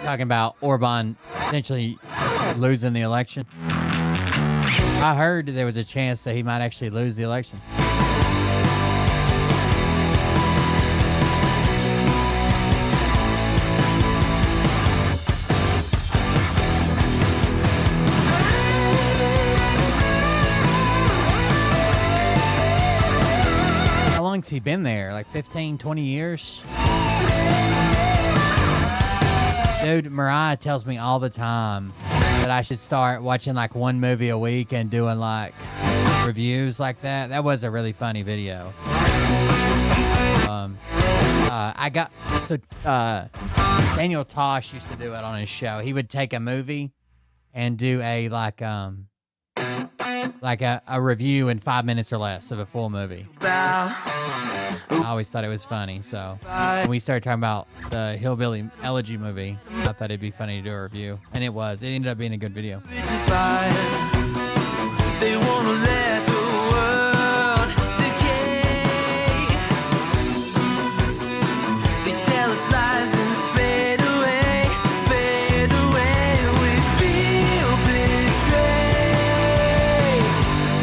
talking about Orban potentially losing the election. I heard there was a chance that he might actually lose the election. How long's he been there? Like 15, 20 years? Dude, Mariah tells me all the time that I should start watching like one movie a week and doing like reviews like that. That was a really funny video. Daniel Tosh used to do it on his show. He would take a movie and do a review in 5 minutes or less of a full movie. I always thought it was funny, so when we started talking about the Hillbilly Elegy movie, I thought it'd be funny to do a review, and it was. It ended up being a good video. They wanna let the world decay. They tell us lies and fade away, fade away. We feel betrayed.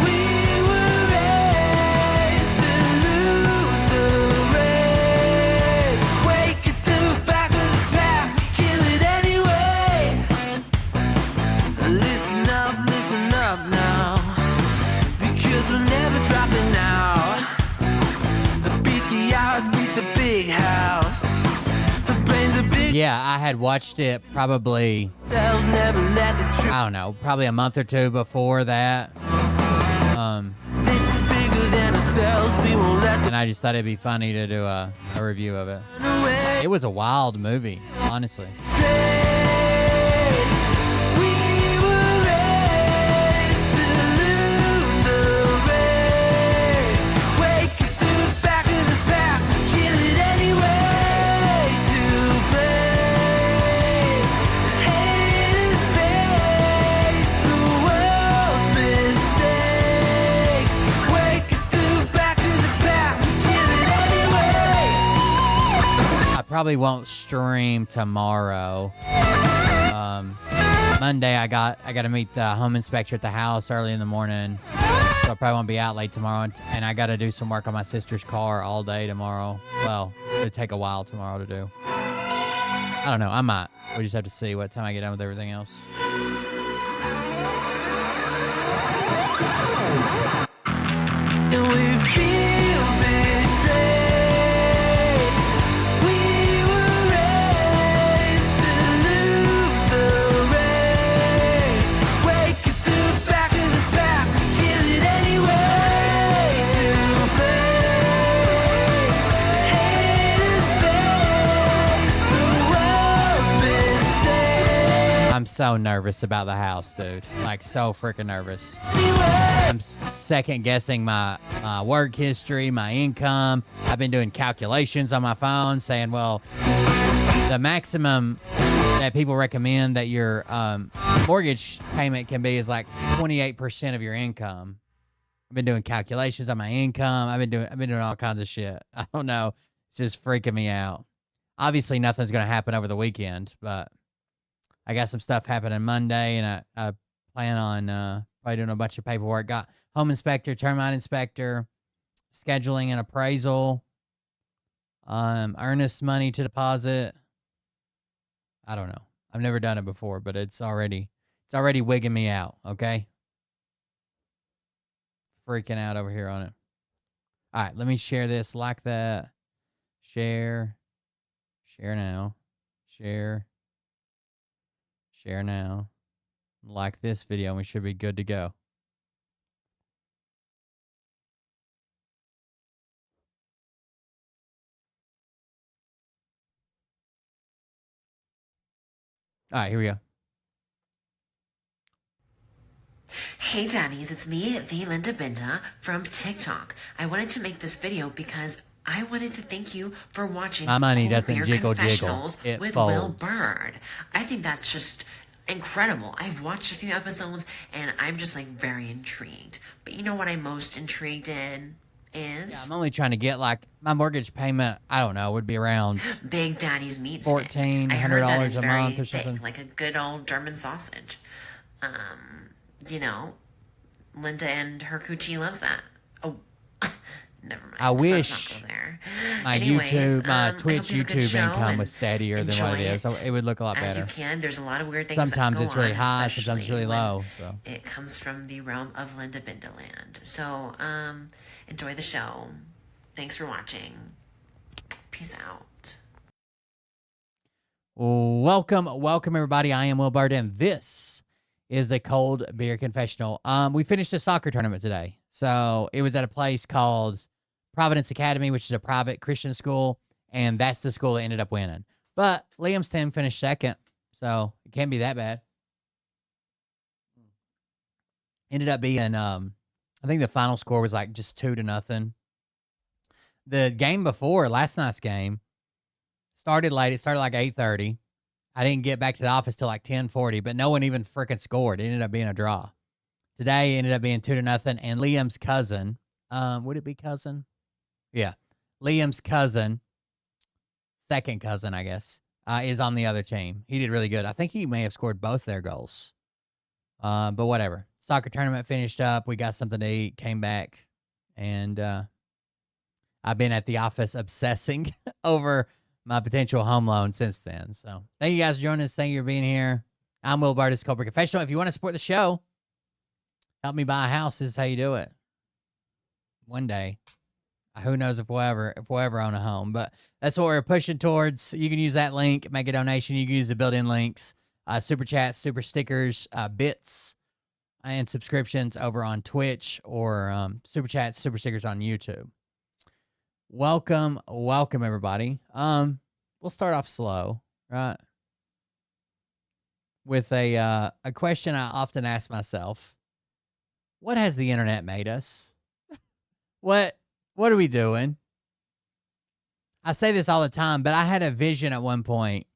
We were raised to lose the race. Wake it to the back of the pack, kill it anyway. Listen up now. Because we're never dropping out. Beat the odds, beat the big house. The brains are big. Yeah, I had watched it probably, I don't know, probably a month or two before that. This is bigger than ourselves. We won't let and I just thought it'd be funny to do a review of it. It was a wild movie, honestly. Probably won't stream tomorrow. Monday I gotta meet the home inspector at the house early in the morning, so I probably won't be out late tomorrow. And I gotta do some work on my sister's car all day tomorrow. Well, it'll take a while tomorrow to do. I don't know. I might. We just have to see what time I get done with everything else. And we feel betrayed. I'm so nervous about the house, dude. Like, so freaking nervous. I'm second guessing my work history, my income. I've been doing calculations on my phone saying, well, the maximum that people recommend that your mortgage payment can be is like 28% of your income. I've been doing calculations on my income. I've been doing all kinds of shit. I don't know. It's just freaking me out. Obviously, nothing's going to happen over the weekend, but I got some stuff happening Monday, and I plan on probably doing a bunch of paperwork. Got home inspector, termite inspector, scheduling an appraisal, earnest money to deposit. I don't know. I've never done it before, but it's already wigging me out, okay? Freaking out over here on it. All right, let me share this like that. Share now. Share now. Like this video, and we should be good to go. All right, here we go. Hey daddies, it's me, the Linda Binda from TikTok. I wanted to make this video because I wanted to thank you for watching My money doesn't jiggle jiggle. It with folds. Will Bird. I think that's just incredible. I've watched a few episodes and I'm just like very intrigued. But you know what I'm most intrigued in? is I'm only trying to get, like, my mortgage payment, I don't know, would be around Big Daddy's meat stick. $1,400 I heard that it's a very month or thick, something. like a good old German sausage. You know, Linda and her coochie loves that. Oh, never mind. I wish Let's not go there. my Anyways, YouTube, my I hope Twitch you have a good YouTube show income and was steadier than what it is. enjoy So it would look a lot as better. you can. There's a lot of weird things Sometimes that go it's really on, high, sometimes it's really especially low. when So it comes from the realm of Linda Bindaland. So enjoy the show. Thanks for watching. Peace out. welcome everybody. I am Will Bird, and this is the Cold Beer Confessional. We finished a soccer tournament today. So it was at a place called Providence Academy, which is a private Christian school, and that's the school that ended up winning. But Liam's team finished second, so it can't be that bad. Ended up being, I think the final score was like just 2-0. The game before, last night's game, started late. It started like 8:30. I didn't get back to the office till like 10:40, but no one even freaking scored. It ended up being a draw. Today it ended up being 2-0, and Liam's cousin, would it be cousin? Yeah. Liam's cousin, second cousin, I guess, is on the other team. He did really good. I think he may have scored both their goals. But whatever. Soccer tournament finished up. We got something to eat, came back, and I've been at the office obsessing over my potential home loan since then. So thank you guys for joining us. Thank you for being here. I'm Will Bartis, Cold Beer Confessional. If you want to support the show, help me buy a house. This is how you do it. One day. Who knows if we'll ever own a home, but that's what we're pushing towards. You can use that link, make a donation. You can use the built-in links, super chats, super stickers, bits, and subscriptions over on Twitch, or super chats, super stickers on YouTube. Welcome everybody. We'll start off slow, right? With a question I often ask myself: what has the internet made us? What are we doing? I say this all the time, but I had a vision at one point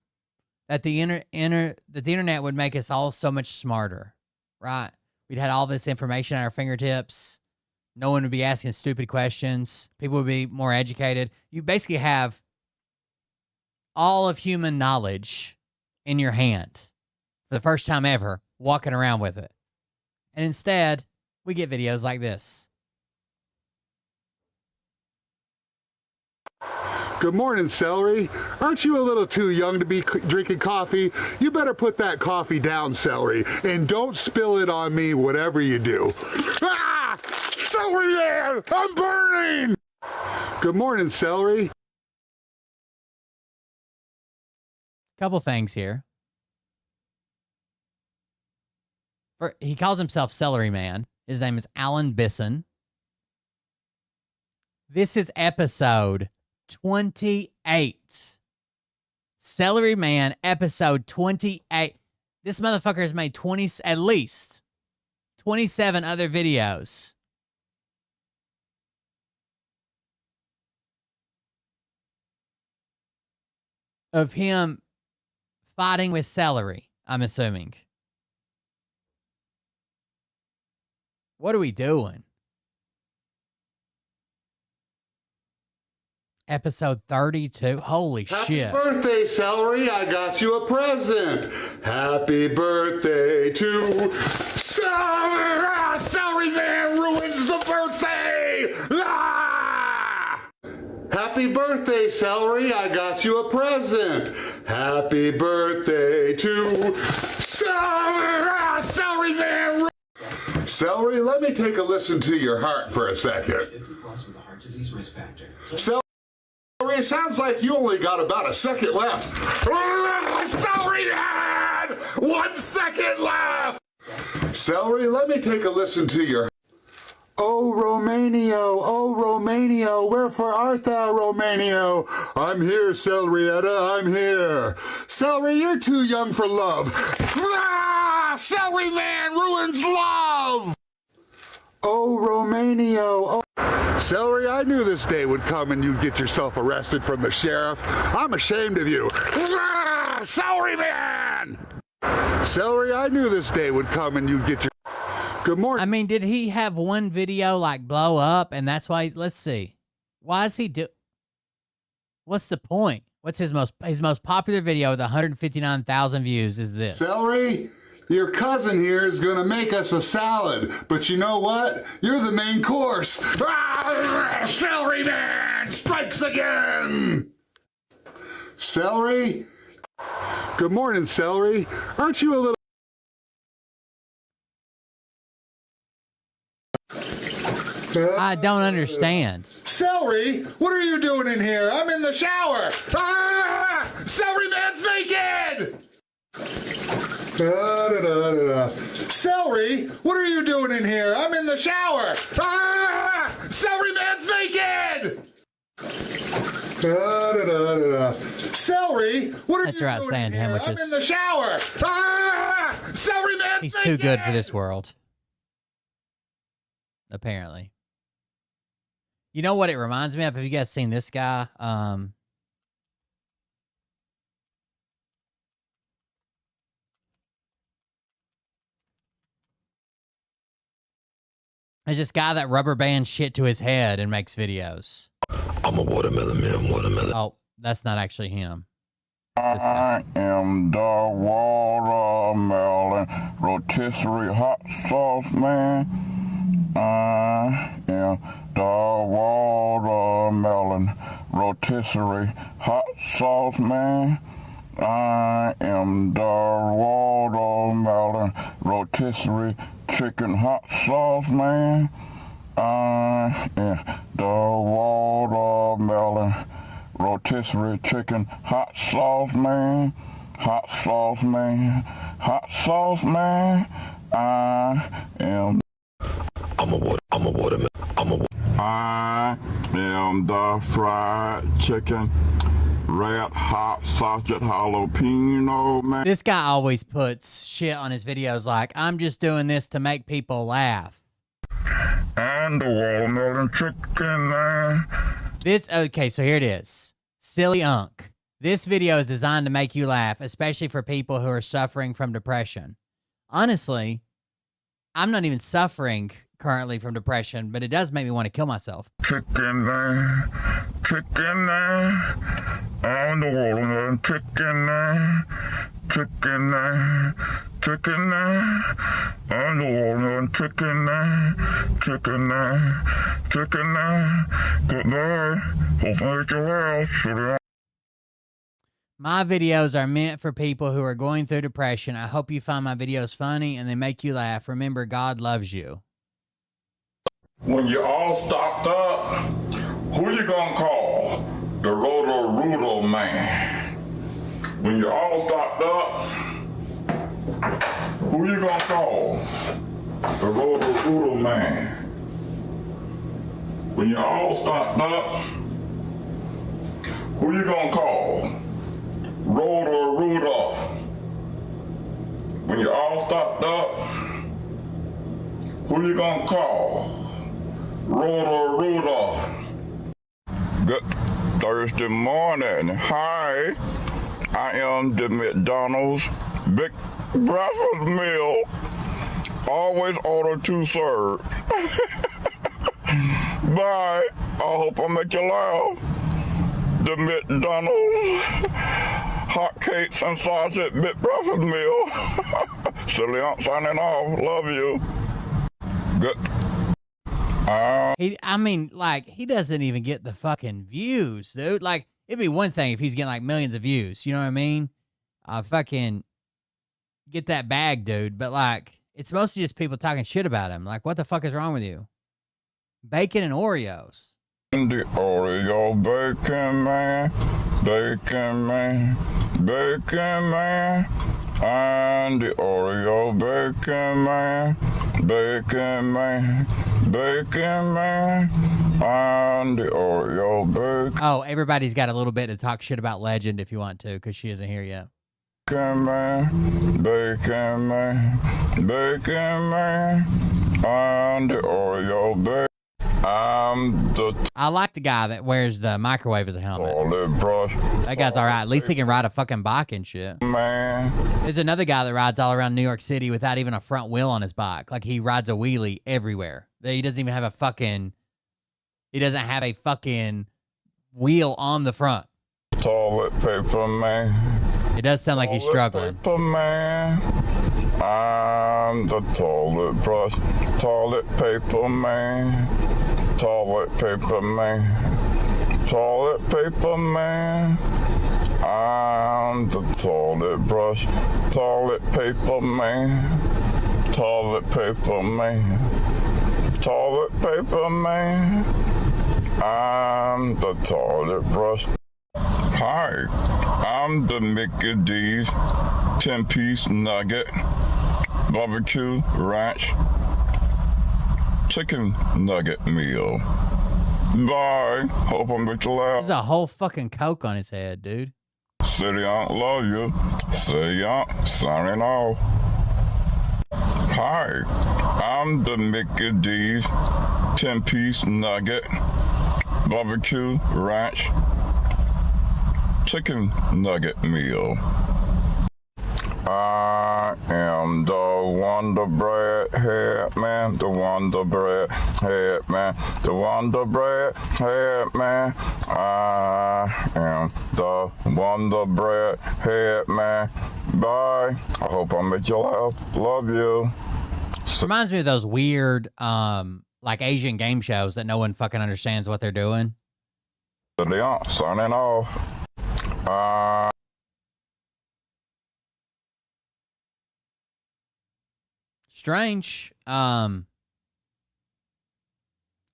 that the internet would make us all so much smarter, right? We'd had all this information at our fingertips. No one would be asking stupid questions. People would be more educated. You basically have all of human knowledge in your hand for the first time ever, walking around with it. And instead, we get videos like this. Good morning, Celery. Aren't you a little too young to be drinking coffee? You better put that coffee down, Celery, and don't spill it on me, whatever you do. Ah! Celery Man! I'm burning! Good morning, Celery. Couple things here. He calls himself Celery Man. His name is Alan Bisson. This is episode 28. Celery Man, episode 28. This motherfucker has made at least 27 other videos. Of him fighting with celery, I'm assuming. What are we doing? Episode 32. Holy shit. Happy birthday, Celery. I got you a present. Happy birthday to Celery. Ah, Celery Man ruins the birthday. Ah! Happy birthday, Celery. I got you a present. Happy birthday to Celery. Ah, Celery Man. Celery, let me take a listen to your heart for a second. 50+ with a heart disease risk factor. Celery, it sounds like you only got about a second left. Celery Man! 1 second left! Celery, let me take a listen to your... Oh, Romania, wherefore art thou, Romania? I'm here, Celerietta, I'm here. Celery, you're too young for love. Ah! Celery Man ruins love! Oh, Romania, oh... Celery, I knew this day would come and you'd get yourself arrested from the sheriff. I'm ashamed of you. Ah! Celery Man! Celery, I knew this day would come and you'd get your... Good morning. I mean, did he have one video like blow up and that's why let's see. Why is he what's the point? What's his most popular video with 159,000 views is this? Celery, your cousin here is gonna make us a salad, but you know what? You're the main course. Ah, Celery Man strikes again! Celery? Good morning, Celery. Aren't you a little... I don't understand. Celery, what are you doing in here? I'm in the shower. Ah! Celery Man's naked! Da, da, da, da, da. Celery, what are you doing in here? I'm in the shower. Ah! Celery Man's naked! Da, da, da, da, da. Celery, what are That's you right, doing sand in here? sandwiches. I'm in the shower. Ah! Celery Man's He's naked! too good for this world. Apparently. You know what it reminds me of? Have you guys seen this guy? There's this guy that rubber bands shit to his head and makes videos. I'm a watermelon man, watermelon. Oh, that's not actually him. I am the watermelon rotisserie hot sauce man. I am the watermelon rotisserie hot sauce man. I am the watermelon rotisserie chicken hot sauce man. I am the watermelon rotisserie chicken hot sauce man. Hot sauce man. Hot sauce man. I am I am the fried chicken, red hot sausage jalapeno man. This guy always puts shit on his videos like, I'm just doing this to make people laugh. And the watermelon chicken man. Okay, so here it is. Silly Unk. This video is designed to make you laugh, especially for people who are suffering from depression. Honestly, I'm not even suffering currently from depression, but it does make me want to kill myself. Chicken man. Chicken man. And the watermelon chicken man. Chicken man. Chicken man. And the watermelon chicken man. Chicken man. Chicken man. Goodbye. Hope I make you laugh. My videos are meant for people who are going through depression. I hope you find my videos funny and they make you laugh. Remember, God loves you. When you all stopped up, who you gonna call? The Roto-Rooter man. When you all stopped up, who you gonna call? The Roto-Rooter man. When you all stopped up, who you gonna call? Roto-Rooter. When you all stopped up, who you gonna call? Roto-Rooter. Good Thursday morning. Hi, I am the McDonald's Big Breakfast Meal. Always order 2 serves. Bye. I hope I make you laugh. The McDonald's hotcakes and sausage Big Breakfast Meal. Silly Aunt signing off. Love you. Good. He doesn't even get the fucking views, dude. Like, it'd be one thing if he's getting like millions of views. You know what I mean? Fucking get that bag, dude. But like, it's mostly just people talking shit about him. Like, what the fuck is wrong with you? Bacon and Oreos. The Oreo bacon man, bacon man, bacon man. And the Oreo bacon man, bacon man, bacon man. And the Oreo bacon Oh, everybody's got a little bit to talk shit about Legend if you want to, because she isn't here yet. man, bacon man, bacon man. And the Oreo bacon. I'm the I like the guy that wears the microwave as a helmet. toilet brush. That guy's all right. At least he can ride a fucking bike and shit. Man, There's another guy that rides all around New York City without even a front wheel on his bike. Like, he rides a wheelie everywhere. He doesn't even have a fucking... He doesn't have a fucking wheel on the front. toilet paper man. It does sound like he's struggling. Toilet paper man. I'm the toilet brush. Toilet paper man. Toilet paper man. Toilet paper man. I'm the toilet brush. Toilet paper man. Toilet paper man. Toilet paper man. I'm the toilet brush. Hi, I'm the Mickey D's 10-piece nugget, barbecue ranch, chicken nugget meal. Bye. Hope I make you laugh. There's a whole fucking Coke on his head, dude. City Aunt love you. City Aunt signing off. Hi, I'm the Mickey D's 10-piece nugget, barbecue ranch, chicken nugget meal. I am the Wonder Bread head man, the Wonder Bread head man, the Wonder Bread head man. I am the Wonder Bread head man. Bye. I hope I make you laugh. Love you. Reminds me of those weird, like Asian game shows that no one fucking understands what they're doing. Leon, signing off. Strange. I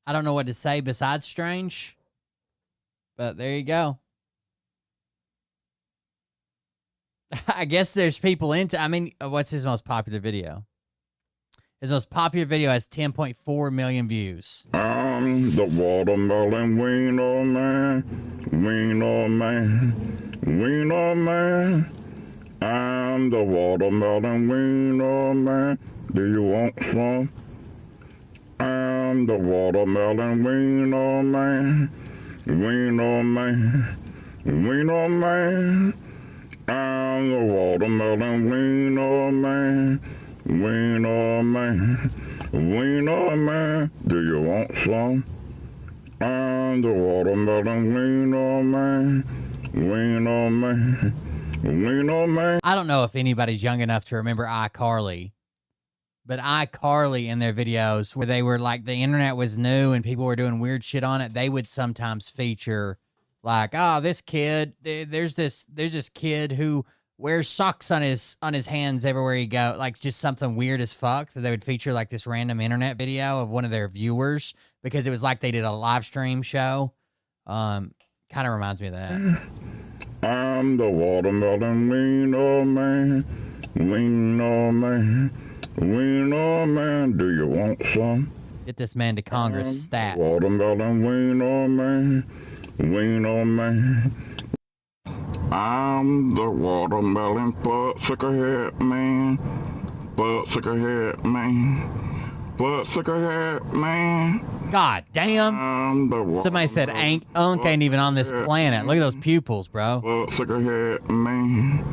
don't know what to say besides strange, but there you go. I guess there's people into, I mean, what's his most popular video? His most popular video has 10.4 million views. I'm the watermelon wiener man, wiener man, wiener man. I'm the watermelon wiener man. Do you want some? I'm the watermelon wiener man, wiener man, wiener man. I'm the watermelon wiener man, wiener man, wiener man. Do you want some? I'm the watermelon wiener man, wiener man, wiener man. I don't know if anybody's young enough to remember iCarly, but iCarly in their videos where they were like, the internet was new and people were doing weird shit on it, they would sometimes feature like, oh, this kid, there's this kid who wears socks on his hands everywhere he go, like just something weird as fuck, that they would feature like this random internet video of one of their viewers because it was like they did a live stream show. Kind of reminds me of that. I'm the watermelon wiener man, wiener man, wiener man. Do you want some? Get this man to Congress stat. Watermelon wiener man, wiener man. I'm the watermelon butt sucker head man, butt sucker head man, butt sucker head man. God damn. I'm the Somebody said Unk ain't even on this planet. Look at those pupils, bro. butt sucker head man,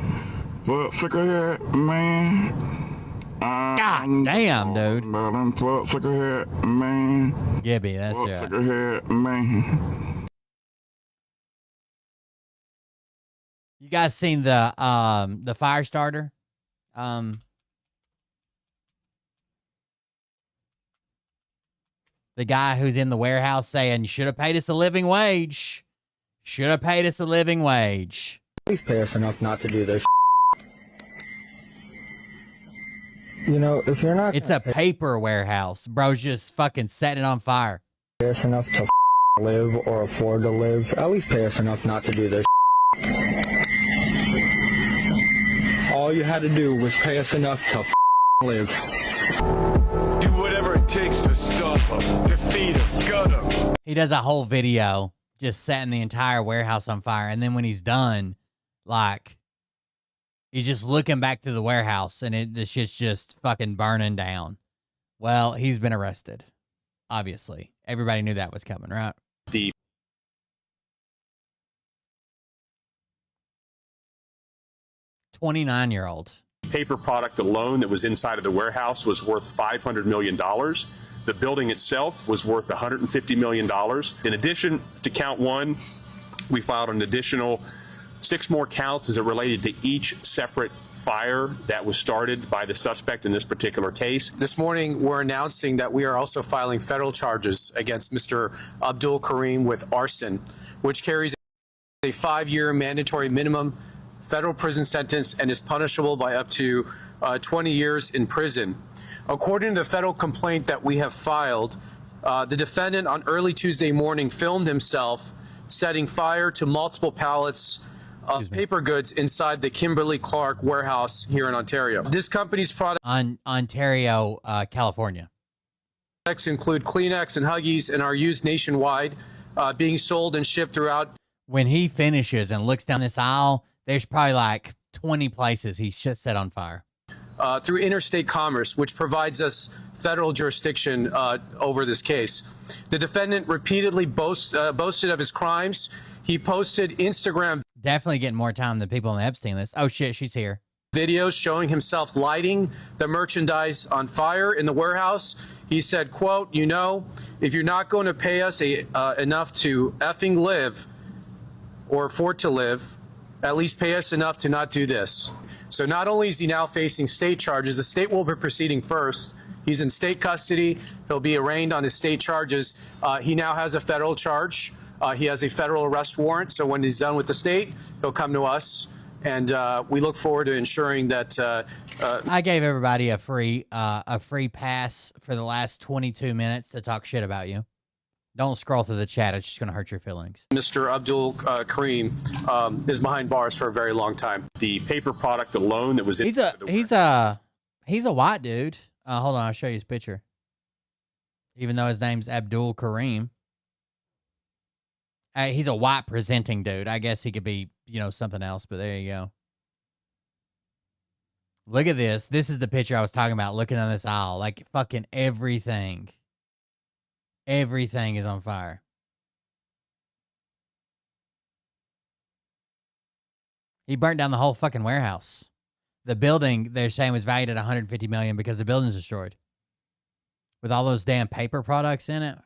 butt sucker head man. God damn, dude. Watermelon butt sucker head man, Gibby, that's butt it. sucker head man. You guys seen the fire starter? The guy who's in the warehouse saying, you should have paid us a living wage. Should have paid us a living wage. Please pay us enough not to do this. You know, if you're not It's a paper warehouse. Bro's just fucking setting it on fire. pay us enough to live or afford to live, at least pay us enough not to do this. All you had to do was pay us enough to live. Do whatever it takes to stop them, defeat them, gut them. He does a whole video just setting the entire warehouse on fire. And then when he's done, like, he's just looking back through the warehouse and the shit's just fucking burning down. Well, he's been arrested, obviously. Everybody knew that was coming, right? The 29-year-old. paper product alone that was inside of the warehouse was worth $500 million. The building itself was worth $150 million. In addition to count one, we filed an additional 6 more counts as it related to each separate fire that was started by the suspect in this particular case. This morning, we're announcing that we are also filing federal charges against Mr. Abdul Karim with arson, which carries a 5-year mandatory minimum federal prison sentence and is punishable by up to 20 years in prison. According to the federal complaint that we have filed, the defendant on early Tuesday morning filmed himself setting fire to multiple pallets of paper goods inside the Kimberly-Clark warehouse here in Ontario. This company's products Ontario, California. include Kleenex and Huggies and are used nationwide, being sold and shipped throughout. When he finishes and looks down this aisle, there's probably like 20 places he should set on fire. Through interstate commerce, which provides us federal jurisdiction over this case. The defendant repeatedly boasted of his crimes. He posted Instagram Definitely getting more time than people on the Epstein list. Oh shit, she's here. videos showing himself lighting the merchandise on fire in the warehouse. He said, quote, "You know, if you're not going to pay us enough to effing live or afford to live, at least pay us enough to not do this." So not only is he now facing state charges, the state will be proceeding first. He's in state custody. He'll be arraigned on his state charges. He now has a federal charge. He has a federal arrest warrant. So when he's done with the state, he'll come to us. And we look forward to ensuring that. I gave everybody a free pass for the last 22 minutes to talk shit about you. Don't scroll through the chat. It's just going to hurt your feelings. Mr. Abdul Karim is behind bars for a very long time. The paper product alone that was He's a white dude. Hold on, I'll show you his picture. Even though his name's Abdul Karim, he's a white presenting dude. I guess he could be, something else. But there you go. Look at this. This is the picture I was talking about. Looking on this aisle, like fucking everything. Everything is on fire. He burnt down the whole fucking warehouse. The building they're saying was valued at $150 million because the building's destroyed. With all those damn paper products in it.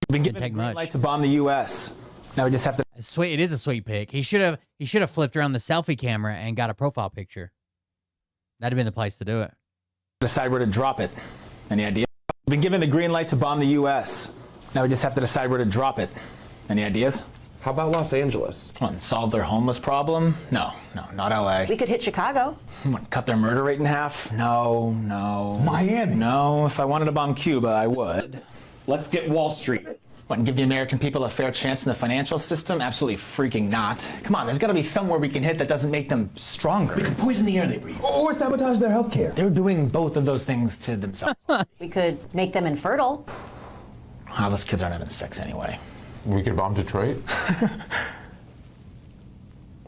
We've been Didn't given take the green much. light to bomb the U.S. Now we just have to It's sweet. It is a sweet pic. He should have flipped around the selfie camera and got a profile picture. That'd have been the place to do it. decide where to drop it. Any idea? We've been given the green light to bomb the U.S. Now we just have to decide where to drop it. Any ideas? How about Los Angeles? Come on, solve their homeless problem? No, not L.A. We could hit Chicago. Come on, cut their murder rate in half? No. Miami? No, if I wanted to bomb Cuba, I would. Let's get Wall Street. What, and give the American people a fair chance in the financial system? Absolutely freaking not. Come on, there's got to be somewhere we can hit that doesn't make them stronger. We can poison the air they breathe. Or sabotage their health care. They're doing both of those things to themselves. We could make them infertile. Those kids aren't having sex anyway. We could bomb Detroit?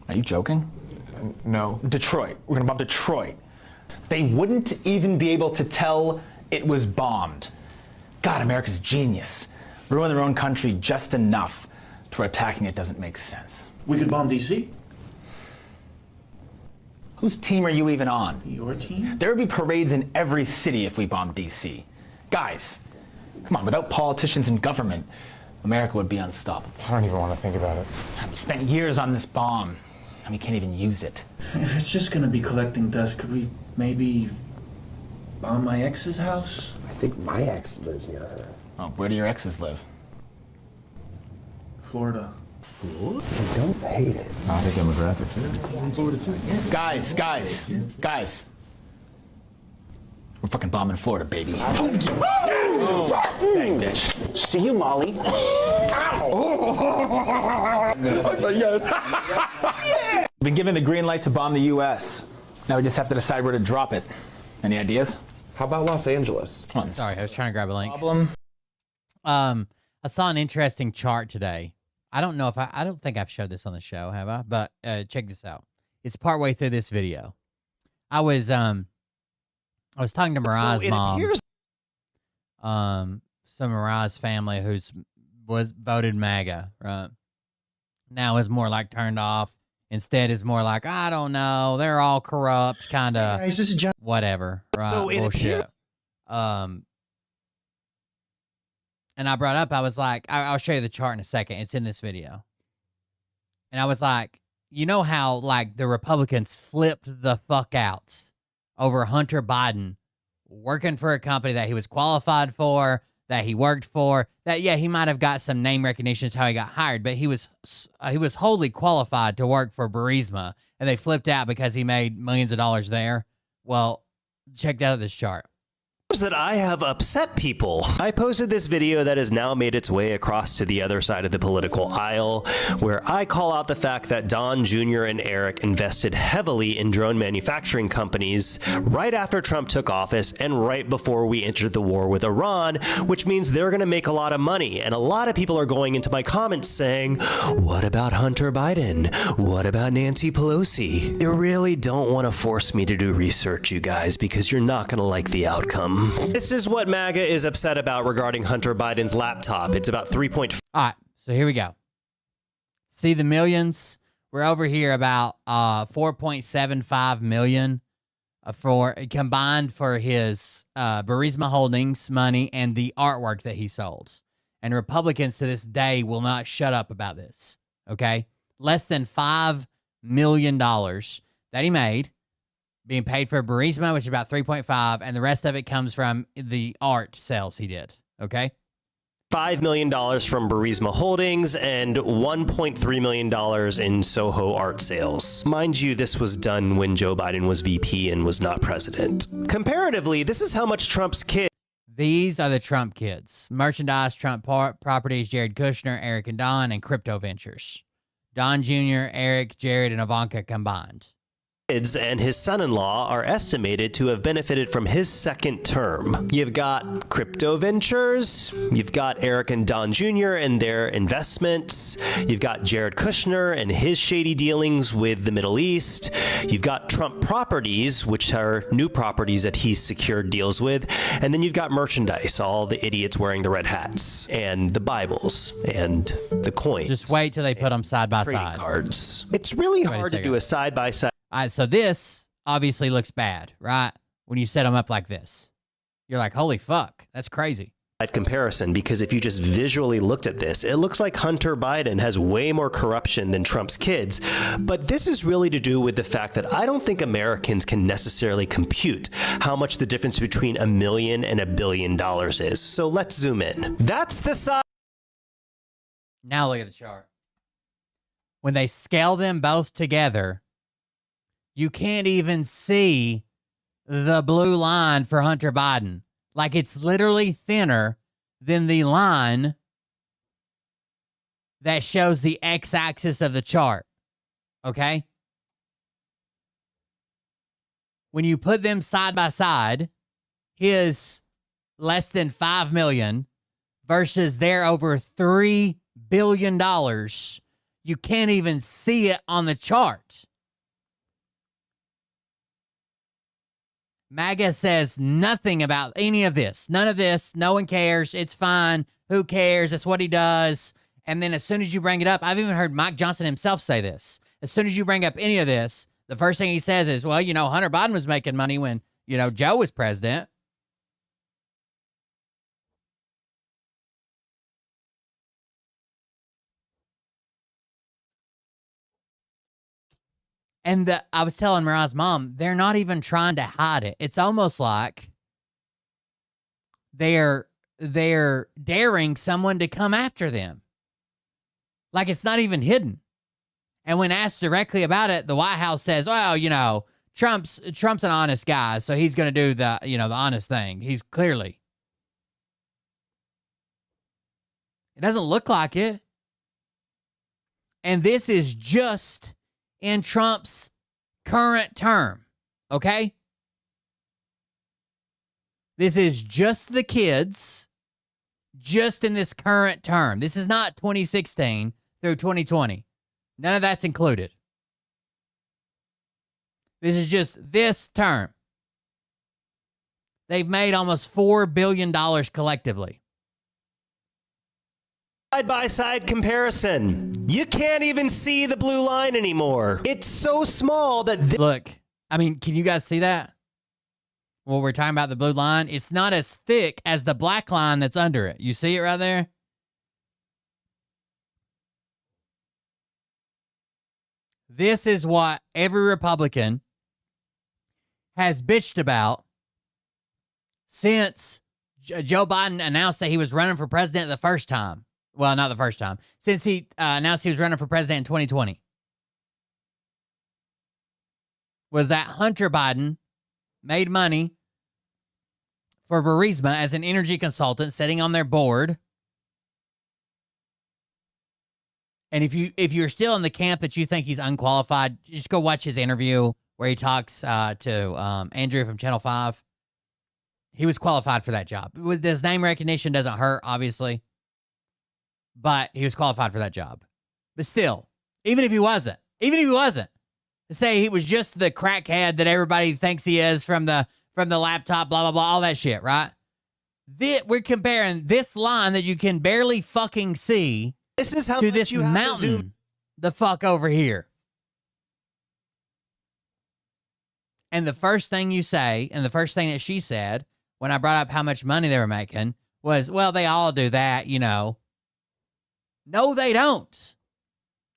Are you joking? No. Detroit. We're gonna bomb Detroit. They wouldn't even be able to tell it was bombed. God, America's genius. Ruin their own country just enough to where attacking it doesn't make sense. We could bomb D.C.? Whose team are you even on? Your team? There would be parades in every city if we bombed D.C. Guys, come on, without politicians and government, America would be unstoppable. I don't even want to think about it. We spent years on this bomb, and we can't even use it. If it's just gonna be collecting dust, could we maybe bomb my ex's house? I think my ex lives near her. Oh, where do your exes live? Florida. I don't hate it. I think demographics. He's in Florida too. Guys. We're fucking bombing Florida, baby. Dang, bitch. See you, Molly. We've been given the green light to bomb the U.S. Now we just have to decide where to drop it. Any ideas? How about Los Angeles? Come on. Sorry, I was trying to grab a link. Problem. I saw an interesting chart today. I don't know if I don't think I've showed this on the show, have I? But check this out. It's partway through this video. I was talking to Mariah's mom. some Mariah's family was voted MAGA, right? Now is more like turned off. Instead is more like, I don't know, they're all corrupt, kind of whatever, right? So bullshit. And I brought up, I was like, I'll show you the chart in a second. It's in this video. And I was like, you know how like the Republicans flipped the fuck out over Hunter Biden working for a company that he was qualified for, that he worked for, that, yeah, he might have got some name recognition, is how he got hired, but he was wholly qualified to work for Burisma, and they flipped out because he made millions of dollars there. Well, check out this chart. That I have upset people. I posted this video that has now made its way across to the other side of the political aisle, where I call out the fact that Don Jr. and Eric invested heavily in drone manufacturing companies right after Trump took office and right before we entered the war with Iran, which means they're going to make a lot of money. And a lot of people are going into my comments saying, what about Hunter Biden? What about Nancy Pelosi? You really don't want to force me to do research, you guys, because you're not going to like the outcome. This is what MAGA is upset about regarding Hunter Biden's laptop. It's about 3.5. All right, so here we go. See the millions? We're over here about 4.75 million for combined for his Burisma Holdings money and the artwork that he sold. And Republicans to this day will not shut up about this. Okay, less than $5 million that he made, being paid for Burisma, which is about 3.5, and the rest of it comes from the art sales he did, okay? $5 million from Burisma Holdings and $1.3 million in Soho art sales. Mind you, this was done when Joe Biden was VP and was not president. Comparatively, this is how much Trump's kids... These are the Trump kids. Merchandise, Trump properties, Jared Kushner, Eric and Don, and crypto ventures. Don Jr., Eric, Jared, and Ivanka combined. And his son-in-law are estimated to have benefited from his second term. You've got crypto ventures, you've got Eric and Don Jr. and their investments, you've got Jared Kushner and his shady dealings with the Middle East, you've got Trump properties, which are new properties that he's secured deals with, and then you've got merchandise, all the idiots wearing the red hats, and the Bibles, and the coins. Just wait till they put them side by side. Cards. It's really hard to do a side-by-side. All right, so this obviously looks bad, right? When you set them up like this. You're like, holy fuck, that's crazy. Comparison, because if you just visually looked at this, it looks like Hunter Biden has way more corruption than Trump's kids. But this is really to do with the fact that I don't think Americans can necessarily compute how much the difference between $1 million and $1 billion is. So let's zoom in. That's the size. Now look at the chart. When they scale them both together, you can't even see the blue line for Hunter Biden. Like, it's literally thinner than the line that shows the x-axis of the chart. Okay? When you put them side by side, his less than $5 million versus their over $3 billion, you can't even see it on the chart. MAGA says nothing about any of this. None of this. No one cares. It's fine. Who cares? That's what he does. And then as soon as you bring it up, I've even heard Mike Johnson himself say this. As soon as you bring up any of this, the first thing he says is, well, Hunter Biden was making money when, Joe was president. And I was telling Mariah's mom, they're not even trying to hide it. It's almost like they're daring someone to come after them. Like, it's not even hidden. And when asked directly about it, the White House says, well, Trump's an honest guy, so he's going to do the honest thing. He's clearly. It doesn't look like it. And this is just in Trump's current term, okay? This is just the kids, just in this current term. This is not 2016 through 2020. None of that's included. This is just this term. They've made almost $4 billion collectively. Side-by-side comparison. You can't even see the blue line anymore. It's so small that... Look, I mean, can you guys see that? Well, we're talking about the blue line. It's not as thick as the black line that's under it. You see it right there? This is what every Republican has bitched about since Joe Biden announced that he was running for president the first time. Well, not the first time. Since he announced he was running for president in 2020. Was that Hunter Biden made money for Burisma as an energy consultant sitting on their board. And if you're still in the camp that you think he's unqualified, just go watch his interview where he talks to Andrew from Channel 5. He was qualified for that job. His name recognition doesn't hurt, obviously. But he was qualified for that job. But still, even if he wasn't, to say he was just the crackhead that everybody thinks he is from the laptop, blah, blah, blah, all that shit, right? We're comparing this line that you can barely fucking see to this mountain the fuck over here. And the first thing you say, and the first thing that she said when I brought up how much money they were making was, well, they all do that, you know. No, they don't.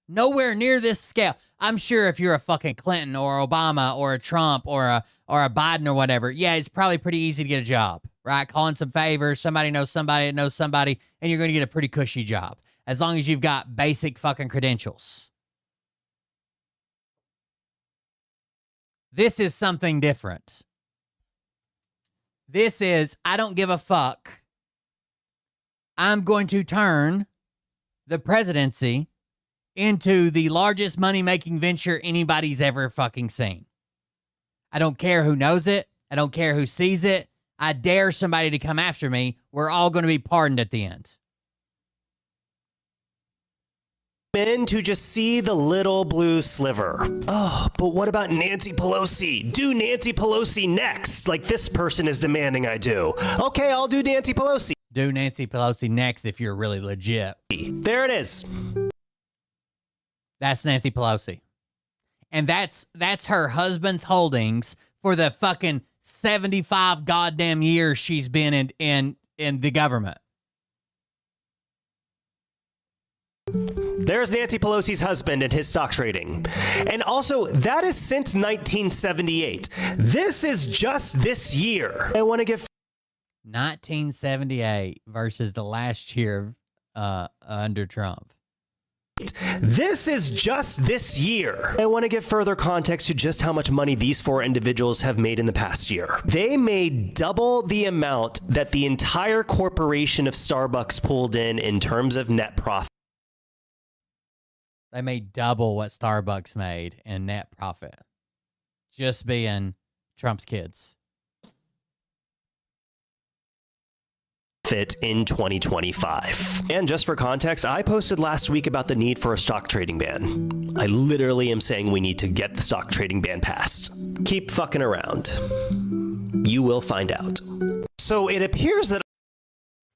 Nowhere near this scale. I'm sure if you're a fucking Clinton or Obama or a Trump or a Biden or whatever, yeah, it's probably pretty easy to get a job, right? Calling some favors, somebody knows somebody that knows somebody, and you're going to get a pretty cushy job as long as you've got basic fucking credentials. This is something different. This is, I don't give a fuck. I'm going to turn the presidency into the largest money-making venture anybody's ever fucking seen. I don't care who knows it. I don't care who sees it. I dare somebody to come after me. We're all going to be pardoned at the end. Men to just see the little blue sliver. Oh, but what about Nancy Pelosi? Do Nancy Pelosi next, like this person is demanding I do. Okay, I'll do Nancy Pelosi. Do Nancy Pelosi next if you're really legit. There it is. That's Nancy Pelosi. And that's her husband's holdings for the fucking 75 goddamn years she's been in the government. There's Nancy Pelosi's husband and his stock trading. And also, that is since 1978. This is just this year. I want to give 1978 versus the last year under Trump. This is just this year. I want to give further context to just how much money these four individuals have made in the past year. They made double the amount that the entire corporation of Starbucks pulled in terms of net profit. They made double what Starbucks made in net profit. Just being Trump's kids. Fit in 2025. And just for context, I posted last week about the need for a stock trading ban. I literally am saying we need to get the stock trading ban passed. Keep fucking around. You will find out. So it appears that...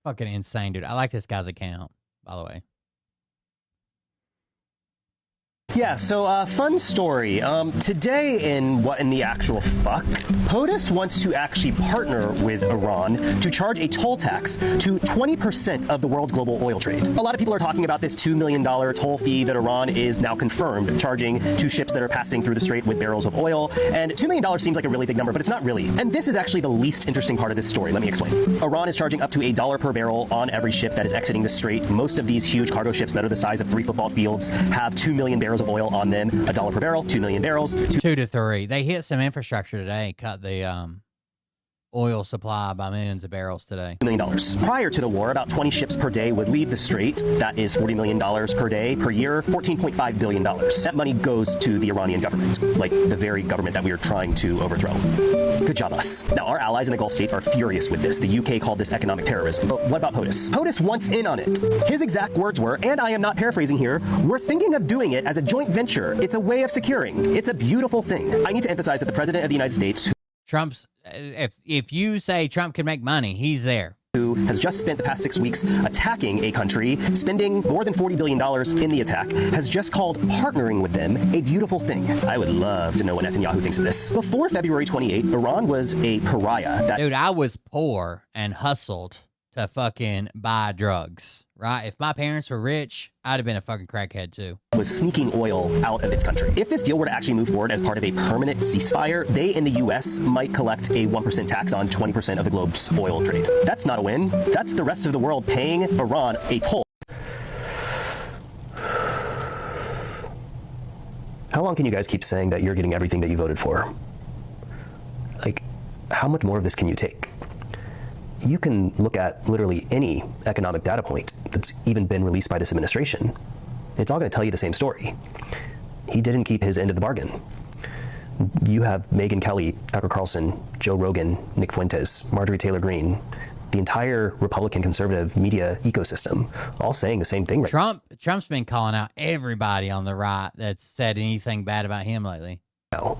Fucking insane, dude. I like this guy's account, by the way. Yeah, so fun story. Today in What in the Actual Fuck, POTUS wants to actually partner with Iran to charge a toll tax to 20% of the world's global oil trade. A lot of people are talking about this $2 million toll fee that Iran is now confirmed charging to ships that are passing through the strait with barrels of oil. And $2 million seems like a really big number, but it's not really. And this is actually the least interesting part of this story. Let me explain. Iran is charging up to $1 per barrel on every ship that is exiting the strait. Most of these huge cargo ships that are the size of 3 football fields have 2 million barrels of oil on them. $1 per barrel, 2 million barrels. 2 to 3. They hit some infrastructure today, cut the oil supply by millions of barrels today. $2 million. Prior to the war, about 20 ships per day would leave the strait. That is $40 million per day, per year, $14.5 billion. That money goes to the Iranian government, like the very government that we are trying to overthrow. Good job, us. Now, our allies in the Gulf states are furious with this. The UK called this economic terrorism. But what about POTUS? POTUS wants in on it. His exact words were, and I am not paraphrasing here, we're thinking of doing it as a joint venture. It's a way of securing. It's a beautiful thing. I need to emphasize that the President of the United States... Trump's, if you say Trump can make money, he's there. who has just spent the past 6 weeks attacking a country, spending more than $40 billion in the attack, has just called partnering with them a beautiful thing. I would love to know what Netanyahu thinks of this. Before February 28th, Iran was a pariah. Dude, I was poor and hustled to fucking buy drugs, right? If my parents were rich, I'd have been a fucking crackhead too. Was sneaking oil out of its country. If this deal were to actually move forward as part of a permanent ceasefire, they in the US might collect a 1% tax on 20% of the globe's oil trade. That's not a win. That's the rest of the world paying Iran a toll. How long can you guys keep saying that you're getting everything that you voted for? Like, how much more of this can you take? You can look at literally any economic data point that's even been released by this administration. It's all going to tell you the same story. He didn't keep his end of the bargain. You have Megyn Kelly, Tucker Carlson, Joe Rogan, Nick Fuentes, Marjorie Taylor Greene, the entire Republican conservative media ecosystem, all saying the same thing. Trump's been calling out everybody on the right that's said anything bad about him lately. No,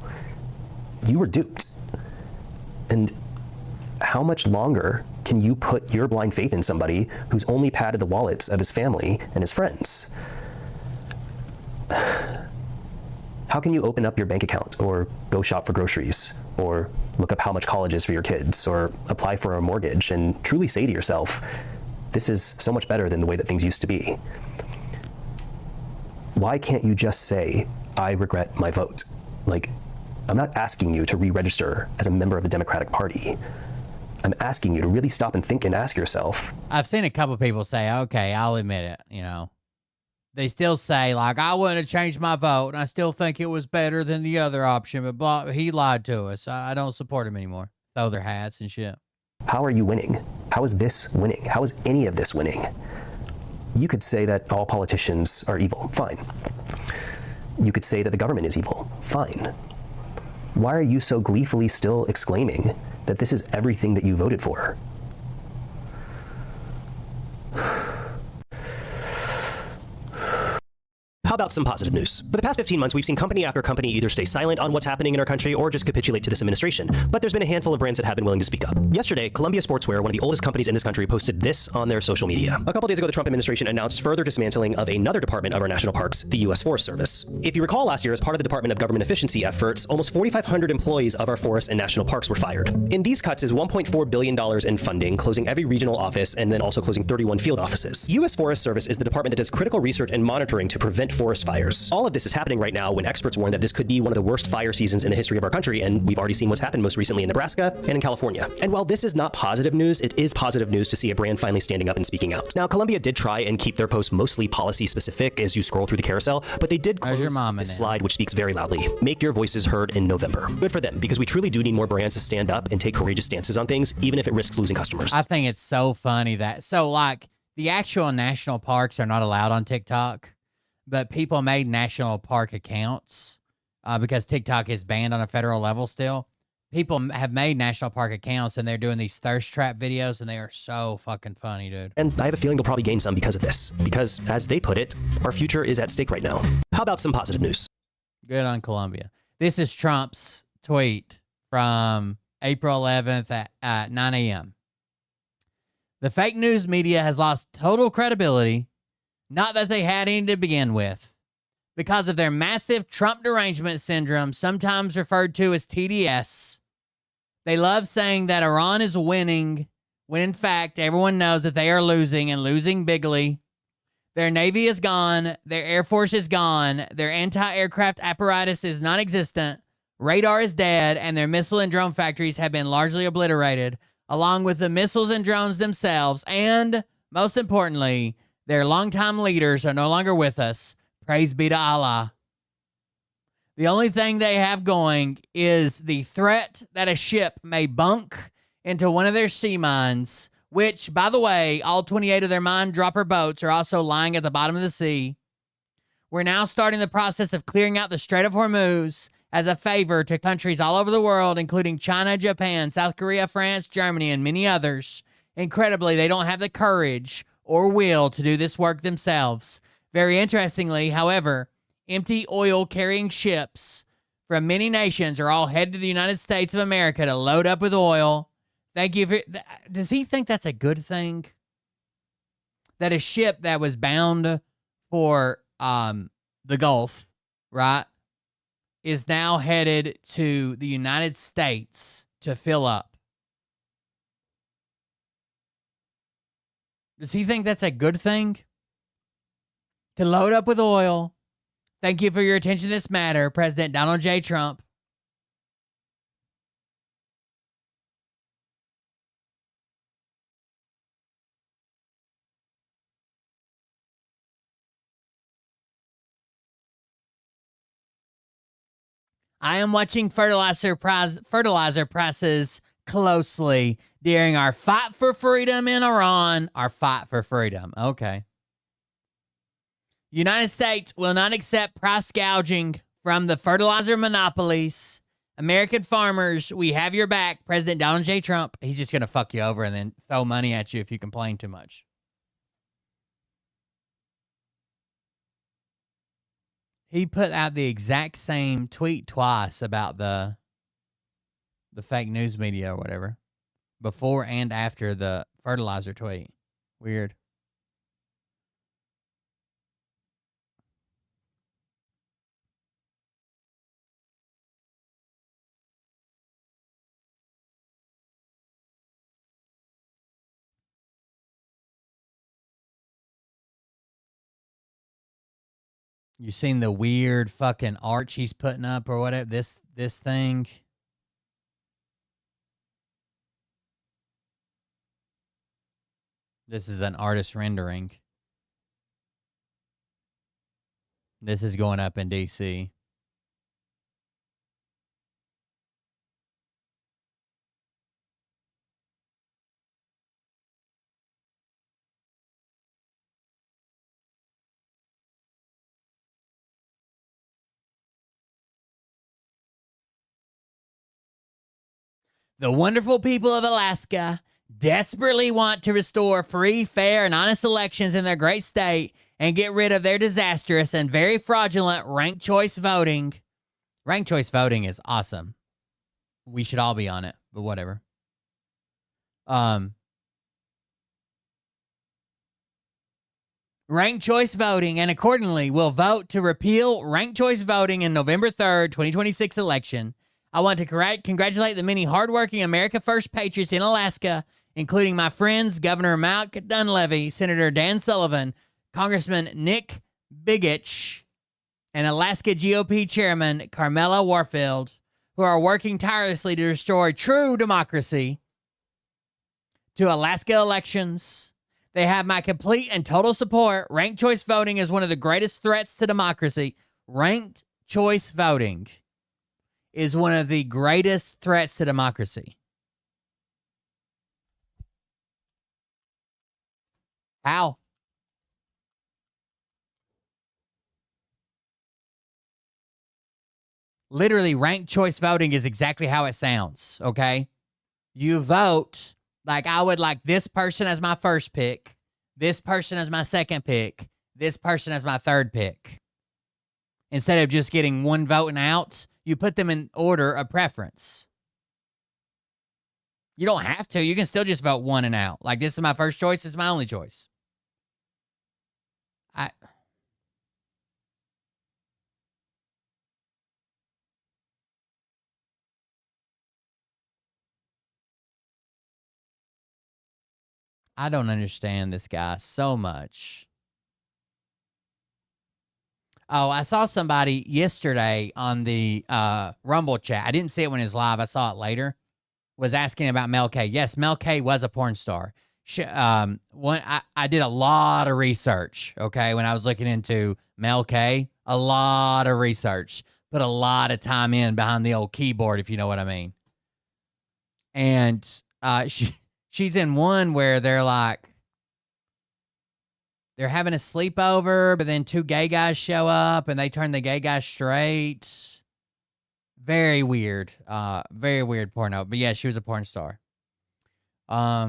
you were duped. And how much longer can you put your blind faith in somebody who's only padded the wallets of his family and his friends? How can you open up your bank account or go shop for groceries or look up how much college is for your kids or apply for a mortgage and truly say to yourself, this is so much better than the way that things used to be? Why can't you just say, I regret my vote? Like, I'm not asking you to re-register as a member of the Democratic Party. I'm asking you to really stop and think and ask yourself. I've seen a couple people say, okay, I'll admit it, you know. They still say, like, I wouldn't have changed my vote, and I still think it was better than the other option, but he lied to us. I don't support him anymore. Throw their hats and shit. How are you winning? How is this winning? How is any of this winning? You could say that all politicians are evil. Fine. You could say that the government is evil. Fine. Why are you so gleefully still exclaiming that this is everything that you voted for? How about some positive news? For the past 15 months, we've seen company after company either stay silent on what's happening in our country or just capitulate to this administration. But there's been a handful of brands that have been willing to speak up. Yesterday, Columbia Sportswear, one of the oldest companies in this country, posted this on their social media. A couple days ago, the Trump administration announced further dismantling of another department of our national parks, the U.S. Forest Service. If you recall, last year, as part of the Department of Government Efficiency efforts, almost 4,500 employees of our forests and national parks were fired. In these cuts is $1.4 billion in funding, closing every regional office and then also closing 31 field offices. U.S. Forest Service is the department that does critical research and monitoring to prevent forest fires. All of this is happening right now when experts warn that this could be one of the worst fire seasons in the history of our country, and we've already seen what's happened most recently in Nebraska and in California. And while this is not positive news, it is positive news to see a brand finally standing up and speaking out. Now, Columbia did try and keep their posts mostly policy specific as you scroll through the carousel, but they did close this slide which speaks very loudly. Make your voices heard in November. Good for them, because we truly do need more brands to stand up and take courageous stances on things, even if it risks losing customers. I think it's so funny that, like, the actual national parks are not allowed on TikTok. But people made national park accounts because TikTok is banned on a federal level still. People have made national park accounts, and they're doing these thirst trap videos, and they are so fucking funny, dude. And I have a feeling they'll probably gain some because of this. Because, as they put it, our future is at stake right now. How about some positive news? Good on Columbia. This is Trump's tweet from April 11th at 9 a.m. The fake news media has lost total credibility. Not that they had any to begin with, because of their massive Trump derangement syndrome, sometimes referred to as TDS. They love saying that Iran is winning, when in fact everyone knows that they are losing, and losing bigly. Their Navy is gone, their Air Force is gone, their anti-aircraft apparatus is non-existent, radar is dead, and their missile and drone factories have been largely obliterated, along with the missiles and drones themselves, and, most importantly, their longtime leaders are no longer with us. Praise be to Allah. The only thing they have going is the threat that a ship may bunk into one of their sea mines, which, by the way, all 28 of their mine dropper boats are also lying at the bottom of the sea. We're now starting the process of clearing out the Strait of Hormuz as a favor to countries all over the world, including China, Japan, South Korea, France, Germany, and many others. Incredibly, they don't have the courage or will to do this work themselves. Very interestingly, however, empty oil-carrying ships from many nations are all headed to the United States of America to load up with oil. Thank you for. Does he think that's a good thing? That a ship that was bound for the Gulf, right, is now headed to the United States to fill up. Does he think that's a good thing? To load up with oil. Thank you for your attention to this matter, President Donald J. Trump. I am watching fertilizer prices closely during our fight for freedom in Iran. Our fight for freedom. Okay. United States will not accept price gouging from the fertilizer monopolies. American farmers, we have your back. President Donald J. Trump, he's just going to fuck you over and then throw money at you if you complain too much. He put out the exact same tweet twice about the fake news media or whatever, before and after the fertilizer tweet. Weird. You seen the weird fucking arch he's putting up or whatever? This thing. This is an artist rendering. This is going up in DC. The wonderful people of Alaska desperately want to restore free, fair, and honest elections in their great state and get rid of their disastrous and very fraudulent ranked choice voting. Ranked choice voting is awesome. We should all be on it, but whatever. Ranked choice voting, and accordingly will vote to repeal ranked choice voting in November 3rd, 2026 election. I want to congratulate the many hardworking America First patriots in Alaska, including my friends Governor Malk Dunleavy, Senator Dan Sullivan, Congressman Nick Bigich, and Alaska GOP Chairman Carmela Warfield, who are working tirelessly to restore true democracy to Alaska elections. They have my complete and total support. Ranked choice voting is one of the greatest threats to democracy. Ranked choice voting is one of the greatest threats to democracy. How? Literally, ranked choice voting is exactly how it sounds, okay? You vote, like I would like this person as my first pick, this person as my second pick, this person as my third pick. Instead of just getting one voting out, you put them in order of preference. You don't have to. You can still just vote one and out. Like, this is my first choice. This is my only choice. I don't understand this guy so much. Oh, I saw somebody yesterday on the Rumble chat. I didn't see it when it was live. I saw it later. Was asking about Mel K. Yes, Mel K was a porn star. I did a lot of research, okay, when I was looking into Mel K. A lot of research. Put a lot of time in behind the old keyboard, if you know what I mean. And she's in one where they're like, they're having a sleepover, but then two gay guys show up and they turn the gay guy straight. Very weird. Very weird porno. But yeah, she was a porn star. At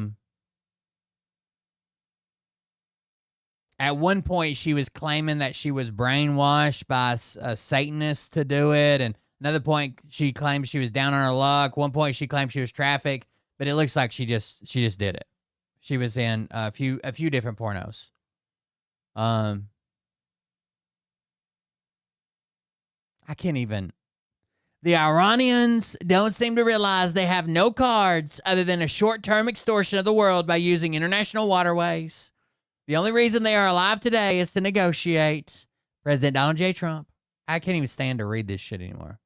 one point, she was claiming that she was brainwashed by a Satanist to do it. And another point, she claimed she was down on her luck. One point, she claimed she was trafficked but it looks like she just did it. She was in a few different pornos. I can't even. The Iranians don't seem to realize they have no cards other than a short-term extortion of the world by using international waterways. The only reason they are alive today is to negotiate. President Donald J. Trump. I can't even stand to read this shit anymore.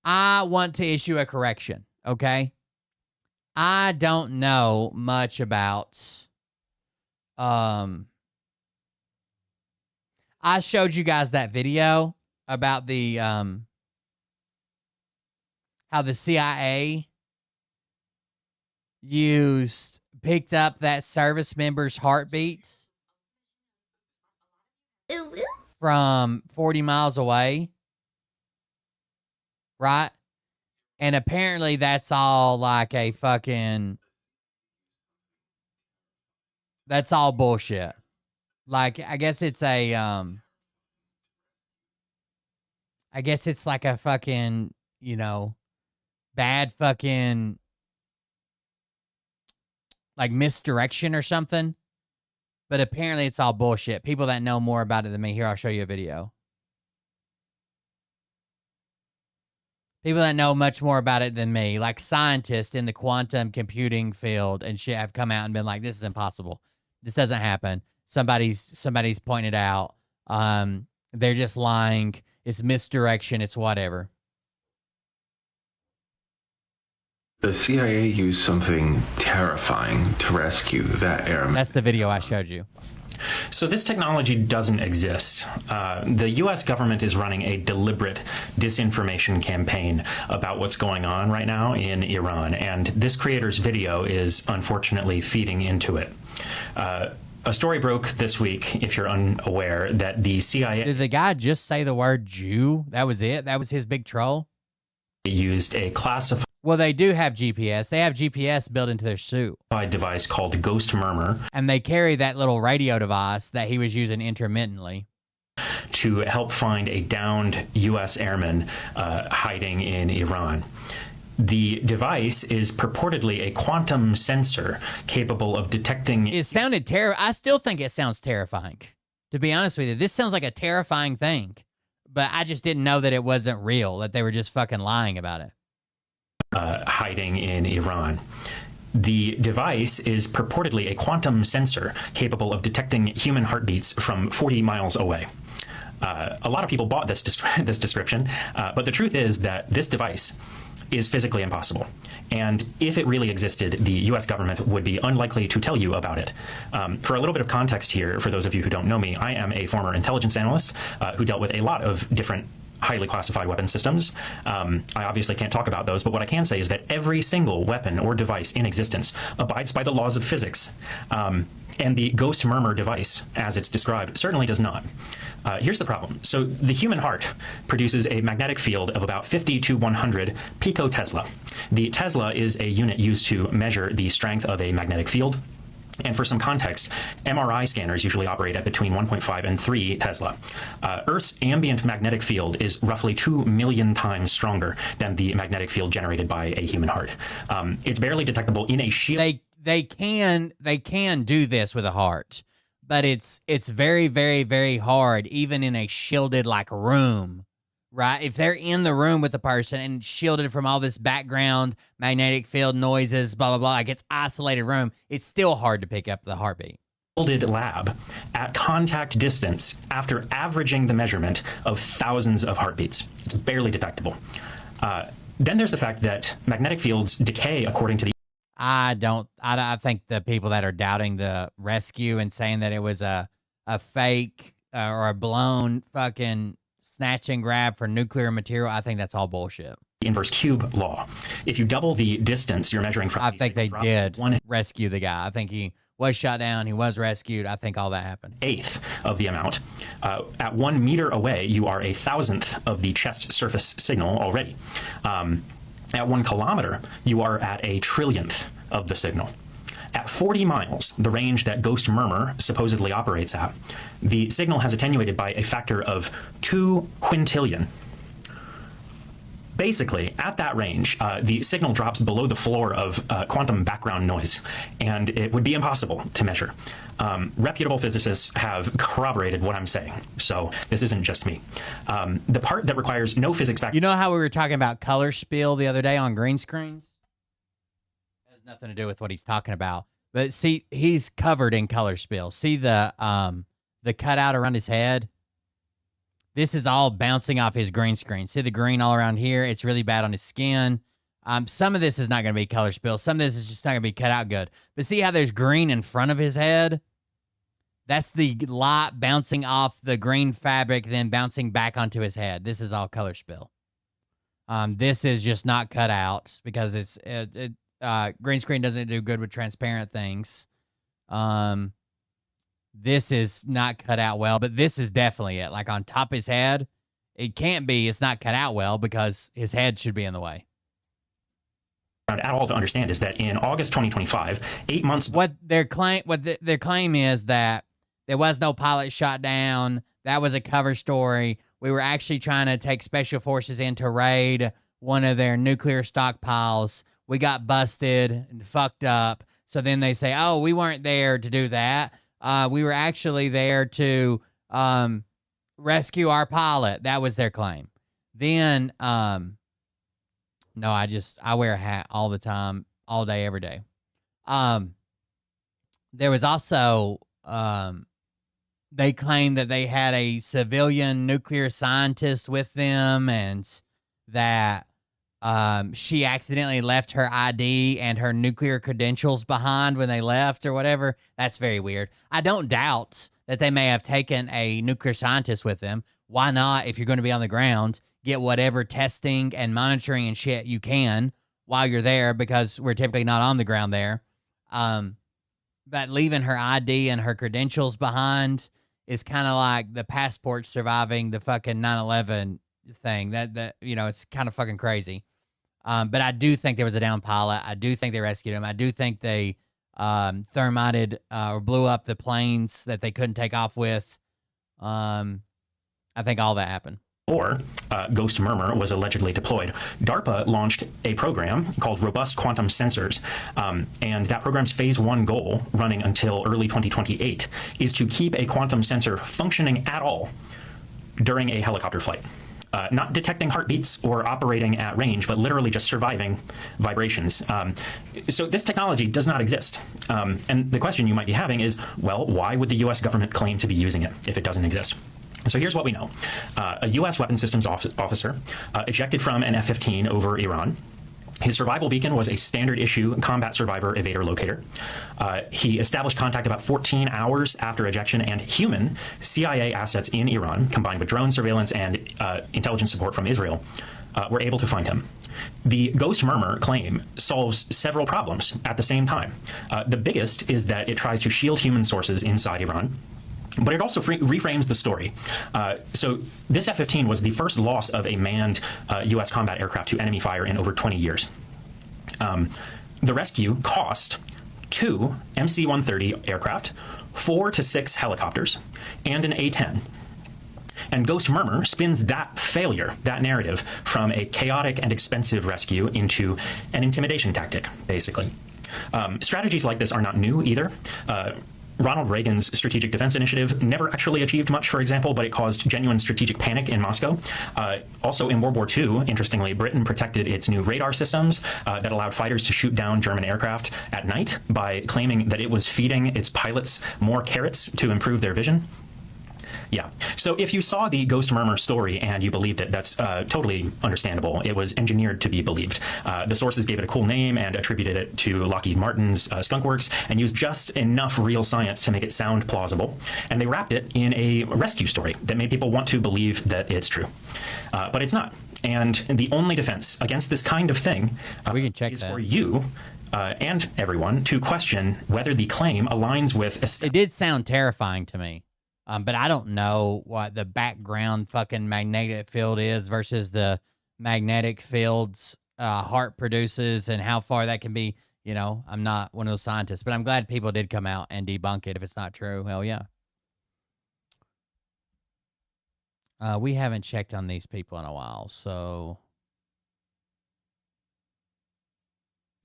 I want to issue a correction, okay? I don't know much about... I showed you guys that video about the how the CIA picked up that service member's heartbeat from 40 miles away, right? And apparently that's all like a fucking... That's all bullshit. Like, I guess it's a, I guess it's like a fucking, you know, bad fucking, like misdirection or something. But apparently it's all bullshit. People that know more about it than me, here, I'll show you a video. People that know much more about it than me, like scientists in the quantum computing field and shit, have come out and been like, this is impossible. This doesn't happen. Somebody's pointed out. They're just lying. It's misdirection. It's whatever. The CIA used something terrifying to rescue that airman. That's the video I showed you. So this technology doesn't exist. The U.S. government is running a deliberate disinformation campaign about what's going on right now in Iran, and this creator's video is unfortunately feeding into it. A story broke this week, if you're unaware, that the CIA... Did the guy just say the word Jew? That was it? That was his big troll? Used a classified... Well, they do have GPS. They have GPS built into their suit. ...device called Ghost Murmur. And they carry that little radio device that he was using intermittently to help find a downed U.S. airman hiding in Iran. The device is purportedly a quantum sensor capable of detecting... It sounded I still think it sounds terrifying. To be honest with you, this sounds like a terrifying thing. But I just didn't know that it wasn't real, that they were just fucking lying about it. Hiding in Iran. The device is purportedly a quantum sensor capable of detecting human heartbeats from 40 miles away. A lot of people bought this description, but the truth is that this device is physically impossible. And if it really existed, the U.S. government would be unlikely to tell you about it. For a little bit of context here, for those of you who don't know me, I am a former intelligence analyst who dealt with a lot of different highly classified weapon systems. I obviously can't talk about those, but what I can say is that every single weapon or device in existence abides by the laws of physics. And the Ghost Murmur device, as it's described, certainly does not. Here's the problem. So the human heart produces a magnetic field of about 50 to 100 picotesla. The tesla is a unit used to measure the strength of a magnetic field. And for some context, MRI scanners usually operate at between 1.5 and 3 Tesla. Earth's ambient magnetic field is roughly 2 million times stronger than the magnetic field generated by a human heart. It's barely detectable in a shield. They can do this with a heart, but it's very, very, very hard, even in a shielded like room, right? If they're in the room with the person and shielded from all this background magnetic field noises, blah, blah, blah, like it's isolated room, it's still hard to pick up the heartbeat. Lab at contact distance after averaging the measurement of thousands of heartbeats. It's barely detectable. Then there's the fact that magnetic fields decay according to the... I think the people that are doubting the rescue and saying that it was a fake or a blown fucking snatch and grab for nuclear material, I think that's all bullshit. Inverse cube law. If you double the distance you're measuring from... I think they did rescue the guy. I think he was shot down. He was rescued. I think all that happened. 1/8 of the amount. At 1 meter away, you are 1,000th of the chest surface signal already. At 1 kilometer, you are at 1 trillionth of the signal. At 40 miles, the range that Ghost Murmur supposedly operates at, the signal has attenuated by a factor of 2 quintillion. Basically, at that range, the signal drops below the floor of quantum background noise, and it would be impossible to measure. Reputable physicists have corroborated what I'm saying, so this isn't just me. The part that requires no physics back... You know how we were talking about color spill the other day on green screens? It has nothing to do with what he's talking about. But see, he's covered in color spill. See the cutout around his head? This is all bouncing off his green screen. See the green all around here? It's really bad on his skin. Some of this is not going to be color spill. Some of this is just not going to be cut out good. But see how there's green in front of his head? That's the light bouncing off the green fabric, then bouncing back onto his head. This is all color spill. This is just not cut out because green screen doesn't do good with transparent things. This is not cut out well, but this is definitely it. Like on top of his head, it can't be. It's not cut out well because his head should be in the way. At all to understand is that in August 2025, 8 months... What their claim is that there was no pilot shot down. That was a cover story. We were actually trying to take special forces in to raid one of their nuclear stockpiles. We got busted and fucked up. So then they say, oh, we weren't there to do that. We were actually there to rescue our pilot. That was their claim. Then, no, I wear a hat all the time, all day, every day. There was also, they claimed that they had a civilian nuclear scientist with them and that she accidentally left her ID and her nuclear credentials behind when they left or whatever. That's very weird. I don't doubt that they may have taken a nuclear scientist with them. Why not, if you're going to be on the ground, get whatever testing and monitoring and shit you can while you're there, because we're typically not on the ground there. But leaving her ID and her credentials behind is kind of like the passport surviving the fucking 9/11 thing. That it's kind of fucking crazy. But I do think there was a down pilot. I do think they rescued him. I do think they thermited or blew up the planes that they couldn't take off with. I think all that happened. Or Ghost Murmur was allegedly deployed. DARPA launched a program called Robust Quantum Sensors, and that program's phase 1 goal, running until early 2028, is to keep a quantum sensor functioning at all during a helicopter flight. Not detecting heartbeats or operating at range, but literally just surviving vibrations. So this technology does not exist. And the question you might be having is, well, why would the U.S. government claim to be using it if it doesn't exist? So here's what we know. A U.S. weapons systems officer ejected from an F-15 over Iran. His survival beacon was a standard issue combat survivor evader locator. He established contact about 14 hours after ejection, and human CIA assets in Iran, combined with drone surveillance and intelligence support from Israel, were able to find him. The Ghost Murmur claim solves several problems at the same time. The biggest is that it tries to shield human sources inside Iran. But it also reframes the story. So this F-15 was the first loss of a manned U.S. combat aircraft to enemy fire in over 20 years. The rescue cost 2 MC-130 aircraft, 4 to 6 helicopters, and an A-10. And Ghost Murmur spins that failure, that narrative, from a chaotic and expensive rescue into an intimidation tactic, basically. Strategies like this are not new either. Ronald Reagan's Strategic Defense Initiative never actually achieved much, for example, but it caused genuine strategic panic in Moscow. Also, in World War II, interestingly, Britain protected its new radar systems that allowed fighters to shoot down German aircraft at night by claiming that it was feeding its pilots more carrots to improve their vision. Yeah. So if you saw the Ghost Murmur story and you believed it, that's totally understandable. It was engineered to be believed. The sources gave it a cool name and attributed it to Lockheed Martin's Skunk Works and used just enough real science to make it sound plausible. And they wrapped it in a rescue story that made people want to believe that it's true. But it's not. And the only defense against this kind of thing is for you and everyone to question whether the claim aligns with... It did sound terrifying to me. But I don't know what the background fucking magnetic field is versus the magnetic fields heart produces and how far that can be, You know, I'm not one of those scientists, but I'm glad people did come out and debunk it if it's not true. Hell yeah. We haven't checked on these people in a while, so.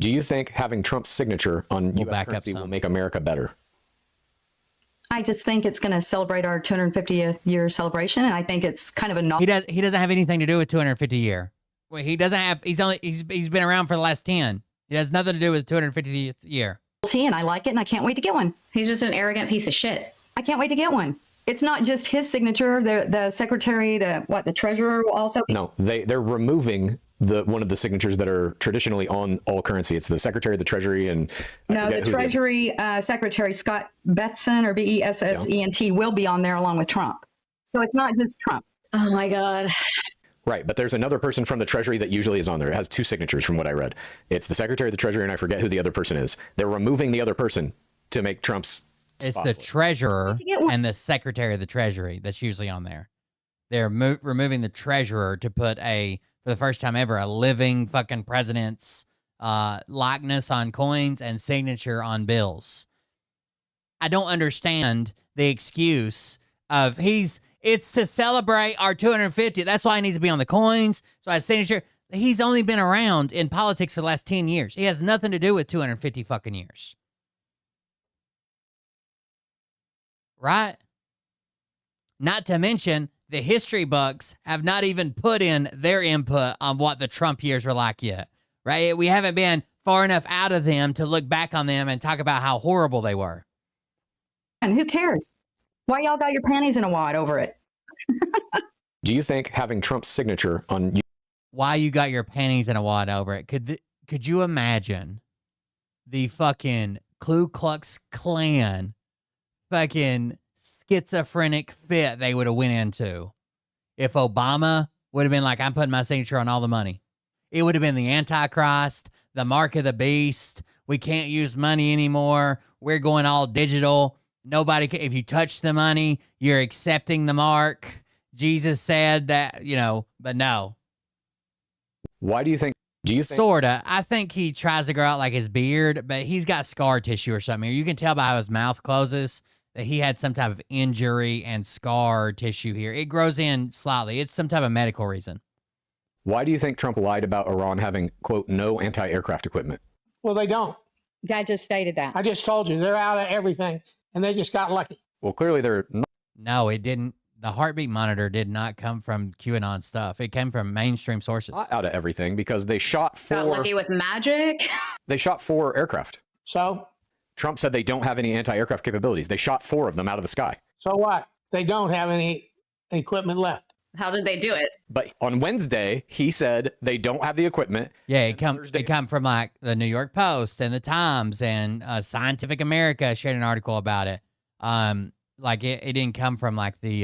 Do you think having Trump's signature on We'll U.S. back up currency will some. make America better? I just think it's going to celebrate our 250th year celebration, and I think it's kind of a He doesn't have anything to do with 250 year. Well, he doesn't have. He's been around for the last 10. It has nothing to do with 250th year. novelty, and I like it, and I can't wait to get one. He's just an arrogant piece of shit. I can't wait to get one. It's not just his signature. The secretary, the treasurer will also. No, they're removing one of the signatures that are traditionally on all currency. It's the Secretary of the Treasury and No, the Treasury Secretary Scott Bessent or Bessent will be on there along with Trump. So it's not just Trump. Oh my God. Right, but there's another person from the Treasury that usually is on there. It has 2 signatures from what I read. It's the Secretary of the Treasury, and I forget who the other person is. They're removing the other person to make Trump's. It's the treasurer and the Secretary of the Treasury that's usually on there. They're removing the treasurer to put for the first time ever, a living fucking president's likeness on coins and signature on bills. I don't understand the excuse of it's to celebrate our 250. That's why he needs to be on the coins. So his signature. He's only been around in politics for the last 10 years. He has nothing to do with 250 fucking years. Right? Not to mention, the history books have not even put in their input on what the Trump years were like yet. Right? We haven't been far enough out of them to look back on them and talk about how horrible they were. And who cares? Why y'all got your panties in a wad over it? Do you think having Trump's signature on why you got your panties in a wad over it? Could you imagine the fucking Ku Klux Klan fucking schizophrenic fit they would have went into if Obama would have been like, I'm putting my signature on all the money? It would have been the Antichrist, the mark of the beast. We can't use money anymore. We're going all digital. Nobody can, if you touch the money, you're accepting the mark. Jesus said that, but no. Why do you think? Sorta. I think he tries to grow out like his beard, but he's got scar tissue or something. You can tell by how his mouth closes that he had some type of injury and scar tissue here. It grows in slightly. It's some type of medical reason. Why do you think Trump lied about Iran having, quote, no anti-aircraft equipment? Well, they don't. I just stated that. I just told you they're out of everything, and they just got lucky. Well, clearly they're not. No, it didn't. The heartbeat monitor did not come from QAnon stuff. It came from mainstream sources. Not out of everything because they shot 4. Got lucky with magic. They shot 4 aircraft. So? Trump said they don't have any anti-aircraft capabilities. They shot 4 of them out of the sky. So what? They don't have any equipment left. How did they do it? But on Wednesday, he said they don't have the equipment. Yeah, it come from like the New York Post and the Times and Scientific America shared an article about it. Like it didn't come from like the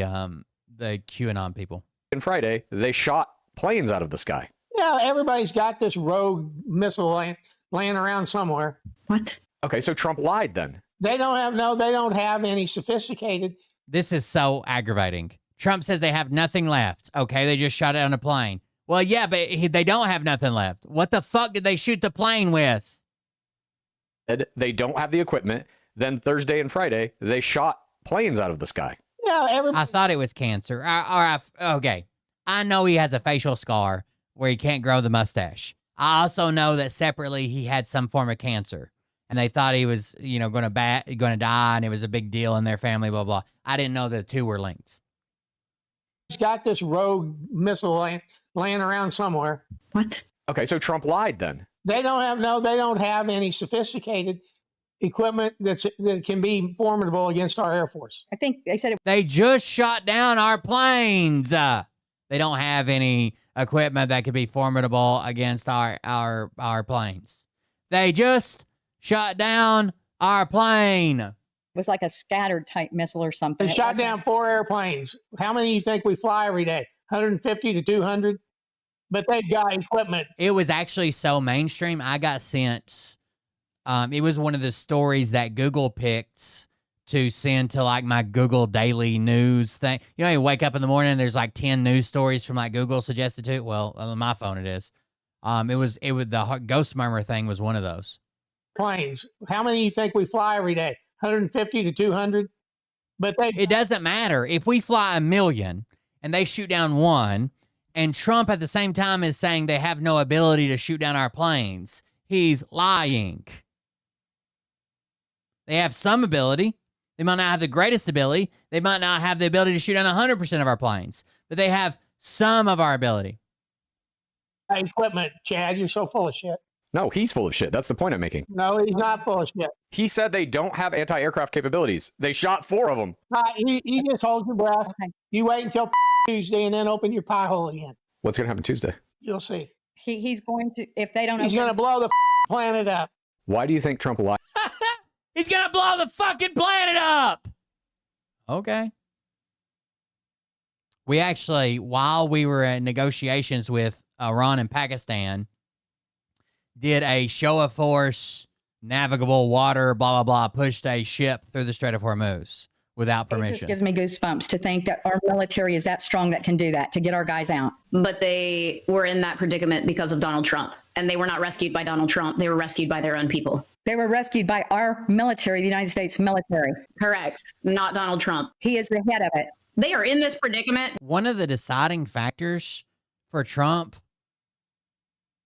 QAnon people. And Friday, they shot planes out of the sky. Yeah, everybody's got this rogue missile laying around somewhere. What? Okay, so Trump lied then. They don't have any sophisticated. This is so aggravating. Trump says they have nothing left. Okay, they just shot it on a plane. Well, yeah, but they don't have nothing left. What the fuck did they shoot the plane with? They don't have the equipment. Then Thursday and Friday, they shot planes out of the sky. Yeah, I thought it was cancer. Okay, I know he has a facial scar where he can't grow the mustache. I also know that separately he had some form of cancer, and they thought he was, going to die, and it was a big deal in their family. Blah blah. I didn't know the two were linked. He's got this rogue missile laying around somewhere. What? Okay, so Trump lied then. They don't have any sophisticated equipment that can be formidable against our Air Force. I think they said they just shot down our planes. They don't have any equipment that could be formidable against our planes. They just shot down our plane. It was like a scattered type missile or something. They shot down 4 airplanes. How many do you think we fly every day? 150 to 200? But they've got equipment. It was actually so mainstream. I got sent. It was one of the stories that Google picked to send to like my Google daily news thing. You wake up in the morning, there's like 10 news stories from like Google suggested to. Well, on my phone it is. It was the Ghost Murmur thing was one of those. planes. How many do you think we fly every day? 150 to 200? But it doesn't matter. If we fly 1 million and they shoot down 1, and Trump at the same time is saying they have no ability to shoot down our planes, he's lying. They have some ability. They might not have the greatest ability. They might not have the ability to shoot down 100% of our planes, but they have some of our ability. Equipment, Chad, you're so full of shit. No, he's full of shit. That's the point I'm making. No, he's not full of shit. He said they don't have anti-aircraft capabilities. They shot 4 of them. You just hold your breath. Okay. You wait until Tuesday and then open your pie hole again. What's going to happen Tuesday? You'll see. He's going to, if they don't, he's going to blow the planet up. Why do you think Trump lied? He's going to blow the fucking planet up. Okay. We actually, while we were in negotiations with Iran and Pakistan, did a show of force, navigable water, blah, blah, blah, pushed a ship through the Strait of Hormuz without permission. It just gives me goosebumps to think that our military is that strong that can do that, to get our guys out. But they were in that predicament because of Donald Trump. And they were not rescued by Donald Trump. They were rescued by their own people. They were rescued by our military, the United States military. Correct. Not Donald Trump. He is the head of it. They are in this predicament. One of the deciding factors for Trump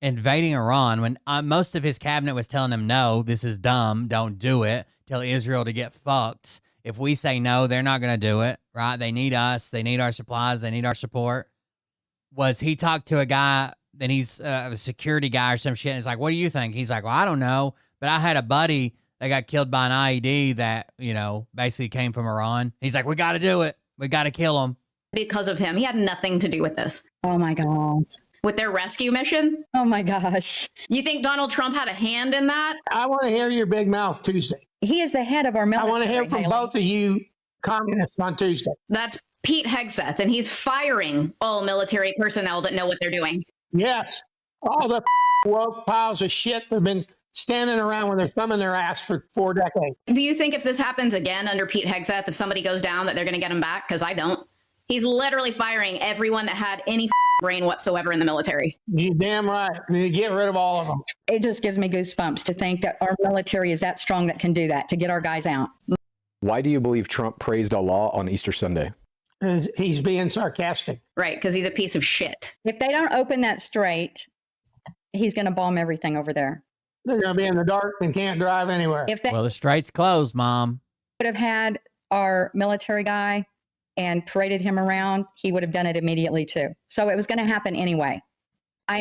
invading Iran, when most of his cabinet was telling him, no, this is dumb, don't do it, tell Israel to get fucked. If we say no, they're not going to do it, right? They need us. They need our supplies. They need our support. Was he talked to a guy, then he's a security guy or some shit, and he's like, what do you think? He's like, well, I don't know, but I had a buddy that got killed by an IED that, basically came from Iran. He's like, we got to do it. We got to kill him. Because of him. He had nothing to do with this. Oh, my God. With their rescue mission? Oh, my gosh. You think Donald Trump had a hand in that? I want to hear your big mouth Tuesday. He is the head of our military. I want to hear from both of you communists on Tuesday. That's Pete Hegseth, and he's firing all military personnel that know what they're doing. Yes. All the woke piles of shit that have been standing around with their thumb in their ass for 4 decades. Do you think if this happens again under Pete Hegseth, if somebody goes down, that they're going to get him back? Because I don't. He's literally firing everyone that had any brain whatsoever in the military. You're damn right. You need to get rid of all of them. It just gives me goosebumps to think that our military is that strong that can do that, to get our guys out. Why do you believe Trump praised Allah on Easter Sunday? He's being sarcastic. Right, because he's a piece of shit. If they don't open that strait, he's going to bomb everything over there. They're going to be in the dark and can't drive anywhere. If they Well, the strait's closed, Mom. would have had our military guy and paraded him around, he would have done it immediately too. So it was going to happen anyway. I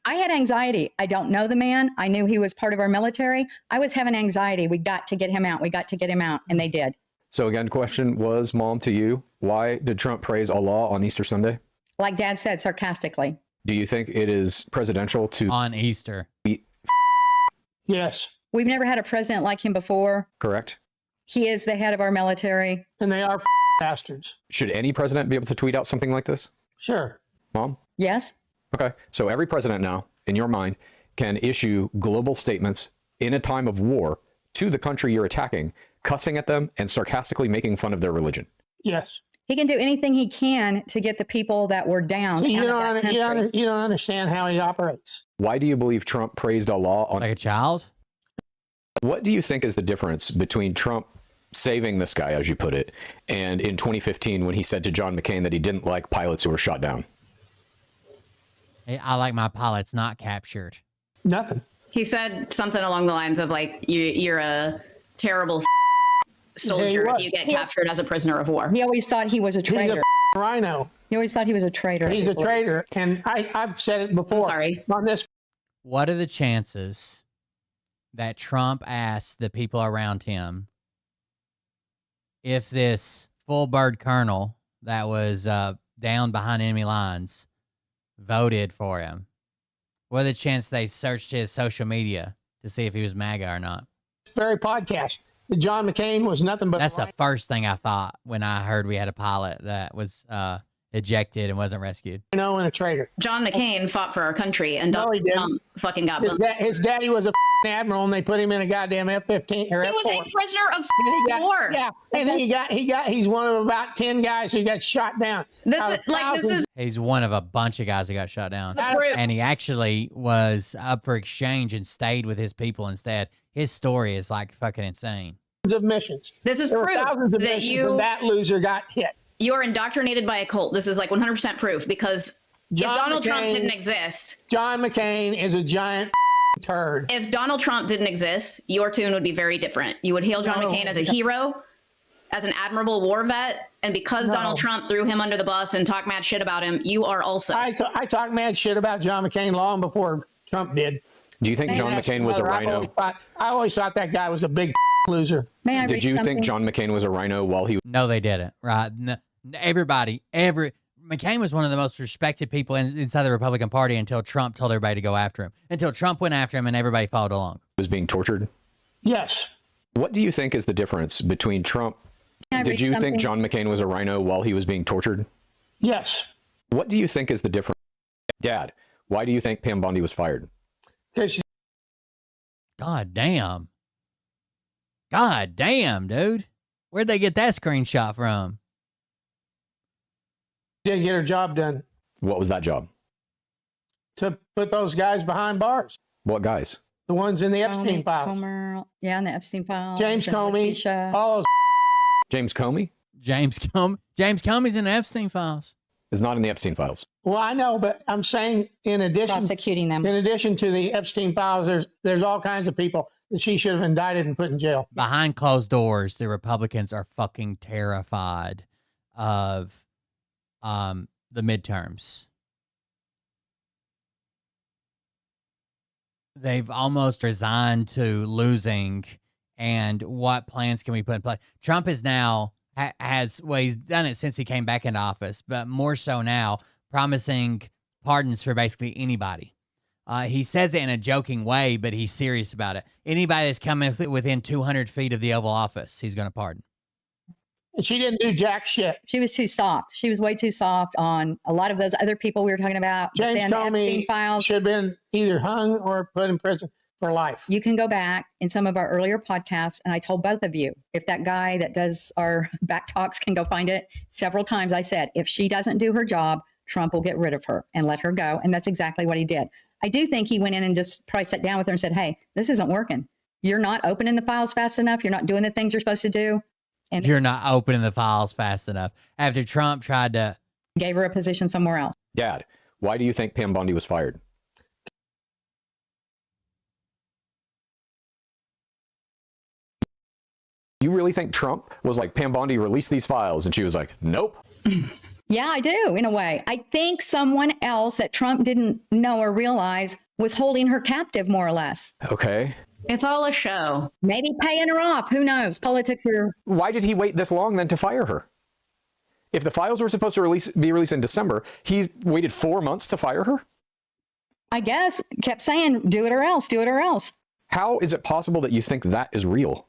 had anxiety. I don't know the man. I knew he was part of our military. I was having anxiety. We got to get him out. We got to get him out. And they did. So again, question was, Mom, to you, why did Trump praise Allah on Easter Sunday? Like Dad said, sarcastically. Do you think it is presidential to... On Easter. Yes. We've never had a president like him before. Correct. He is the head of our military. And they are bastards. Should any president be able to tweet out something like this? Sure. Mom? Yes. Okay. So every president now, in your mind, can issue global statements in a time of war to the country you're attacking, cussing at them and sarcastically making fun of their religion. Yes. He can do anything he can to get the people that were down. So you out of that country. don't understand how he operates. Why do you believe Trump praised Allah on... Like a child? What do you think is the difference between Trump saving this guy, as you put it, and in 2015 when he said to John McCain that he didn't like pilots who were shot down? I like my pilots not captured. Nothing. He said something along the lines of like, you're a terrible soldier if you get captured as a prisoner of war. He always thought he was a traitor. He's a rhino. He always thought he was a traitor. He's a traitor. And I've said it before. Sorry. On this. What are the chances that Trump asked the people around him if this full bird colonel that was down behind enemy lines voted for him? What are the chances they searched his social media to see if he was MAGA or not? Very podcast. John McCain was nothing but... That's the first thing I thought when I heard we had a pilot that was ejected and wasn't rescued. And a traitor. John McCain fought for our country, and Donald Trump fucking got bumped. His daddy was a admiral and they put him in a goddamn F-15 or He was F-4. a prisoner of war. Yeah, and then he's one of about 10 guys who got shot down. He's one of a bunch of guys who got shot down. The proof. And he actually was up for exchange and stayed with his people instead. His story is like fucking insane. Of missions. This is There were proof thousands of that missions when that loser got hit. You're indoctrinated by a cult. This is like 100% proof because if Donald Trump didn't exist, John McCain is a giant turd. if Donald Trump didn't exist, your tune would be very different. You would hail John No. McCain as a hero, as an admirable war vet, and because No. Donald Trump threw him under the bus and talked mad shit about him, you are also. I talked mad shit about John McCain long before Trump did. Do you think John That's McCain was a another- rhino? I always thought that guy was a big loser. Did you think John McCain was a rhino while he? No, they didn't. Right? McCain was one of the most respected people inside the Republican Party until Trump told everybody to go after him. Until Trump went after him and everybody followed along. Was being tortured? Yes. What do you think is the difference between Trump? Can I Did read you something? think John McCain was a rhino while he was being tortured? Yes. What do you think is the difference? Dad, why do you think Pam Bondi was fired? Because God damn. God damn, dude. Where'd they get that screenshot from? didn't get her job done. What was that job? To put those guys behind bars. What guys? The ones in the Epstein files. Comer, yeah, in the Epstein files. James and Comey. Letitia. All those. James Comey? James Comey's in the Epstein files. Is not in the Epstein files. Well, I know, but I'm saying in addition Prosecuting them. In addition to the Epstein files, there's all kinds of people that she should have indicted and put in jail. Behind closed doors, the Republicans are fucking terrified of the midterms. They've almost resigned to losing, and what plans can we put in place? Trump is now he's done it since he came back into office, but more so now, promising pardons for basically anybody. He says it in a joking way, but he's serious about it. Anybody that's coming within 200 feet of the Oval Office, he's going to pardon. And she didn't do jack shit. She was too soft. She was way too soft on a lot of those other people we were talking about. James within the Epstein Comey files. should have been either hung or put in prison for life. You can go back in some of our earlier podcasts, and I told both of you, if that guy that does our back talks can go find it, several times I said, if she doesn't do her job, Trump will get rid of her and let her go. And that's exactly what he did. I do think he went in and just probably sat down with her and said, hey, this isn't working. You're not opening the files fast enough. You're not doing the things you're supposed to do. And You're not opening the files fast enough. After Trump tried to... gave her a position somewhere else. Dad, why do you think Pam Bondi was fired? You really think Trump was like, Pam Bondi, release these files? And she was like, nope. Yeah, I do, in a way. I think someone else that Trump didn't know or realize was holding her captive, more or less. Okay. It's all a show. Maybe paying her off. Who knows? Politics are... Why did he wait this long then to fire her? If the files were supposed to be released in December, he's waited 4 months to fire her? I guess, kept saying, do it or else, do it or else. How is it possible that you think that is real?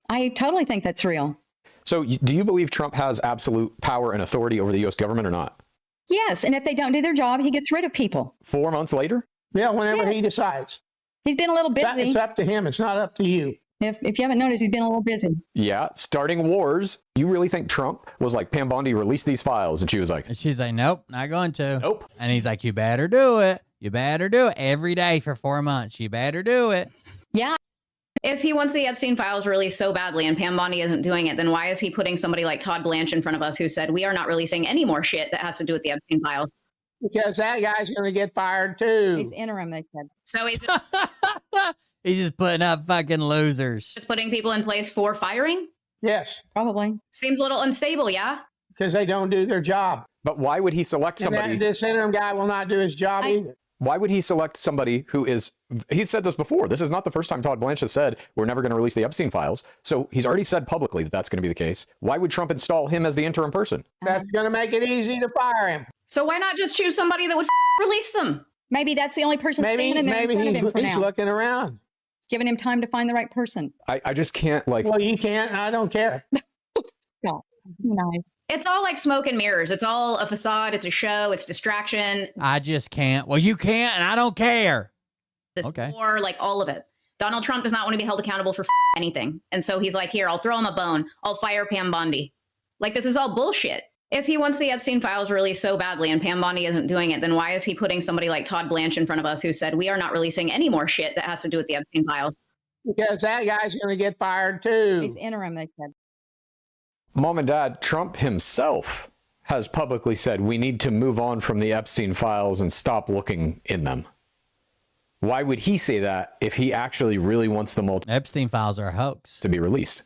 I totally think that's real. So do you believe Trump has absolute power and authority over the U.S. government or not? Yes, and if they don't do their job, he gets rid of people. 4 months later? Yeah, whenever he decides. He's been a little busy. It's up to him. It's not up to you. If you haven't noticed, he's been a little busy. Yeah, starting wars. You really think Trump was like, Pam Bondi, release these files? And she was like... And she's like, nope, not going to. Nope. And he's like, you better do it. You better do it. Every day for 4 months. You better do it. Yeah. If he wants the Epstein files released so badly and Pam Bondi isn't doing it, then why is he putting somebody like Todd Blanche in front of us who said, we are not releasing any more shit that has to do with the Epstein files? Because that guy's going to get fired too. He's interim, they said. So he's He's just putting up fucking losers. just putting people in place for firing? Yes. Probably. Seems a little unstable, yeah? Because they don't do their job. But why would he select somebody... And this interim guy will not do his job either. Why would he select somebody who is... He's said this before. This is not the first time Todd Blanche has said, we're never going to release the Epstein files. So he's already said publicly that that's going to be the case. Why would Trump install him as the interim person? That's going to make it easy to fire him. So why not just choose somebody that would release them? Maybe that's the only person standing there in front of him for he's now. looking around. Giving him time to find the right person. I just can't like... Well, you can't. I don't care. No. Nice. It's all like smoke and mirrors. It's all a facade. It's a show. It's distraction. I just can't. Well, you can't, and I don't care. This Okay. war, like all of it. Donald Trump does not want to be held accountable for anything. And so he's like, here, I'll throw him a bone. I'll fire Pam Bondi. Like, this is all bullshit. If he wants the Epstein files released so badly and Pam Bondi isn't doing it, then why is he putting somebody like Todd Blanche in front of us who said, we are not releasing any more shit that has to do with the Epstein files? Because that guy's going to get fired too. He's interim, they said. Mom and Dad, Trump himself has publicly said we need to move on from the Epstein files and stop looking in them. Why would he say that if he actually really wants them all Epstein files are a hoax to be released?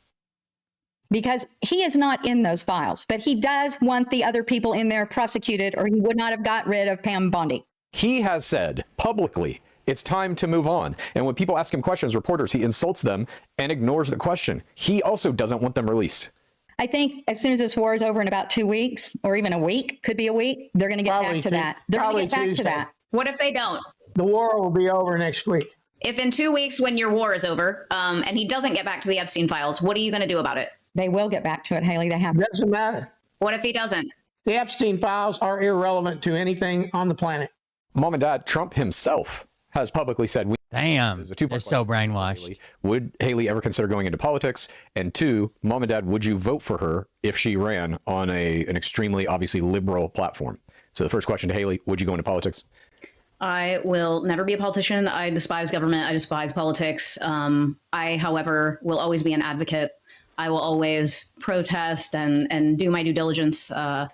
Because he is not in those files, but he does want the other people in there prosecuted, or he would not have got rid of Pam Bondi. He has said publicly it's time to move on. And when people ask him questions, reporters, he insults them and ignores the question. He also doesn't want them released. I think as soon as this war is over in about 2 weeks, or even a week, could be a week, they're going to get back to that. They're going to get back to that. What if they don't? The war will be over next week. If in 2 weeks when your war is over and he doesn't get back to the Epstein files, what are you going to do about it? They will get back to it, Haley. They have. Doesn't matter. What if he doesn't? The Epstein files are irrelevant to anything on the planet. Mom and Dad, Trump himself has publicly said, damn, they're so brainwashed. Would Haley ever consider going into politics? And two, Mom and Dad, would you vote for her if she ran on an extremely, obviously, liberal platform? So the first question to Haley, would you go into politics? I will never be a politician. I despise government. I despise politics. I, however, will always be an advocate. I will always protest and do my due diligence. But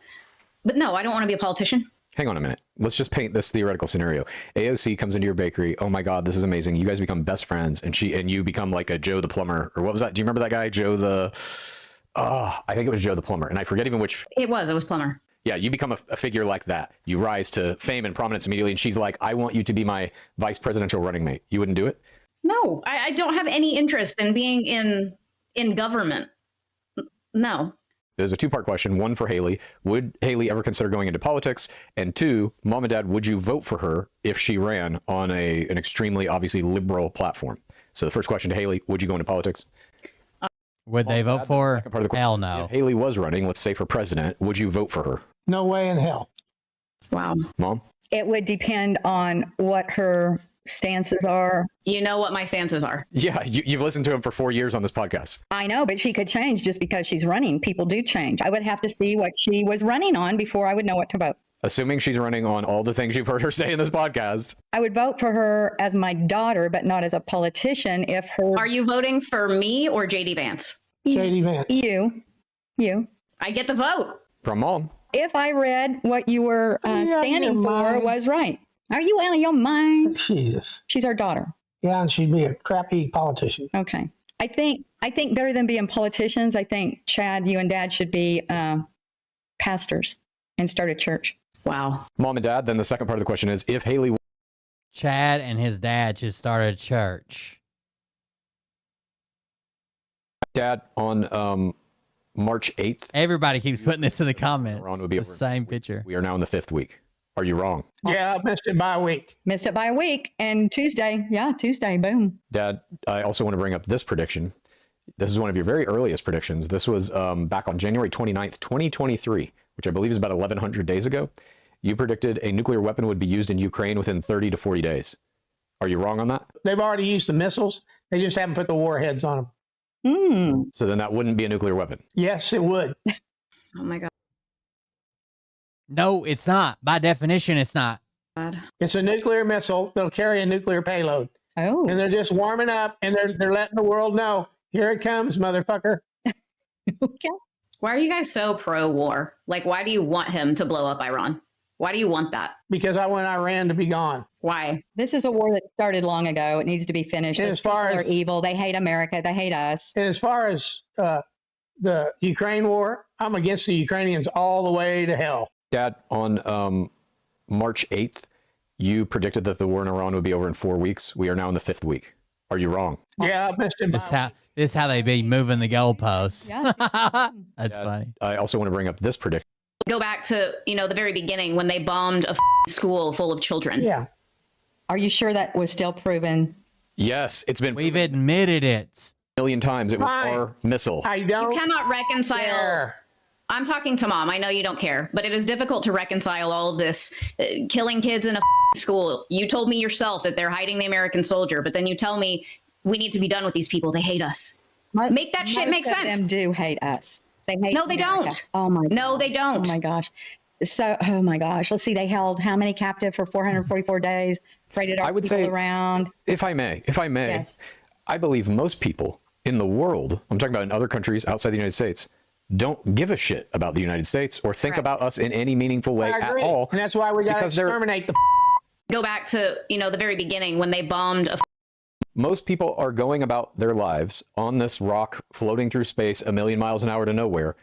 no, I don't want to be a politician. Hang on a minute. Let's just paint this theoretical scenario. AOC comes into your bakery. Oh my God, this is amazing. You guys become best friends, and you become like a Joe the plumber, or what was that? Do you remember that guy, Joe the? I think it was Joe the plumber, and I forget even which. It was plumber. Yeah, you become a figure like that. You rise to fame and prominence immediately, and she's like, "I want you to be my vice presidential running mate." You wouldn't do it? No, I don't have any interest in being in government. No. There's a two-part question. One for Haley. Would Haley ever consider going into politics? And two, Mom and Dad, would you vote for her if she ran on an extremely, obviously, liberal platform? So the first question to Haley, would you go into politics? Would they vote for her? Hell no. If Haley was running, let's say for president, would you vote for her? No way in hell. Wow. Mom? It would depend on what her stances are. You know what my stances are. Yeah, you've listened to him for 4 years on this podcast. I know, but she could change just because she's running. People do change. I would have to see what she was running on before I would know what to vote. Assuming she's running on all the things you've heard her say in this podcast. I would vote for her as my daughter, but not as a politician if her... Are you voting for me or JD Vance? JD Vance. You. I get the vote. From Mom. If I read what you were standing for was right. Are you out of your mind? Jesus. She's our daughter. Yeah, and she'd be a crappy politician. Okay. I think better than being politicians, I think, Chad, you and Dad should be pastors and start a church. Wow. Mom and Dad, then the second part of the question is, if Haley... Chad and his dad should start a church. Dad, on March 8th... Everybody keeps putting this in the comments. Would be the same picture. We are now in the 5th week. Are you wrong? Yeah, I missed it by a week. Missed it by a week. And Tuesday, boom. Dad, I also want to bring up this prediction. This is one of your very earliest predictions. This was back on January 29th, 2023, which I believe is about 1,100 days ago. You predicted a nuclear weapon would be used in Ukraine within 30 to 40 days. Are you wrong on that? They've already used the missiles. They just haven't put the warheads on them. So then that wouldn't be a nuclear weapon. Yes, it would. Oh my God. No, it's not. By definition, it's not. It's a nuclear missile that'll carry a nuclear payload. Oh. And they're just warming up, and they're letting the world know, here it comes, motherfucker. Okay. Why are you guys so pro-war? Like, why do you want him to blow up Iran? Why do you want that? Because I want Iran to be gone. Why? This is a war that started long ago. It needs to be finished. And Those people are evil. They hate America. They hate us. And as far as the Ukraine war, I'm against the Ukrainians all the way to hell. Dad, on March 8th, you predicted that the war in Iran would be over in 4 weeks. We are now in the 5th week. Are you wrong? Yeah, I missed it. This is how they be moving the goalposts. Yeah. That's Dad, funny. I also want to bring up this prediction. Go back to, the very beginning when they bombed a school full of children. Yeah. Are you sure that was still proven? Yes, it's been... We've admitted it. A million times. It was Fine. our missile. I don't You cannot reconcile... care. I'm talking to Mom. I know you don't care, but it is difficult to reconcile all of this killing kids in a school. You told me yourself that they're hiding the American soldier, but then you tell me we need to be done with these people. They hate us. Make that shit make sense. Most of them do hate us. They hate No, they America. don't. Oh my. No, they don't. Oh my gosh. So, oh my gosh. Let's see. They held how many captive for 444 days? Paraded our people around. If I may, Yes. I believe most people in the world, I'm talking about in other countries outside the United States, don't give a shit about the United States or think about us in any meaningful way I at agree. all. And that's why we got to because they're- exterminate the. Go back to, the very beginning when they bombed a Most people are going about their lives on this rock floating through space a million miles an hour to nowhere,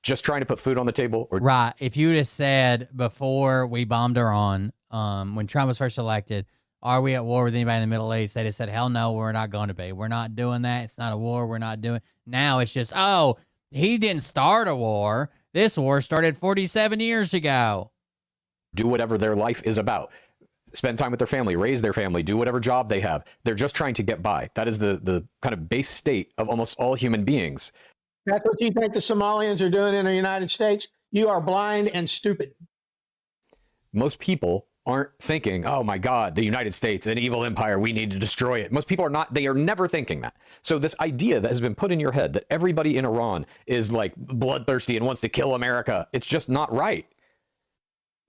just trying to put food on the table. Or Right. If you just said before we bombed Iran, when Trump was first elected, are we at war with anybody in the Middle East? They just said, hell no, we're not going to be. We're not doing that. It's not a war. We're not doing. Now it's just, oh, he didn't start a war. This war started 47 years ago. do whatever their life is about. Spend time with their family, raise their family, do whatever job they have. They're just trying to get by. That is the kind of base state of almost all human beings. That's what you think the Somalians are doing in the United States? You are blind and stupid. Most people aren't thinking, oh my God, the United States, an evil empire, we need to destroy it. Most people are not, they are never thinking that. So this idea that has been put in your head that everybody in Iran is like bloodthirsty and wants to kill America, it's just not right.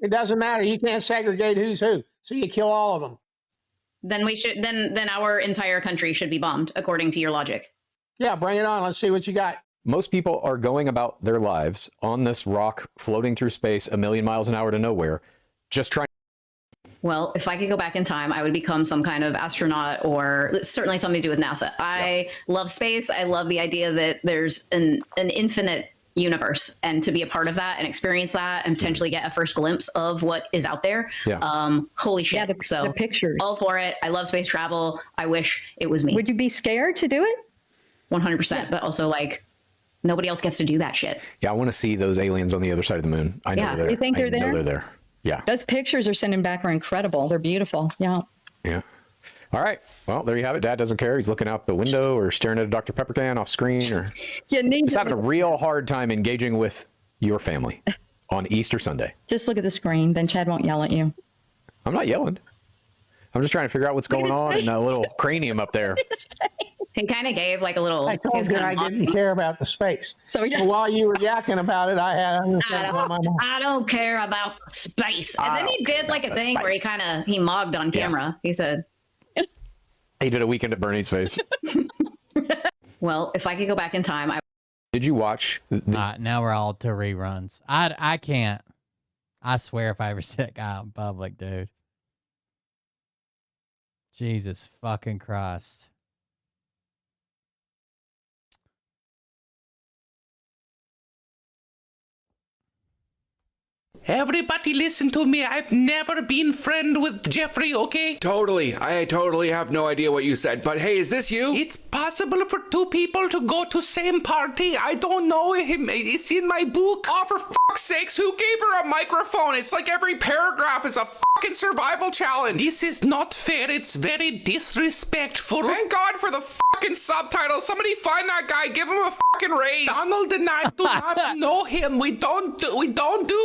It doesn't matter. You can't segregate who's who. So you kill all of them. Then we should, then our entire country should be bombed, according to your logic. Yeah, bring it on. Let's see what you got. Most people are going about their lives on this rock floating through space a million miles an hour to nowhere, just trying. Well, if I could go back in time, I would become some kind of astronaut or certainly something to do with NASA. I love space. I love the idea that there's an infinite universe, and to be a part of that and experience that and potentially get a first glimpse of what is out there. Holy shit. Yeah, so the pictures. All for it. I love space travel. I wish it was me. Would you be scared to do it? 100%. But also like nobody else gets to do that shit. Yeah, I want to see those aliens on the other side of the moon. I know they're there. You think they're there? I know they're there. Yeah. Those pictures are sending back are incredible. They're beautiful. Yeah. Yeah. All right. Well, there you have it. Dad doesn't care. He's looking out the window or staring at a Dr. Pepper can off screen or just having a real hard time engaging with your family on Easter Sunday. Just look at the screen. Then Chad won't yell at you. I'm not yelling. I'm just trying to figure out what's going on in that little cranium up there. He kind of gave like a little. I told you I didn't care about the space. So while you were yakking about it, I had other things on my mind. I don't care about space. And then he did like a thing where he mogged on camera. He said, he did a Weekend at Bernie's face. well, if I could go back in time, Did you watch? Now we're all to reruns. I can't. I swear if I ever see that guy out in public, dude. Jesus fucking Christ. Everybody listen to me. I've never been friend with Jeffrey, okay? Totally. I totally have no idea what you said, but hey, is this you? It's possible for two people to go to same party. I don't know him. It's in my book. Oh, for fuck's sakes, who gave her a microphone? It's like every paragraph is a fucking survival challenge. This is not fair. It's very disrespectful. Thank God for the fucking subtitles. Somebody find that guy. Give him a fucking raise. Donald and I do not know him. We don't do.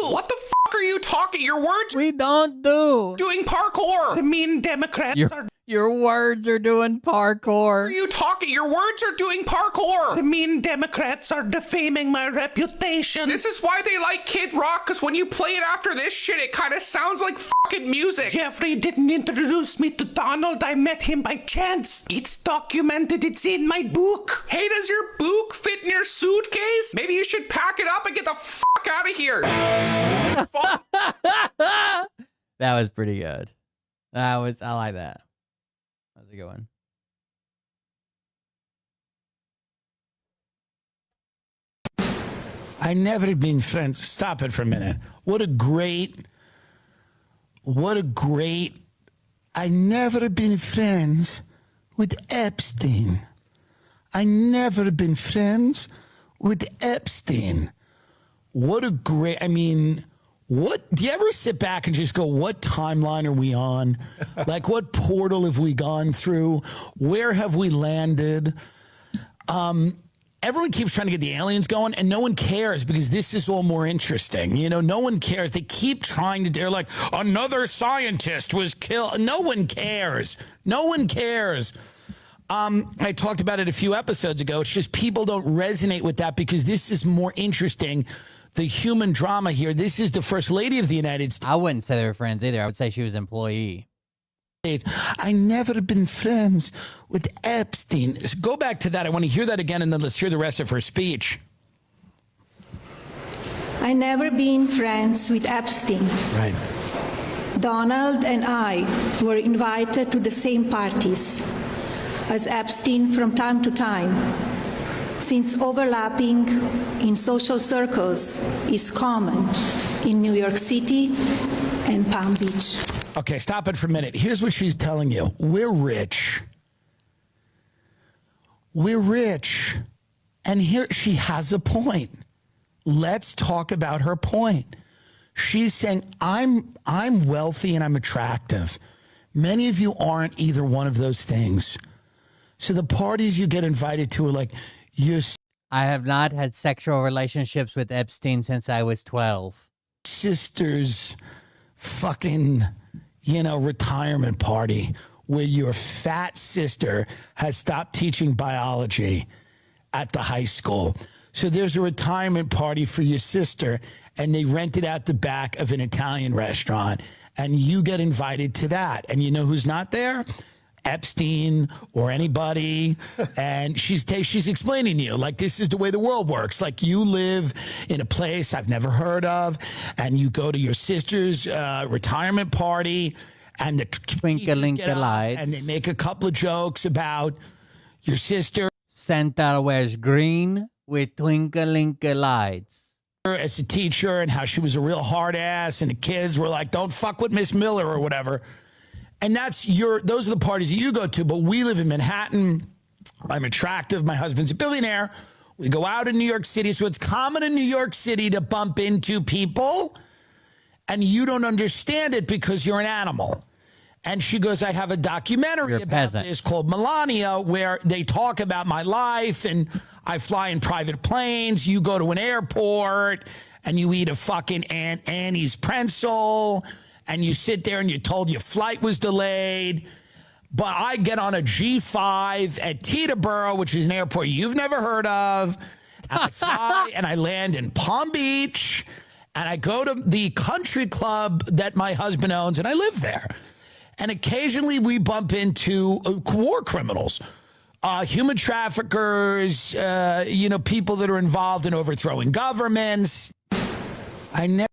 What the fuck are you talking? Your words? We don't do. Doing parkour. The mean Democrats are. Your words are doing parkour. What are you talking? Your words are doing parkour. The mean Democrats are defaming my reputation. This is why they like Kid Rock, because when you play it after this shit, it kind of sounds like fucking music. Jeffrey didn't introduce me to Donald. I met him by chance. It's documented. It's in my book. Hey, does your book fit in your suitcase? Maybe you should pack it up and get the fuck out of here. That was pretty good. I like that. How's it going? I never been friends. Stop it for a minute. What a great. I never been friends with Epstein. I never been friends with Epstein. What a great. I mean, what do you ever sit back and just go, what timeline are we on? Like, what portal have we gone through? Where have we landed? Everyone keeps trying to get the aliens going, and no one cares because this is all more interesting. You know, no one cares. They keep trying to, they're like, another scientist was killed. No one cares. No one cares. I talked about it a few episodes ago. It's just people don't resonate with that because this is more interesting. The human drama here. This is the First Lady of the United States. I wouldn't say they were friends either. I would say she was employee. I never been friends with Epstein. Go back to that. I want to hear that again, and then let's hear the rest of her speech. I never been friends with Epstein. Right. Donald and I were invited to the same parties as Epstein from time to time, since overlapping in social circles is common in New York City and Palm Beach. Okay, stop it for a minute. Here's what she's telling you. We're rich. We're rich. And here she has a point. Let's talk about her point. She's saying, I'm wealthy and I'm attractive. Many of you aren't either one of those things. So the parties you get invited to are like, I have not had sexual relationships with Epstein since I was 12. Sister's fucking, retirement party where your fat sister has stopped teaching biology at the high school. So there's a retirement party for your sister, and they rented out the back of an Italian restaurant, and you get invited to that. And you know who's not there? Epstein or anybody. And she's explaining to you, like, this is the way the world works. Like, you live in a place I've never heard of, and you go to your sister's retirement party, and the Twinkling get up, lights. and they make a couple of jokes about your sister. Santa wears green with twinkling lights. As a teacher, and how she was a real hard ass, and the kids were like, don't fuck with Miss Miller or whatever. And those are the parties that you go to, but we live in Manhattan. I'm attractive. My husband's a billionaire. We go out in New York City. So it's common in New York City to bump into people, and you don't understand it because you're an animal. And she goes, I have a documentary about this called Melania, where they talk about my life, and I fly in private planes. You go to an airport and you eat a fucking Aunt Annie's pretzel, and you sit there and you're told your flight was delayed. But I get on a G5 at Teterboro, which is an airport you've never heard of. And I fly and I land in Palm Beach, and I go to the country club that my husband owns, and I live there. And occasionally we bump into war criminals, human traffickers, people that are involved in overthrowing governments. I never.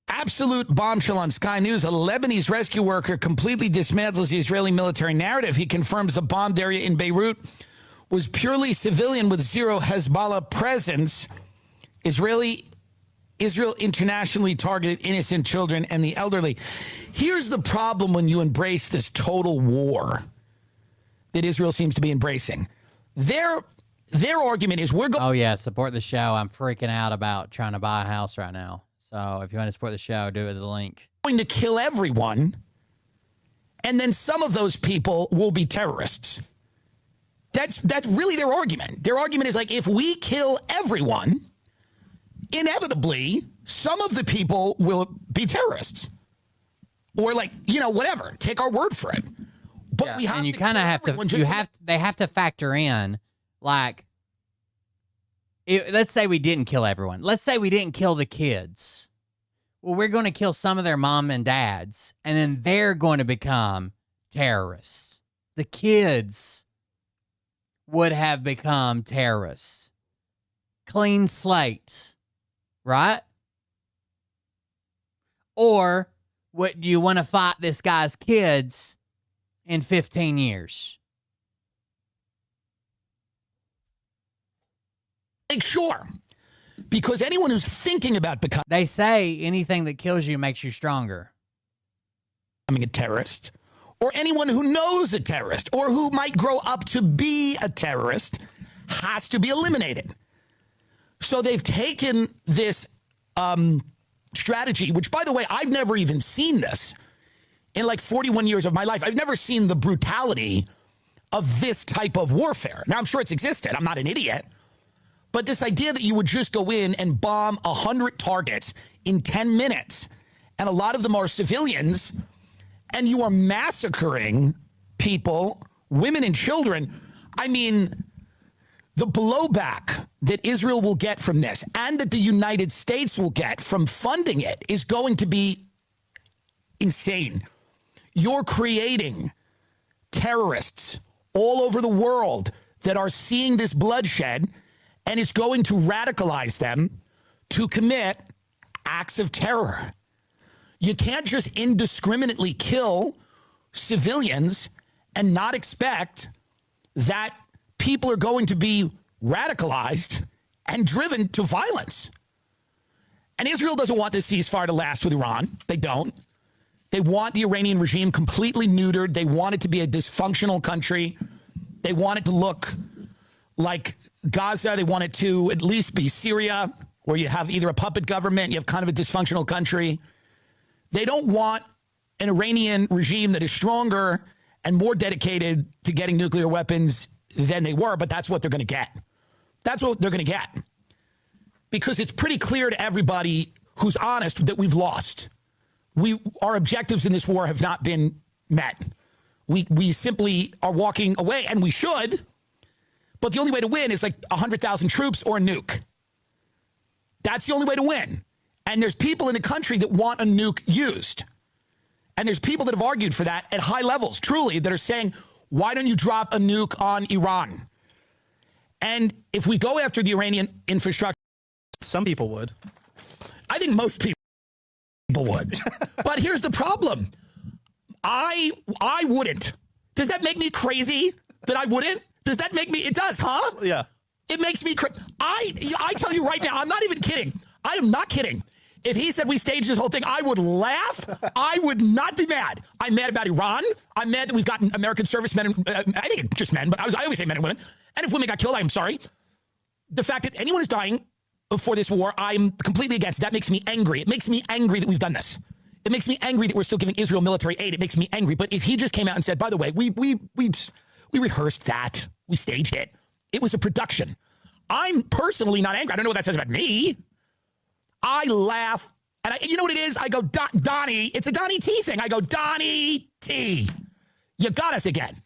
Absolute bombshell on Sky News. A Lebanese rescue worker completely dismantles the Israeli military narrative. He confirms the bombed area in Beirut was purely civilian with zero Hezbollah presence. Israel internationally targeted innocent children and the elderly. Here's the problem when you embrace this total war that Israel seems to be embracing. Their argument is we're going. Oh, yeah. Support the show. I'm freaking out about trying to buy a house right now. So if you want to support the show, do it with the link. Going to kill everyone, and then some of those people will be terrorists. That's really their argument. Their argument is like, if we kill everyone, inevitably, some of the people will be terrorists. Or whatever. Take our word for it. But we have and you to kind of have to, they have to factor in, let's say we didn't kill everyone. Let's say we didn't kill the kids. Well, we're going to kill some of their mom and dads, and then they're going to become terrorists. The kids would have become terrorists. Clean slates, right? Or what do you want to fight this guy's kids in 15 years? Make sure. Because anyone who's thinking about becoming... They say anything that kills you makes you stronger. ...becoming a terrorist, or anyone who knows a terrorist, or who might grow up to be a terrorist, has to be eliminated. So they've taken this strategy, which, by the way, I've never even seen this in 41 years of my life. I've never seen the brutality of this type of warfare. Now, I'm sure it's existed. I'm not an idiot. But this idea that you would just go in and bomb 100 targets in 10 minutes, and a lot of them are civilians, and you are massacring people, women and children. I mean, the blowback that Israel will get from this and that the United States will get from funding it is going to be insane. You're creating terrorists all over the world that are seeing this bloodshed, and it's going to radicalize them to commit acts of terror. You can't just indiscriminately kill civilians and not expect that people are going to be radicalized and driven to violence. And Israel doesn't want this ceasefire to last with Iran. They don't. They want the Iranian regime completely neutered. They want it to be a dysfunctional country. They want it to look like Gaza. They want it to at least be Syria, where you have either a puppet government, you have kind of a dysfunctional country. They don't want an Iranian regime that is stronger and more dedicated to getting nuclear weapons than they were, but that's what they're going to get. That's what they're going to get. Because it's pretty clear to everybody who's honest that we've lost. Our objectives in this war have not been met. We simply are walking away, and we should, but the only way to win is like 100,000 troops or a nuke. That's the only way to win. And there's people in the country that want a nuke used. And there's people that have argued for that at high levels, truly, that are saying, why don't you drop a nuke on Iran? And if we go after the Iranian infrastructure... Some people would. I think most people would. But here's the problem. I wouldn't. Does that make me crazy that I wouldn't? Does that make me... It does, huh? Yeah. It makes me... I tell you right now, I'm not even kidding. I am not kidding. If he said we staged this whole thing, I would laugh. I would not be mad. I'm mad about Iran. I'm mad that we've gotten American servicemen. I think it's just men, but I always say men and women. And if women got killed, I'm sorry. The fact that anyone is dying for this war, I'm completely against. That makes me angry. It makes me angry that we've done this. It makes me angry that we're still giving Israel military aid. It makes me angry. But if he just came out and said, by the way, we rehearsed that. We staged it. It was a production. I'm personally not angry. I don't know what that says about me. I laugh, and you know what it is? I go, Donnie, it's a Donnie T thing. I go, Donnie T, you got us again.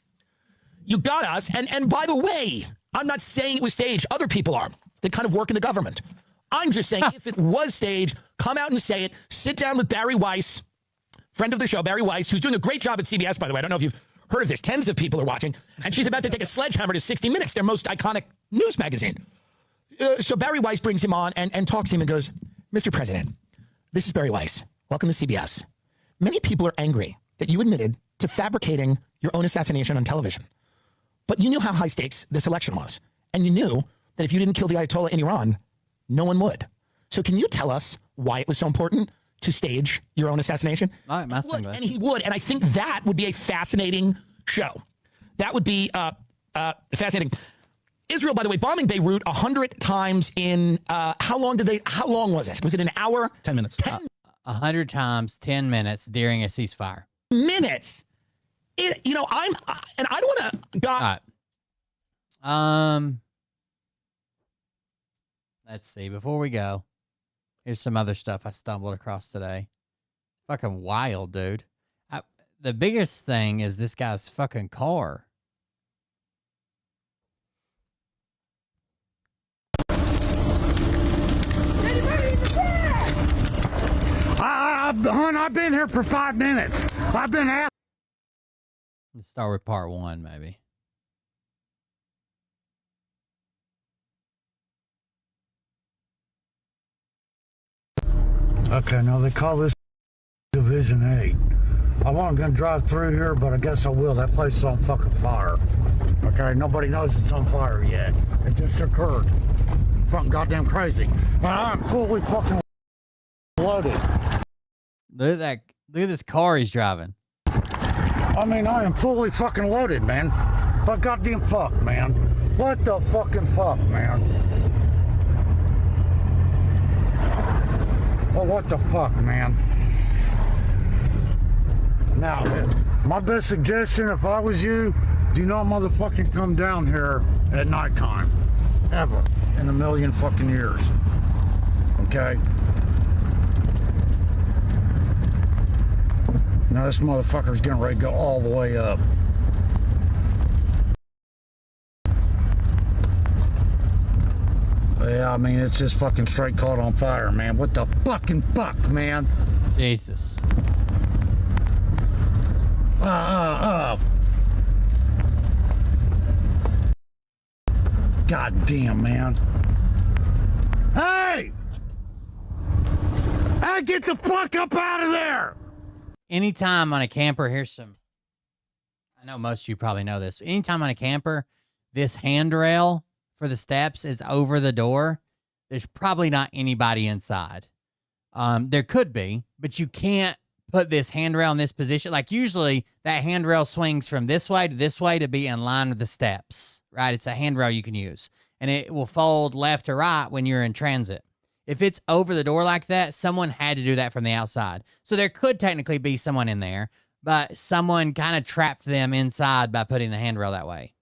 You got us, and by the way, I'm not saying it was staged. Other people are. They kind of work in the government. I'm just saying if it was staged, come out and say it. Sit down with Barry Weiss, friend of the show, Barry Weiss, who's doing a great job at CBS, by the way. I don't know if you've heard of this. Tens of people are watching, and she's about to take a sledgehammer to 60 Minutes, their most iconic news magazine. So Barry Weiss brings him on and talks to him and goes, Mr. President, this is Barry Weiss. Welcome to CBS. Many people are angry that you admitted to fabricating your own assassination on television. But you knew how high stakes this election was. And you knew that if you didn't kill the Ayatollah in Iran, no one would. So can you tell us why it was so important to stage your own assassination? Look, and he would. And I think that would be a fascinating show. That would be fascinating. Israel, by the way, bombing Beirut 100 times in, how long was it? Was it an hour? 10 minutes. 100 times, 10 minutes during a ceasefire. Minutes. I don't want to... All right. Let's see. Before we go, here's some other stuff I stumbled across today. Fucking wild, dude. The biggest thing is this guy's fucking car. I've been here for 5 minutes. I've been at. Let's start with part 1, maybe. Okay, now they call this Division 8. I wasn't going to drive through here, but I guess I will. That place is on fucking fire. Okay, nobody knows it's on fire yet. It just occurred. Fucking goddamn crazy. And I'm fully fucking loaded. Look at this car he's driving. I mean, I am fully fucking loaded, man. But goddamn fuck, man. What the fucking fuck, man? Oh, what the fuck, man? Now, my best suggestion, if I was you, do not motherfucking come down here at nighttime. Ever. In a million fucking years. Okay? Now this motherfucker's getting ready to go all the way up. Yeah, I mean, it's just fucking straight caught on fire, man. What the fucking fuck, man? Jesus. God damn, man. Hey! Hey, get the fuck up out of there! Anytime on a camper, here's some. I know most of you probably know this. Anytime on a camper, this handrail for the steps is over the door. There's probably not anybody inside. There could be, but you can't put this handrail in this position. Like usually that handrail swings from this way to be in line with the steps, right? It's a handrail you can use and it will fold left or right when you're in transit. If it's over the door like that, someone had to do that from the outside. So there could technically be someone in there, but someone kind of trapped them inside by putting the handrail that way.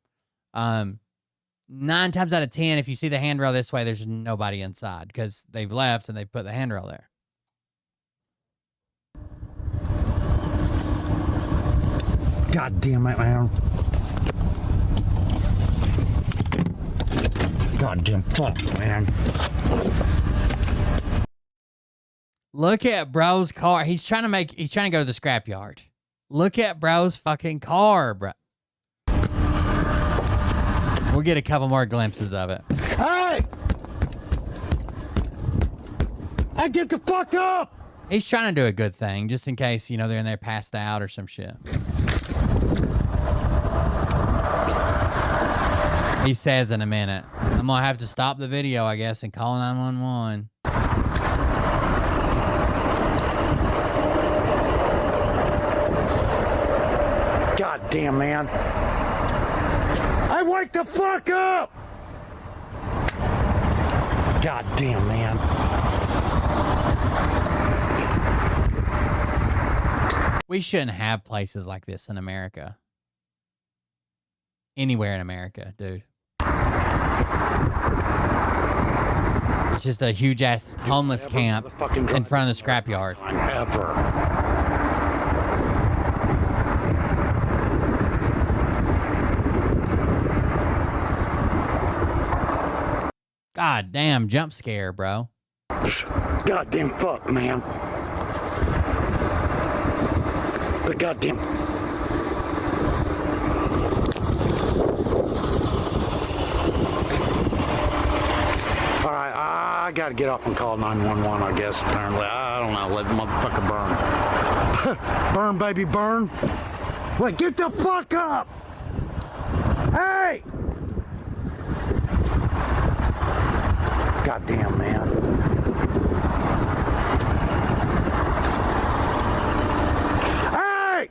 9 times out of 10, if you see the handrail this way, there's nobody inside because they've left and they put the handrail there. God damn it, man. Goddamn fuck, man. Look at bro's car. He's trying to go to the scrapyard. Look at bro's fucking car, bro. We'll get a couple more glimpses of it. Hey! Hey, get the fuck up! He's trying to do a good thing, just in case, they're in there passed out or some shit. He says in a minute, I'm going to have to stop the video, I guess, and call 911. God damn, man. Hey, wake the fuck up! God damn, man. We shouldn't have places like this in America. Anywhere in America, dude. It's just a huge ass homeless camp in front of the scrapyard. Ever. God damn jump scare, bro. Goddamn fuck, man. The goddamn. All right, I gotta get off and call 911, I guess, apparently. I don't know, let the motherfucker burn. Burn, baby, burn. Wait, get the fuck up! Hey! Goddamn, man. Hey!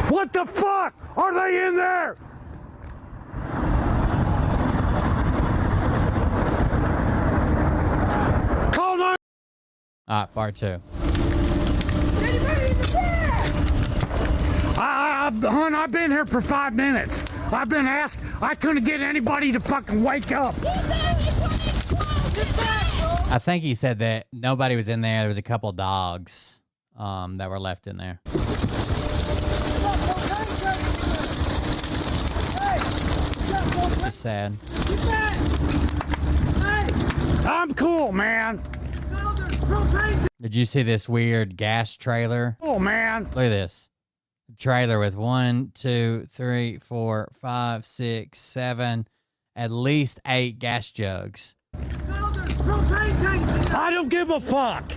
What the fuck? Are they in there? Call 9. Part 2. Hon, I've been here for 5 minutes. I've been asked. I couldn't get anybody to fucking wake up. I think he said that nobody was in there. There was a couple dogs that were left in there. Just sad. I'm cool, man. Did you see this weird gas trailer? Oh, man. Look at this. Trailer with 1, 2, 3, 4, 5, 6, 7, at least 8 gas jugs. I don't give a fuck.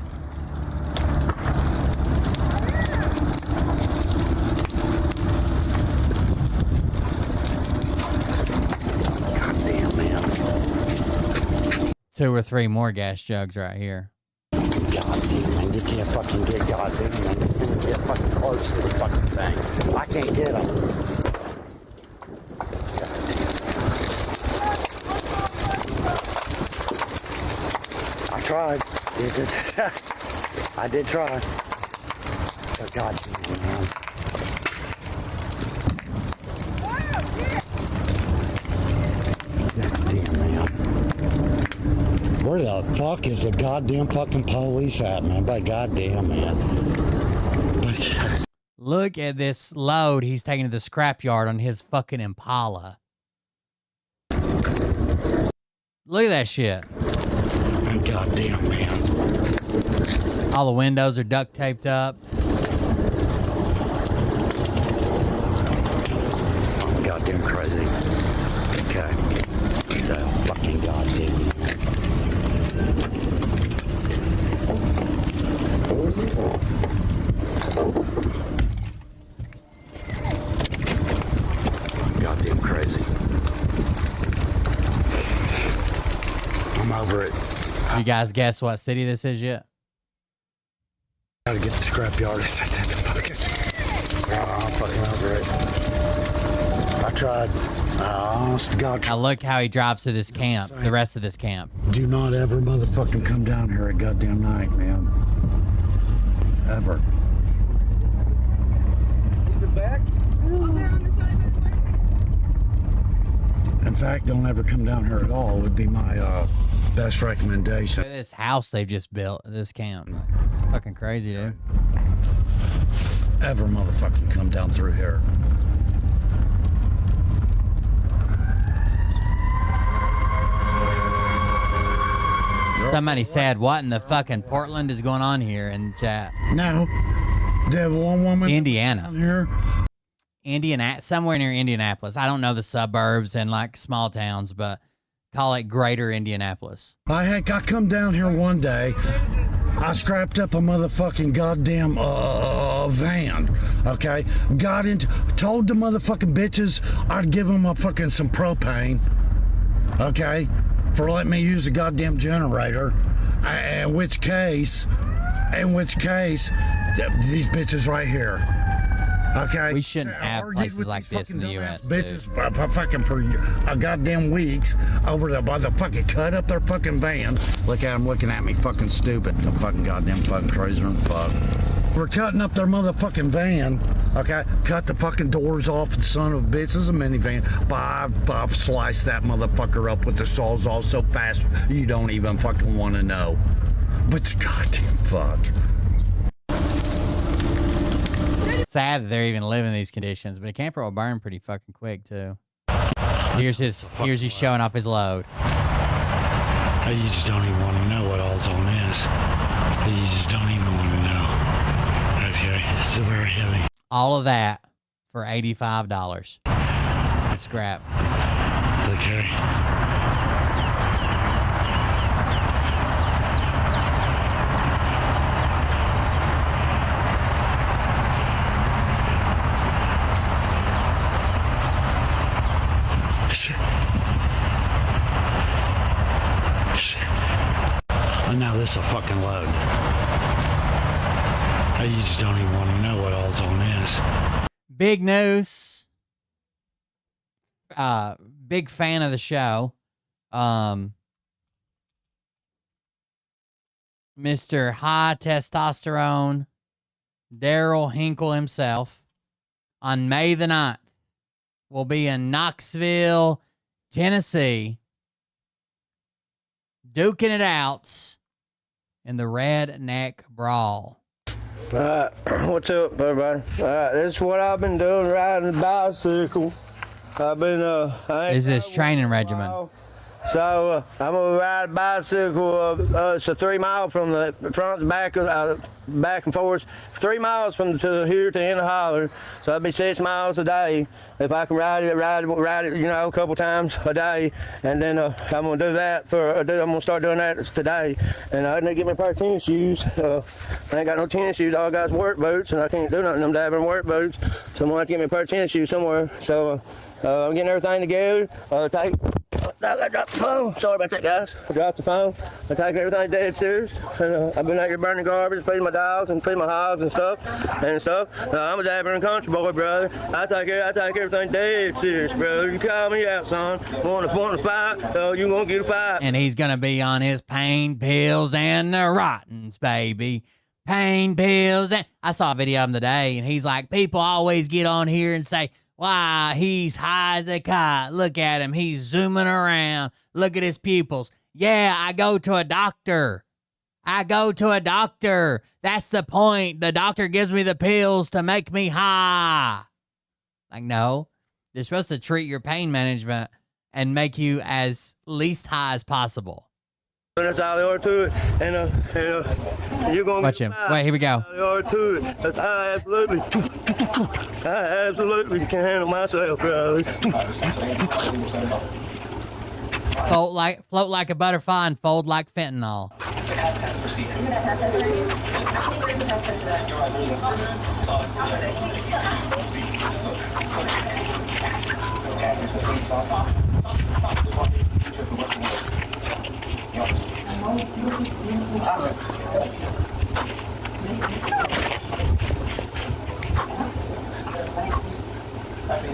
Goddamn, man. 2 or 3 more gas jugs right here. Goddamn, man, you can't fucking get goddamn, man. Get fucking close to the fucking thing. I can't get them. I tried. I did try. Oh, goddamn, man. Goddamn, man. Where the fuck is the goddamn fucking police at, man? By goddamn, man. Look at this load he's taking to the scrapyard on his fucking Impala. Look at that shit. Goddamn, man. All the windows are duct taped up. I'm goddamn crazy. Okay. That fucking goddamn. Goddamn crazy. I'm over it. You guys guess what city this is yet? Gotta get the scrapyard. I'm fucking over it. I tried. Honest to God. Now look how he drives through this camp, the rest of this camp. Do not ever motherfucking come down here at goddamn night, man. Ever. In fact, don't ever come down here at all would be my best recommendation. Look at this house they've just built at this camp. It's fucking crazy, dude. Ever motherfucking come down through here. Somebody said, what in the fucking Portland is going on here in chat? No. They have one woman Indiana. Here. Somewhere near Indianapolis. I don't know the suburbs and like small towns, but call it greater Indianapolis. I come down here one day. I scrapped up a motherfucking goddamn van. Okay? Told the motherfucking bitches I'd give them some propane. Okay? For letting me use a goddamn generator. In which case, these bitches right here. Okay. We shouldn't have places like this in the U.S. Bitches fucking for a goddamn weeks over there by the fucking cut up their fucking van. Look at them looking at me fucking stupid. The fucking goddamn fucking crazy and fuck. We're cutting up their motherfucking van. Okay, cut the fucking doors off. The son of a bitch is a minivan. Bob slice that motherfucker up with the sawzall so fast you don't even fucking want to know. But goddamn fuck. Sad that they're even living in these conditions, but a camper will burn pretty fucking quick too. Here's he's showing off his load. You just don't even want to know what all's on this. You just don't even want to know. Okay, it's very heavy. All of that for $85. Scrap. Okay. And now this is a fucking load. You just don't even want to know what all's on this. Big news. Big fan of the show. Mr. High Testosterone, Daryl Hinkle himself, on May the 9th, will be in Knoxville, Tennessee, duking it out in the Redneck Brawl. What's up, everybody? This is what I've been doing, riding a bicycle. I've been, This is his training regimen. So I'm gonna ride a bicycle. It's a 3 mile from the front to back, back and forth. 3 miles from to here to the end of holler. So that'd be 6 miles a day. If I can ride it, a couple times a day. And then I'm gonna do that I'm gonna start doing that today. And I need to get me a pair of tennis shoes. I ain't got no tennis shoes. All I got is work boots, and I can't do nothing in them dabbing work boots. So I'm gonna have to get me a pair of tennis shoes somewhere. So I'm getting everything together. I dropped the phone. Sorry about that, guys. I dropped the phone. I take everything dead serious. And, I've been out here burning garbage, feeding my dogs and feeding my hogs and stuff. I'm a dabber and country boy, brother. I take everything dead serious, brother. You call me out, son. Want to fight? You gonna get a fight? And he's gonna be on his pain pills and the rottens, baby. Pain pills. And I saw a video of him today, and he's like, people always get on here and say, wow, he's high as a kite. Look at him. He's zooming around. Look at his pupils. Yeah, I go to a doctor. I go to a doctor. That's the point. The doctor gives me the pills to make me high. Like, no. They're supposed to treat your pain management and make you as least high as possible. That's all there are to it. And you're going to Watch him. Wait, here we go. There are to it. That's, I absolutely can handle myself, bro. Float like a butterfly and fold like fentanyl.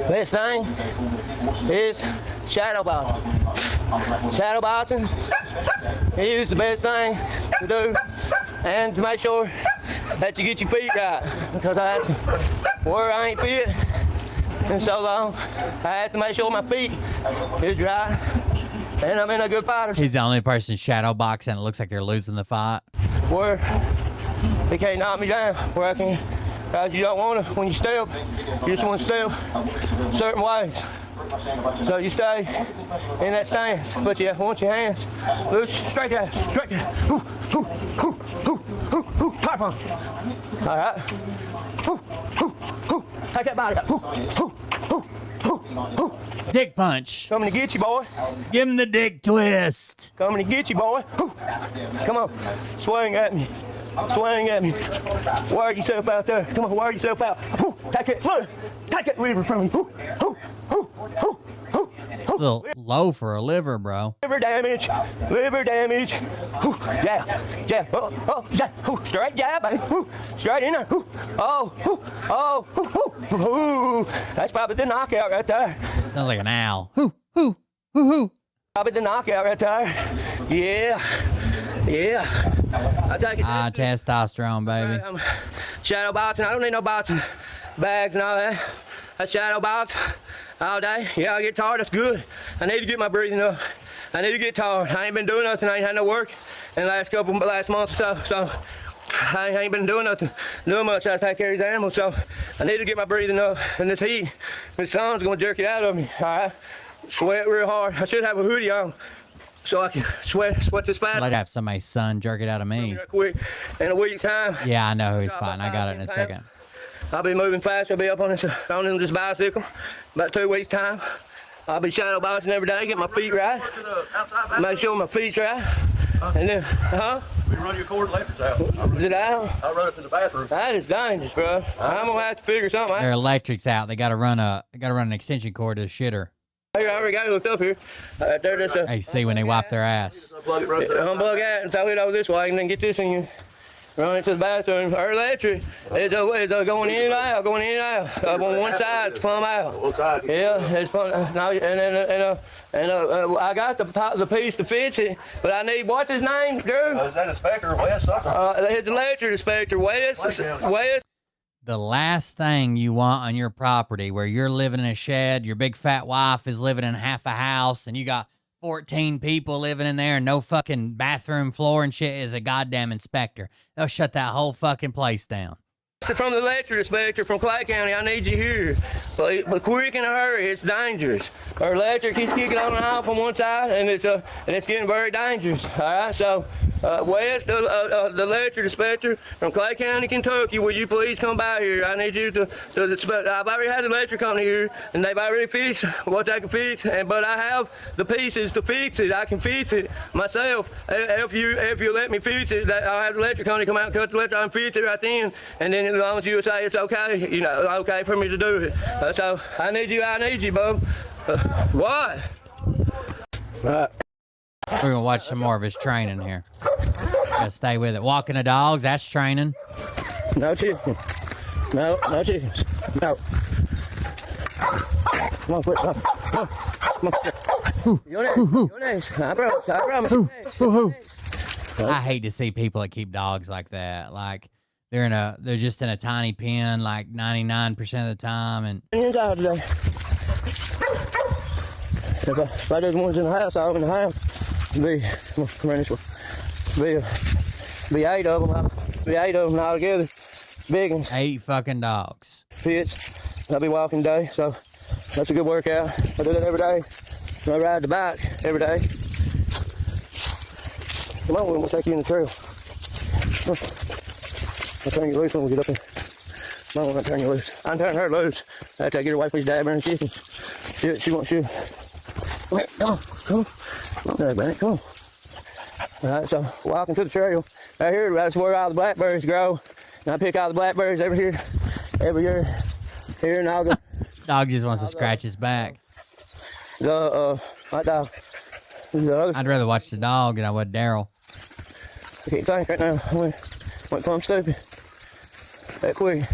Best thing is shadow boxing. Shadow boxing is the best thing to do, and to make sure that you get your feet right. Because I have to, where I ain't fit in so long, I have to make sure my feet is right, and I'm in a good fighter. He's the only person shadow boxing. It looks like they're losing the fight. Where he can't knock me down, where I can, because you don't want to, when you step, you just want to step certain ways. So you stay in that stance, but you want your hands loose, straight there, tap on. All right. Take that body. Dick punch. Coming to get you, boy. Give him the dick twist. Coming to get you, boy. Come on, swing at me. Swing at me. Wire yourself out there. Come on, wire yourself out. Take it. Look. Take that liver from me. A little low for a liver, bro. Liver damage. Liver damage. Jab. Jab. Oh, jab. Straight jab, baby. Straight in there. That's probably the knockout right there. Sounds like an owl. Probably the knockout right there. Yeah. I take it. Testosterone, baby. Shadow boxing. I don't need no boxing bags and all that. I shadow box all day. Yeah, I get tired. That's good. I need to get my breathing up. I need to get tired. I ain't been doing nothing. I ain't had no work in the last month or so. So I ain't been doing nothing, doing much. I take care of these animals. So I need to get my breathing up. And this heat, the sun's gonna jerk it out of me. All right. Sweat real hard. I should have a hoodie on, so I can sweat this fast. I'd like to have somebody's son jerk it out of me. Quick, in a week's time. Yeah, I know who he's fighting. I got it in a second. I'll be moving fast. I'll be up on this bicycle about 2 weeks' time. I'll be shadow boxing every day, get my feet right. Make sure my feet's right. And then, We run your cord electrics out. Is it out? I run it to the bathroom. That is dangerous, bro. I'm gonna have to figure something out. Their electric's out. They gotta run an extension cord to the shitter. Hey, I already got it hooked up here. Hey, see when they wipe their ass. Unplug that and throw it over this way, and then get this in you. Run it to the bathroom. Our electric is going in and out, on one side, it's plumb out. One side. Yeah, it's plumb. No, I got the piece to fix it, but I need, what's his name, Drew? Is that Inspector West? It's electric inspector West. The last thing you want on your property where you're living in a shed, your big fat wife is living in half a house, and you got 14 people living in there and no fucking bathroom floor and shit is a goddamn inspector. They'll shut that whole fucking place down. From the electric inspector from Clay County, I need you here. But quick in a hurry, it's dangerous. Our electric keeps kicking on and off on one side, and it's getting very dangerous. All right, so West, the electric inspector from Clay County, Kentucky, will you please come by here? I need you to I've already had the electric company here, and they've already fixed what they can fix, but I have the pieces to fix it. I can fix it myself. If you let me fix it, I'll have the electric company come out and cut the electric and fix it right then, and then as long as you say it's okay, okay for me to do it. So I need you, bub. What? We're gonna watch some more of his training here. Gotta stay with it. Walking the dogs, that's training. No chicken. No chickens. No. Come on, quick. Come on. Your next. I promise. I hate to see people that keep dogs like that. Like they're just in a tiny pen like 99% of the time, and If I do the ones in the house, I'm in the house. Come around this way. Be 8 of them. Be 8 of them all together. Big ones. 8 fucking dogs. Pits. I'll be walking today, so that's a good workout. I do that every day. And I ride the bike every day. Come on, we'll take you in the trail. Come on. I'll turn you loose when we get up there. Come on, I'll turn you loose. I'm turning her loose. After I get her away from these dabbing chickens. She wants you. Come here, come on, come on. Come on, there, Brandon, come on. All right, so walking to the trail. Right here, that's where all the blackberries grow. And I pick all the blackberries every year. Here and all the... Dog just wants to scratch his back. My dog. I'd rather watch the dog than I would Daryl. I can't think right now. I went plumb stupid. That quick.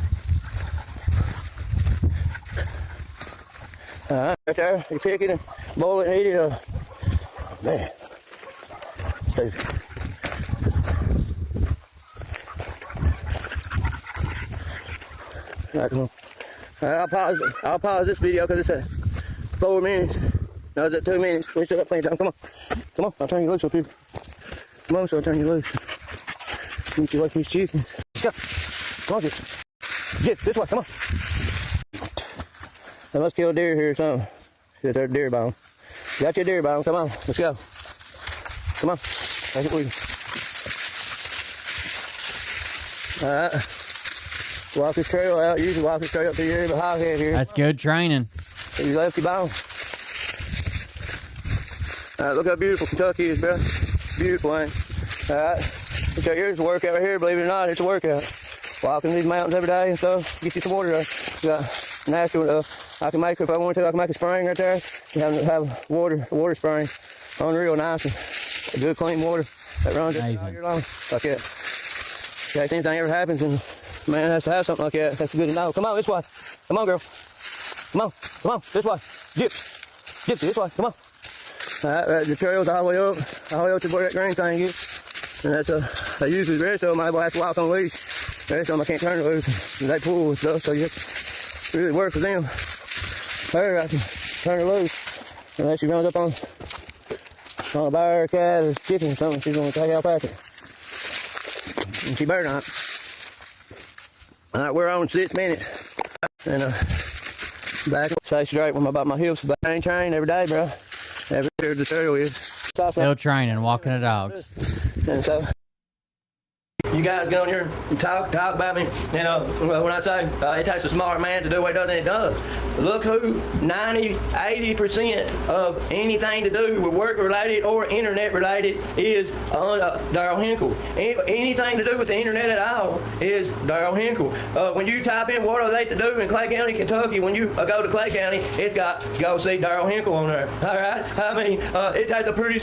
Right there. You pick it and boil it and eat it. Man. Stupid. All right, come on. I'll pause this video because it's at 4 minutes. No, it's at 2 minutes. We still got plenty of time. Come on. Come on. I'll turn you loose up here. Come on, so I'll turn you loose. Get you away from these chickens. Let's go. Come on, get this way. Come on. I must kill a deer here or something. Get that deer bone. Got your deer bone. Come on. Let's go. Come on. Take it with you. All right. Walk this trail out. Usually walk this trail up to your hoghead here. That's good training. You left your bone. All right, look how beautiful Kentucky is, bro. Beautiful, ain't it? All right. So here's a workout right here. Believe it or not, it's a workout. Walking these mountains every day and stuff. Get you some water. Got natural. I can make, if I want to, I can make a spring right there. And have water spring. Unreal nice and good clean water that runs all year long. Like that. In case anything ever happens and man has to have something like that. That's good to know. Come on, this way. Come on, girl. Come on, this way. Gypsy, this way. Come on. All right, the trail's all the way up to where that green thing is. And that's I usually the rest of them I have to walk on leash. The rest of them I can't turn it loose. They pull and stuff, so you have to really work for them. Her, I can turn her loose unless she runs up on a bear, or cat, or chicken or something. She's gonna take out after. And she better not. All right, we're on 6 minutes. And back stay straight about my hips. But I ain't trained every day, bro. Every day the trail is. Still training, walking the dogs. And so you guys get on here and talk about me. You know, when I say it takes a smart man to do what he does, and it does. Look who 80% of anything to do with work related or internet related is Daryl Hinkle. Anything to do with the internet at all is Daryl Hinkle. When you type in what are they to do in Clay County, Kentucky, when you go to Clay County, it's got go see Daryl Hinkle on there. All right? I mean, it takes a pretty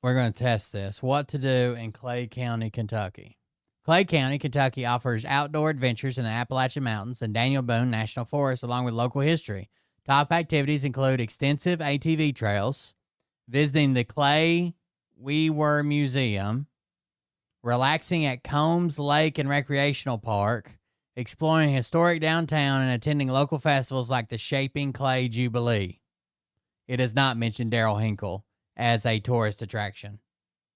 we're going to test this. What to do in Clay County, Kentucky. Clay County, Kentucky offers outdoor adventures in the Appalachian Mountains and Daniel Boone National Forest along with local history. Top activities include extensive ATV trails, visiting the Clay Weaver Museum, relaxing at Combs Lake and Recreational Park, exploring historic downtown, and attending local festivals like the Shaping Clay Jubilee. It does not mention Daryl Hinkle as a tourist attraction.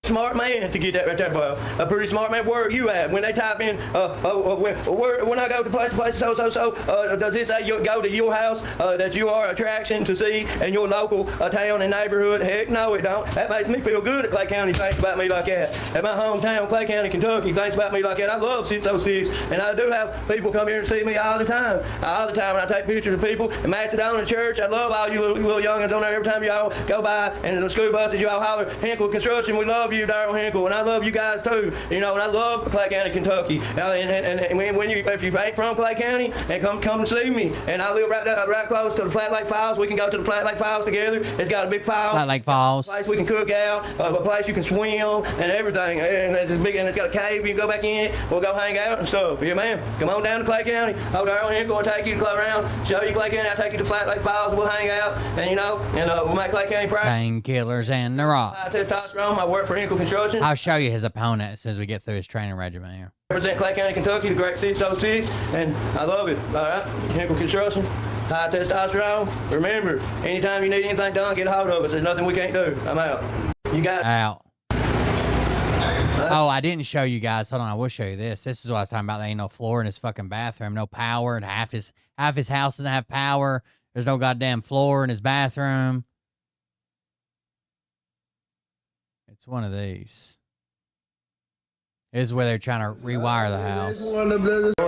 Smart man to get that right there, bro. A pretty smart man. Where are you at? When they type in, when I go to place, does it say you go to your house that you are attraction to see in your local town and neighborhood? Heck no, it don't. That makes me feel good that Clay County thinks about me like that. At my hometown, Clay County, Kentucky, thinks about me like that. I love 606, and I do have people come here and see me all the time. And I take pictures of people. In Macedonia Church, I love all you little youngins on there. Every time y'all go by and the school buses, y'all holler, Hinkle Construction, we love you, Daryl Hinkle, and I love you guys too. You know, and I love Clay County, Kentucky. And when you, if you ain't from Clay County, and come see me. And I live right close to the Flat Lake Falls. We can go to the Flat Lake Falls together. It's got a big falls. Flat Lake Falls. A place we can cook out, a place you can swim and everything. And it's big, and it's got a cave. You can go back in it. We'll go hang out and stuff. Yeah, man. Come on down to Clay County. Oh, Daryl Hinkle will take you to Clay around, show you Clay County. I'll take you to Flat Lake Falls. We'll hang out, and we'll make Clay County proud. Painkillers and the rock. Testosterone. I work for Hinkle Construction. I'll show you his opponent as soon as we get through his training regimen here. Represent Clay County, Kentucky, the great 606, and I love it. All right, Hinkle Construction. high testosterone. Remember, anytime you need anything done, get a hold of us. There's nothing we can't do. I'm out. You got out. Oh, I didn't show you guys. Hold on, I will show you this. This is what I was talking about. There ain't no floor in his fucking bathroom, no power, and half his house doesn't have power. There's no goddamn floor in his bathroom. It's one of these. This is where they're trying to rewire the house.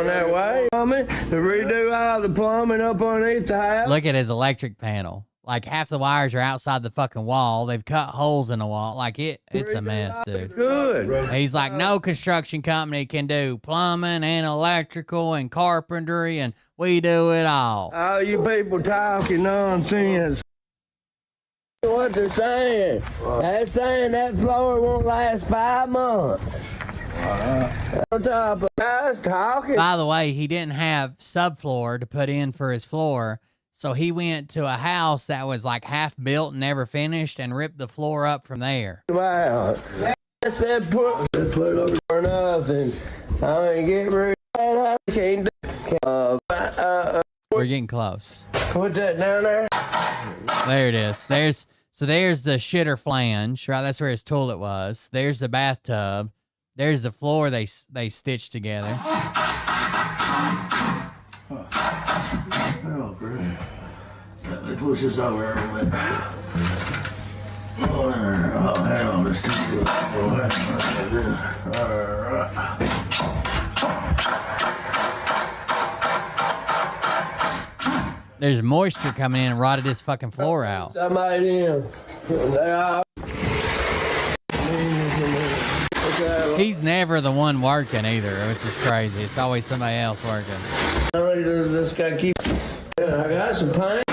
on that way, plumbing, to redo all the plumbing up underneath the house. Look at his electric panel. Like half the wires are outside the fucking wall. They've cut holes in the wall. Like it's a mess, dude. Good. He's like, no construction company can do plumbing and electrical and carpentry, and we do it all. All you people talking nonsense. What they're saying? They're saying that floor won't last 5 months. On top of us talking. By the way, he didn't have subfloor to put in for his floor, so he went to a house that was like half built and never finished and ripped the floor up from there. Wow. I said put it over for nothing. I mean, get rid of it. Can't do. We're getting close. Put that down there. There it is. There's the shitter flange, right? That's where his toilet was. There's the bathtub. There's the floor they stitched together. Oh, great. Let me push this over a little bit. Oh, hang on. Let's just do it. There's moisture coming in and rotted his fucking floor out. Somebody in. He's never the one working either, which is crazy. It's always somebody else working. This guy keep. I got some paint.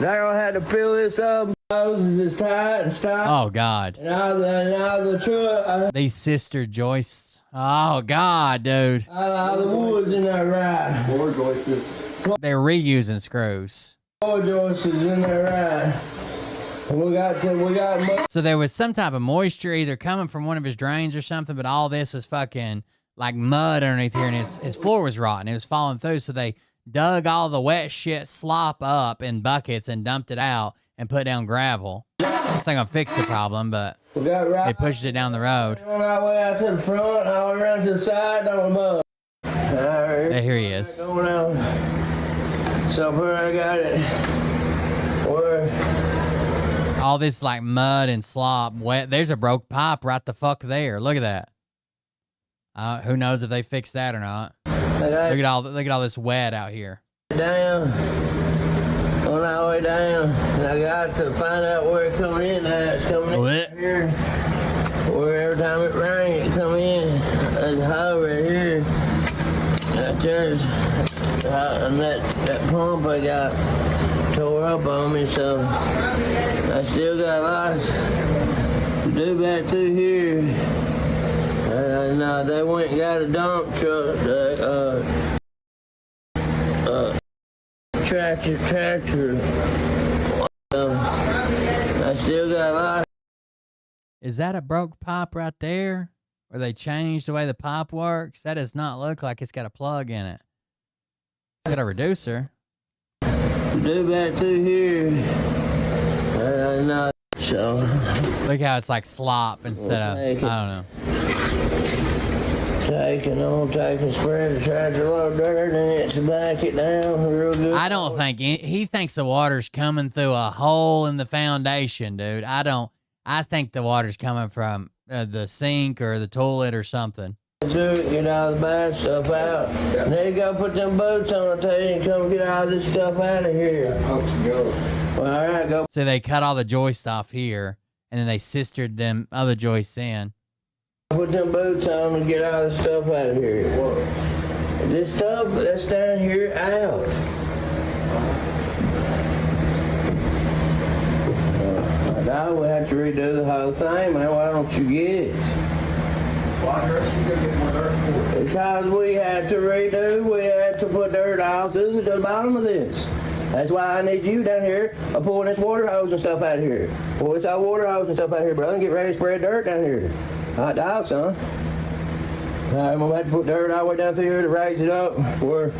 Now I had to fill this up. Hoses is tight and stuff. Oh God. And all the truck. These sister joists. Oh God, dude. All the wood's in there right. Floor joists. They're reusing screws. Floor joists is in there right. We got. So there was some type of moisture either coming from one of his drains or something, but all this was fucking like mud underneath here, and his floor was rotten. It was falling through, so they dug all the wet shit slop up in buckets and dumped it out and put down gravel. It's not gonna fix the problem, but it pushes it down the road. On our way out to the front, and I went around to the side on the mud. There, here he is. Going out. So where I got it. Where. All this like mud and slop, wet. There's a broke pipe right the fuck there. Look at that. Who knows if they fixed that or not? Look at all this wet out here. Down, on our way down, and I got to find out where it's coming in. It's coming in here. Where every time it rains, it come in. There's a hole right here. There's and that pump I got tore up on me, so I still got lots to do back through here. No, they went and got a dump truck, tractor. I still got lots. Is that a broke pipe right there? Where they changed the way the pipe works? That does not look like it's got a plug in it. It's got a reducer. Do back through here. No, so. Look how it's like slop instead of, I don't know. Taking, spread the tractor load of dirt and it's back it down real good. I don't think, he thinks the water's coming through a hole in the foundation, dude. I think the water's coming from the sink or the toilet or something. Get all the bad stuff out. And then you go put them boots on, I tell you, and come get all this stuff out of here. Well, all right, go. So they cut all the joists off here, and then they sistered them other joists in. Put them boots on and get all this stuff out of here. This stuff that's down here out. Now we have to redo the whole thing, man. Why don't you get it? Why are you gonna get more dirt for? Because we had to put dirt all through the bottom of this. That's why I need you down here pulling this water hose and stuff out of here. Pull this out water hose and stuff out of here, brother, and get ready to spread dirt down here. Hot dog, son. I'm gonna have to put dirt all the way down through here to raise it up where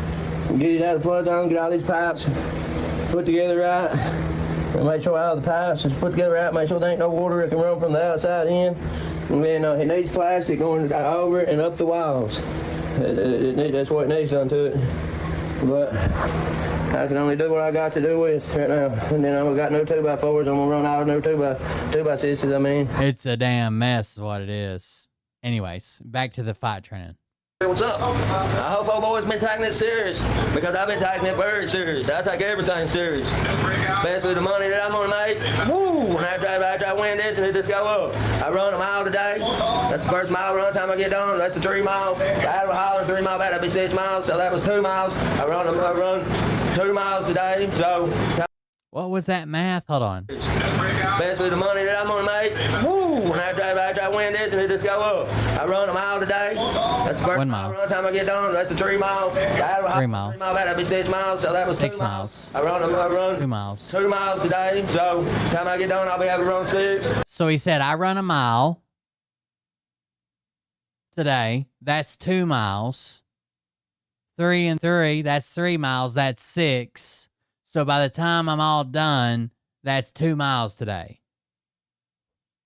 get it out of the flood zone, get all these pipes put together right, and make sure all the pipes is put together right, make sure there ain't no water that can run from the outside in. And then it needs plastic going over and up the walls. That's what it needs done to it. But I can only do what I got to do with right now. And then I've got no 2x4s. I'm gonna run out of no 2x6s. I mean, it's a damn mess, is what it is. Anyways, back to the fight training. Hey, what's up? I hope old boy's been taking it serious, because I've been taking it very serious. I take everything serious, especially the money that I'm gonna make. Woo! And after I win this and it just go up. I run a mile today. That's the first mile run time I get done. That's the 3 miles. I had a holler 3 mile back. That'd be 6 miles. So that was 2 miles. I run 2 miles today. So. What was that math? Hold on. Especially the money that I'm gonna make. Woo! And after I win this and it just go up. I run a mile today. That's the first 1 mile. run time I get done. That's the 3 miles. I had a 3 miles. 3 mile back. That'd be 6 miles. So that was 6 2 miles. I run 2 miles. 2 miles today. So time I get done, I'll be able to run 6. So he said, I run a mile today. That's 2 miles. 3 and 3. That's 3 miles. That's 6. So by the time I'm all done, that's 2 miles today.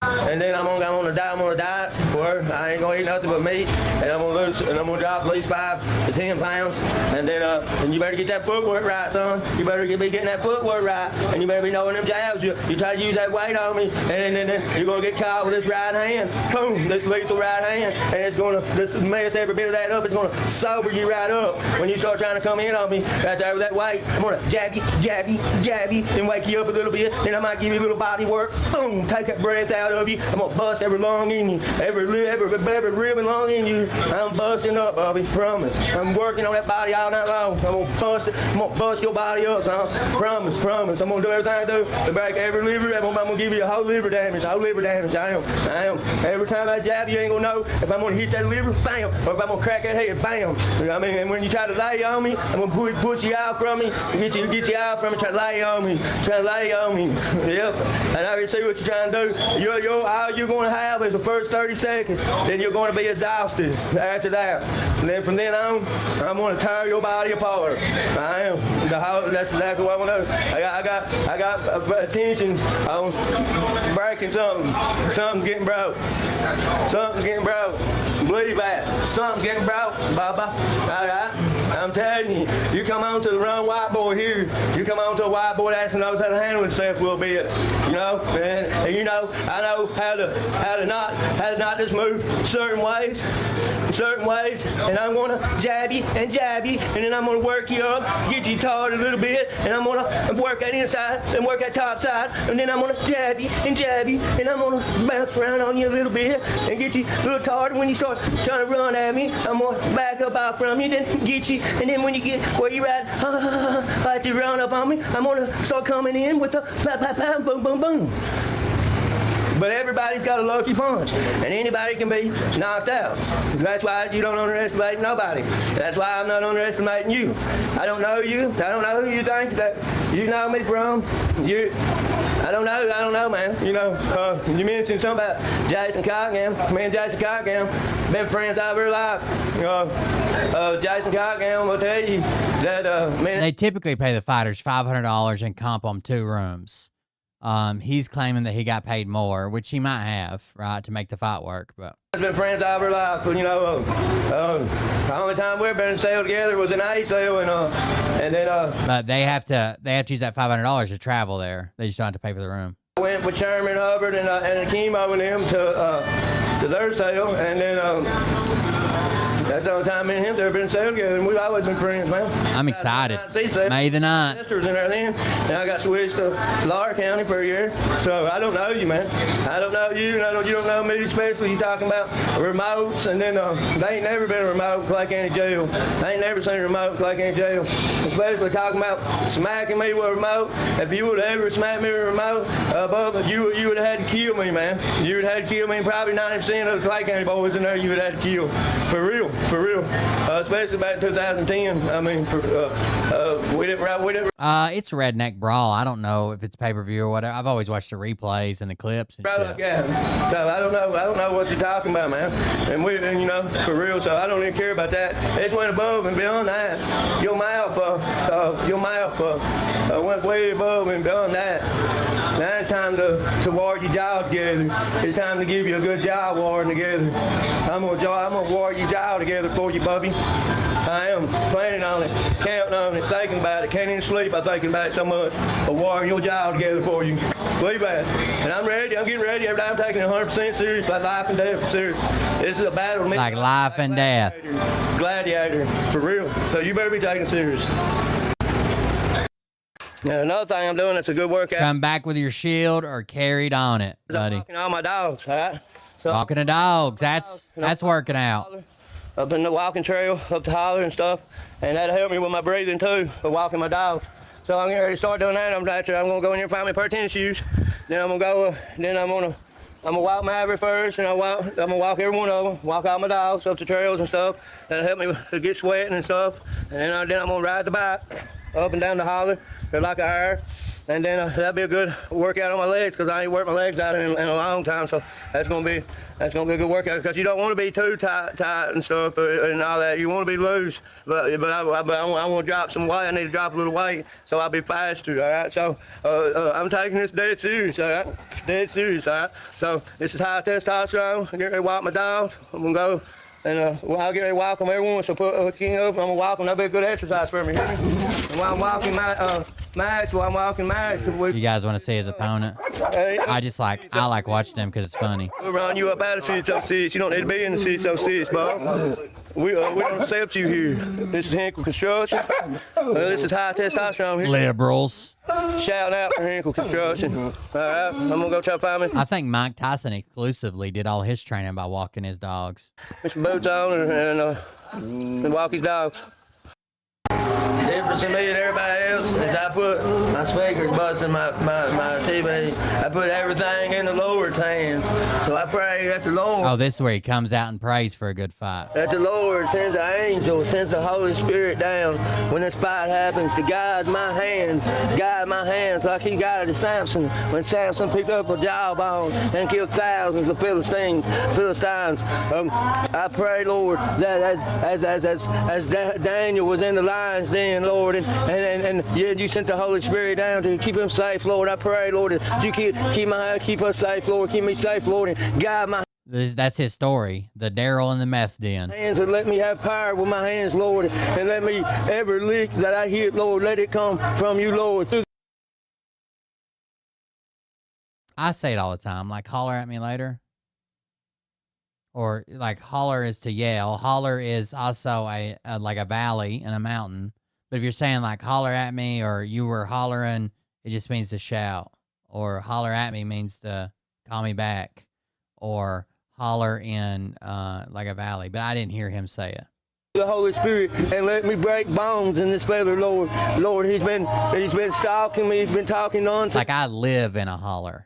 And then I'm gonna diet where I ain't gonna eat nothing but meat, and I'm gonna drop at least 5 to 10 pounds. And then and you better get that footwork right, son. You better be getting that footwork right, and you better be knowing them jabs. You try to use that weight on me, and then you're gonna get caught with this right hand. Boom, this lethal right hand, and it's gonna mess every bit of that up. It's gonna sober you right up when you start trying to come in on me right there with that weight. I'm gonna jab you, then wake you up a little bit. Then I might give you a little body work. Boom, take that breath out of you. I'm gonna bust every lung in you, every rib and lung in you. I'm busting up, Bobby, promise. I'm working on that body all night long. I'm gonna bust it. I'm gonna bust your body up, son. Promise. I'm gonna do everything I do to break every liver. I'm gonna give you a whole liver damage. I am. Every time I jab, you ain't gonna know if I'm gonna hit that liver, bam, or if I'm gonna crack that head, bam. I mean, and when you try to lay on me, I'm gonna push you out from me, get you out from me, try to lay on me. Yep. And I can see what you're trying to do. All you're going to have is the first 30 seconds. Then you're going to be exhausted after that. And then from then on, I'm going to tear your body apart. I am. That's exactly what I'm going to do. I got attention on breaking something. Something's getting broke. Believe that. Something's getting broke, Baba. All right? I'm telling you, you come on to the wrong white boy here. You come on to a white boy that knows how to handle himself a little bit. You know, and you know, I know how to not just move certain ways, and I'm gonna jab you, and then I'm gonna work you up, get you tired a little bit, and I'm gonna work that inside and work that top side, and then I'm gonna jab you, and I'm gonna bounce around on you a little bit and get you a little tired. When you start trying to run at me, I'm gonna back up out from you, then get you, and then when you get where you're at, like you run up on me, I'm gonna start coming in with the boom, boom, boom. But everybody's got a lucky punch, and anybody can be knocked out. That's why you don't underestimate nobody. That's why I'm not underestimating you. I don't know you. I don't know who you think that you know me from. I don't know, man. You know, you mentioned something about Jason Cockham. Me and Jason Cockham been friends all our life. Jason Cockham will tell you that, man. They typically pay the fighters $500 and comp them 2 rooms. He's claiming that he got paid more, which he might have, right, to make the fight work. But we've been friends all our life. You know, the only time we've been in cell together was in A cell, and then. But they have to use that $500 to travel there. They just don't have to pay for the room. I went with Sherman Hubbard and Chemo and them to their cell, and then. That's the only time me and him ever been cell together, and we've always been friends, man. I'm excited. May the 9th. Sister was in there then, and I got switched to Laura County for a year. So I don't know you, man. I don't know you, and you don't know me, especially you talking about remotes, and then they ain't never been a remote Clay County jail. I ain't never seen a remote Clay County jail. Especially talking about smacking me with a remote. If you would have ever smacked me with a remote, Bubba, you would have had to kill me, man. You would have had to kill me, and probably 90% of the Clay County boys in there you would have had to kill. For real. for real. Especially back in 2010. I mean, we didn't. It's Redneck Brawl. I don't know if it's pay-per-view or whatever. I've always watched the replays and the clips and shit. Like that. So I don't know what you're talking about, man. And you know, for real. So I don't even care about that. It's went above and beyond that. Your mouth went way above and beyond that. Now it's time to wire your jaw together. It's time to give you a good jaw wiring together. I'm gonna wire your jaw together for you, Bubby. I am planning on it, counting on it, thinking about it. Can't even sleep. I'm thinking about it so much. But wiring your jaw together for you. Believe that. And I'm ready. I'm getting ready. Every day I'm taking it 100% serious, like life and death serious. This is a battle. Like life and death. Gladiator, for real. So you better be taking it serious. Now, another thing I'm doing that's a good workout. Come back with your shield or carried on it, buddy. Walking all my dogs, all right? So, walking the dogs, that's working out. Up in the walking trail, up the holler and stuff, and that'll help me with my breathing too, with walking my dogs. So I'm getting ready to start doing that. I'm gonna go in here and find me a pair of tennis shoes. Then I'm gonna walk Maverick first, and I'm gonna walk every one of them, walk all my dogs up the trails and stuff. That'll help me to get sweating and stuff. And then I'm gonna ride the bike up and down the holler. They're like a hare. And then that'll be a good workout on my legs, because I ain't worked my legs out in a long time. So that's gonna be a good workout, because you don't want to be too tight and stuff and all that. You want to be loose, but I want to drop some weight. I need to drop a little weight so I'll be faster. All right. So I'm taking this dead serious. All right. Dead serious. All right. So this is high testosterone. I'm getting ready to walk my dogs. I'm gonna go. And I'll get ready to walk them every one. So put a king up, I'm gonna walk them. That'll be a good exercise for me. And while I'm walking Max, you guys want to see his opponent? I like watching him because it's funny. We'll run you up out of 606. You don't need to be in the 606, Bob. We don't accept you here. This is Hinkle Construction. This is high testosterone here. Liberals. Shouting out for Hinkle Construction. All right, I'm gonna go try to find me. I think Mike Tyson exclusively did all his training by walking his dogs. Put some boots on and walk his dogs. The difference in me and everybody else is I put my speakers busting my TV. I put everything in the Lord's hands. So I pray that the Lord. Oh, this is where he comes out and prays for a good fight. That the Lord sends an angel, sends the Holy Spirit down when this fight happens to guide my hands like he guided Samson when Samson picked up a jawbone and killed thousands of Philistines. I pray, Lord, that as Daniel was in the lion's den, Lord, and you sent the Holy Spirit down to keep him safe, Lord. I pray, Lord, that you keep us safe, Lord. Keep me safe, Lord, and guide my. That's his story, the Daryl in the meth den. Hands, and let me have power with my hands, Lord, and let me every lick that I hit, Lord, let it come from you, Lord. I say it all the time, like holler at me later. Or like holler is to yell. Holler is also like a valley and a mountain. But if you're saying like holler at me or you were hollering, it just means to shout. Or holler at me means to call me back. Or holler in like a valley. But I didn't hear him say it. The Holy Spirit and let me break bones in this feather, Lord. Lord, he's been stalking me. He's been talking nonsense. Like I live in a holler.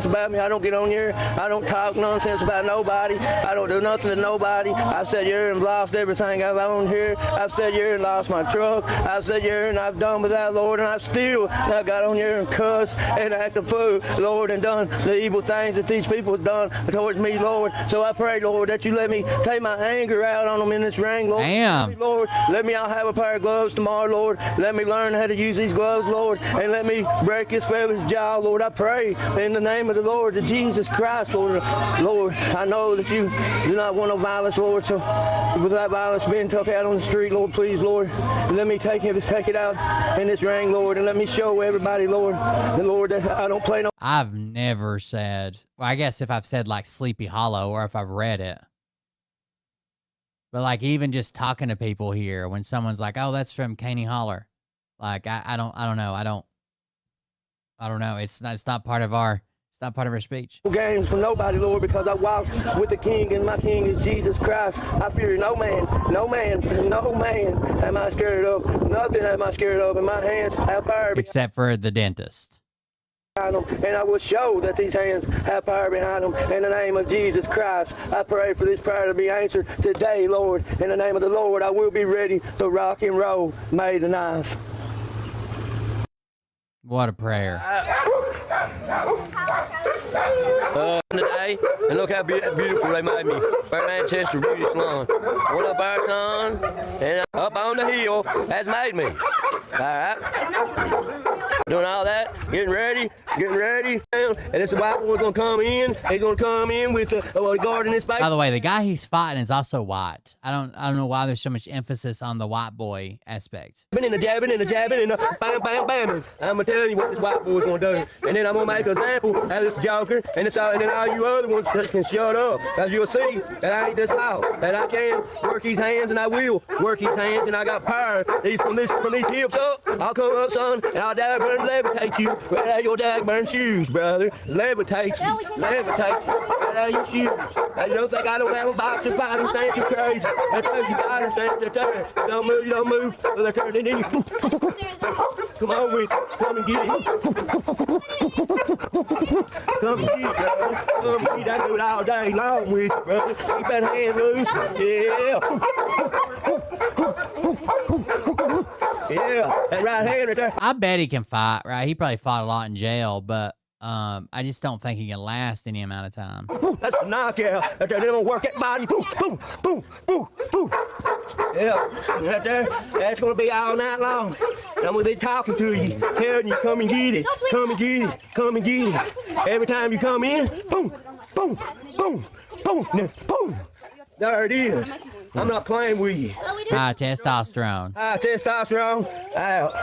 About me. I don't get on here. I don't talk nonsense about nobody. I don't do nothing to nobody. I've sat here and lost everything I've owned here. I've sat here and lost my truck. I've sat here and I've done without, Lord, and I've got on here and cussed and acted a fool, Lord, and done the evil things that these people have done towards me, Lord. So I pray, Lord, that you let me take my anger out on them in this ring, Lord. Damn. Lord, let me all have a pair of gloves tomorrow, Lord. Let me learn how to use these gloves, Lord, and let me break this fella's jaw, Lord. I pray in the name of the Lord, to Jesus Christ, Lord. Lord, I know that you do not want no violence, Lord, so without violence being took out on the street, Lord, please, Lord, let me take it out in this ring, Lord, and let me show everybody, Lord, and Lord, that I don't play no. I've never said, well, I guess if I've said like Sleepy Hollow or if I've read it. But like even just talking to people here, when someone's like, oh, that's from Caney Holler. Like, I don't know. It's not part of our speech. Games for nobody, Lord, because I walk with the King, and my King is Jesus Christ. I fear no man am I scared of. Nothing am I scared of, and my hands have power. Except for the dentist. them, and I will show that these hands have power behind them. In the name of Jesus Christ, I pray for this prayer to be answered today, Lord. In the name of the Lord, I will be ready to rock and roll. May the knife. What a prayer. Today, and look how beautiful they made me. Manchester Beauty Salon. Went up our son, and up on the hill has made me. All right. Doing all that, getting ready, and this white boy's gonna come in. He's gonna come in with the guard in his face. By the way, the guy he's fighting is also white. I don't know why there's so much emphasis on the white boy aspect. And the jabbing, and the bam, bam, bam. I'm gonna tell you what this white boy's gonna do, and then I'm gonna make an example of this joker, and then all you other ones can shut up, as you'll see that I ain't this loud, that I can work his hands, and I will work his hands, and I got power. From these hips up, I'll come up, son, and I'll levitate you right out of your dagburn shoes, brother. Levitate you right out of your shoes. You don't think I don't have a boxing fighting stance? You crazy? That's how you fighting stance. They're turning. You don't move. So they're turning in you. Come on with it. Come and get it. Come and get it, brother. Come and get it. I do it all day long with you, brother. Keep that hand loose. Yeah, that right hand right there. I bet he can fight, right? He probably fought a lot in jail, but I just don't think he can last any amount of time. That's a knockout. They're gonna work that body. Boom, boom, boom, boom, boom. Yeah, right there. That's gonna be all night long. I'm gonna be talking to you, telling you, come and get it, come and get it, come and get it. Every time you come in, boom, boom, boom, boom, boom. There it is. I'm not playing with you. High testosterone. High testosterone. Out.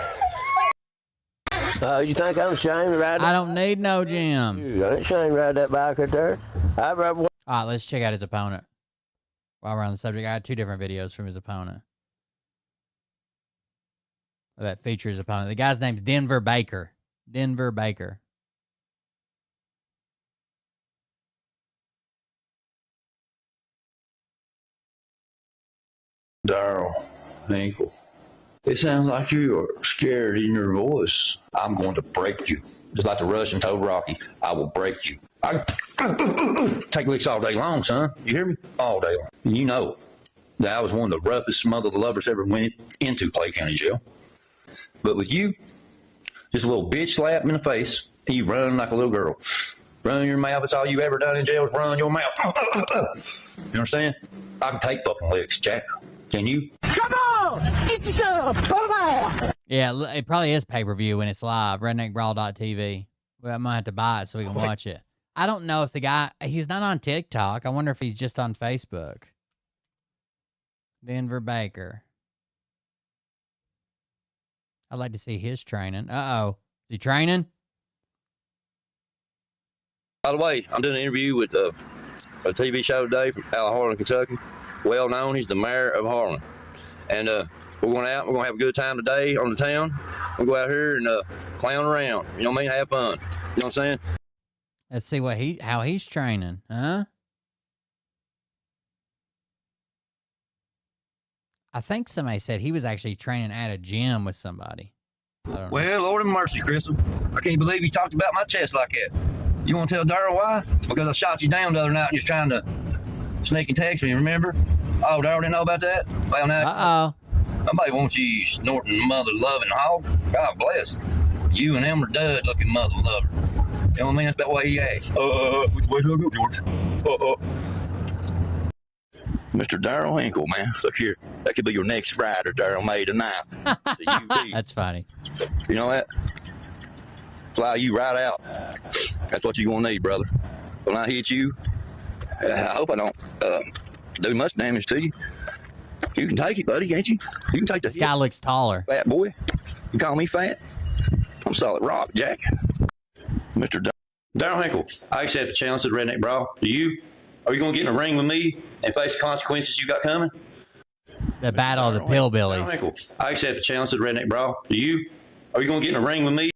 You think I'm ashamed to ride that? I don't need no gym. Dude, I ain't ashamed to ride that bike right there. All right, let's check out his opponent. While we're on the subject, I had 2 different videos from his opponent. That features opponent. The guy's name's Denver Baker. Denver Baker. Darryl Hinkle. It sounds like you're scared in your voice. I'm going to break you. Just like the Russian told Rocky, I will break you. I take licks all day long, son. You hear me? All day long. And you know that I was one of the roughest smothered lovers ever went into Clay County Jail. But with you, just a little bitch slap in the face, and you run like a little girl. Run your mouth. That's all you ever done in jail is run your mouth. You understand? I can take fucking licks, Jack. Can you? Come on! Get yourself! Bye-bye! Yeah, it probably is pay-per-view when it's live. RedneckBrawl.tv. Well, I might have to buy it so we can watch it. I don't know if the guy... He's not on TikTok. I wonder if he's just on Facebook. Denver Baker. I'd like to see his training. Uh-oh. Is he training? By the way, I'm doing an interview with a TV show today from out of Harlan, Kentucky. Well known, he's the mayor of Harlan. And we're going out, we're going to have a good time today on the town. We'll go out here and clown around. You know what I mean? Have fun. You know what I'm saying? Let's see how he's training, huh? I think somebody said he was actually training at a gym with somebody. I don't know. Well, Lord have mercy, Crystal. I can't believe you talked about my chest like that. You want to tell Darryl why? Because I shot you down the other night and you're trying to sneak and text me, remember? Oh, Darryl didn't know about that? Well, now, uh-oh. Somebody wants you snorting mother-loving hog. God bless. You and Elmer Dud looking mother-lover. You know what I mean? That's about the way he acts. Which way do I go, George? Mr. Darryl Hinkle, man. Look here. That could be your next rider, Darryl made a knife. That's funny. You know that? Fly you right out. That's what you're going to need, brother. When I hit you, I hope I don't do much damage to you. You can take it, buddy, can't you? You can take this guy looks taller. Fat boy. You call me fat? I'm solid rock, Jack. Mr. Darryl Hinkle, I accept the challenge to the Redneck Brawl. Do you? Are you going to get in a ring with me and face the consequences you got coming? The battle of the pillbillies. Darryl Hinkle, I accept the challenge to the Redneck Brawl. Do you? Are you going to get in a ring with me?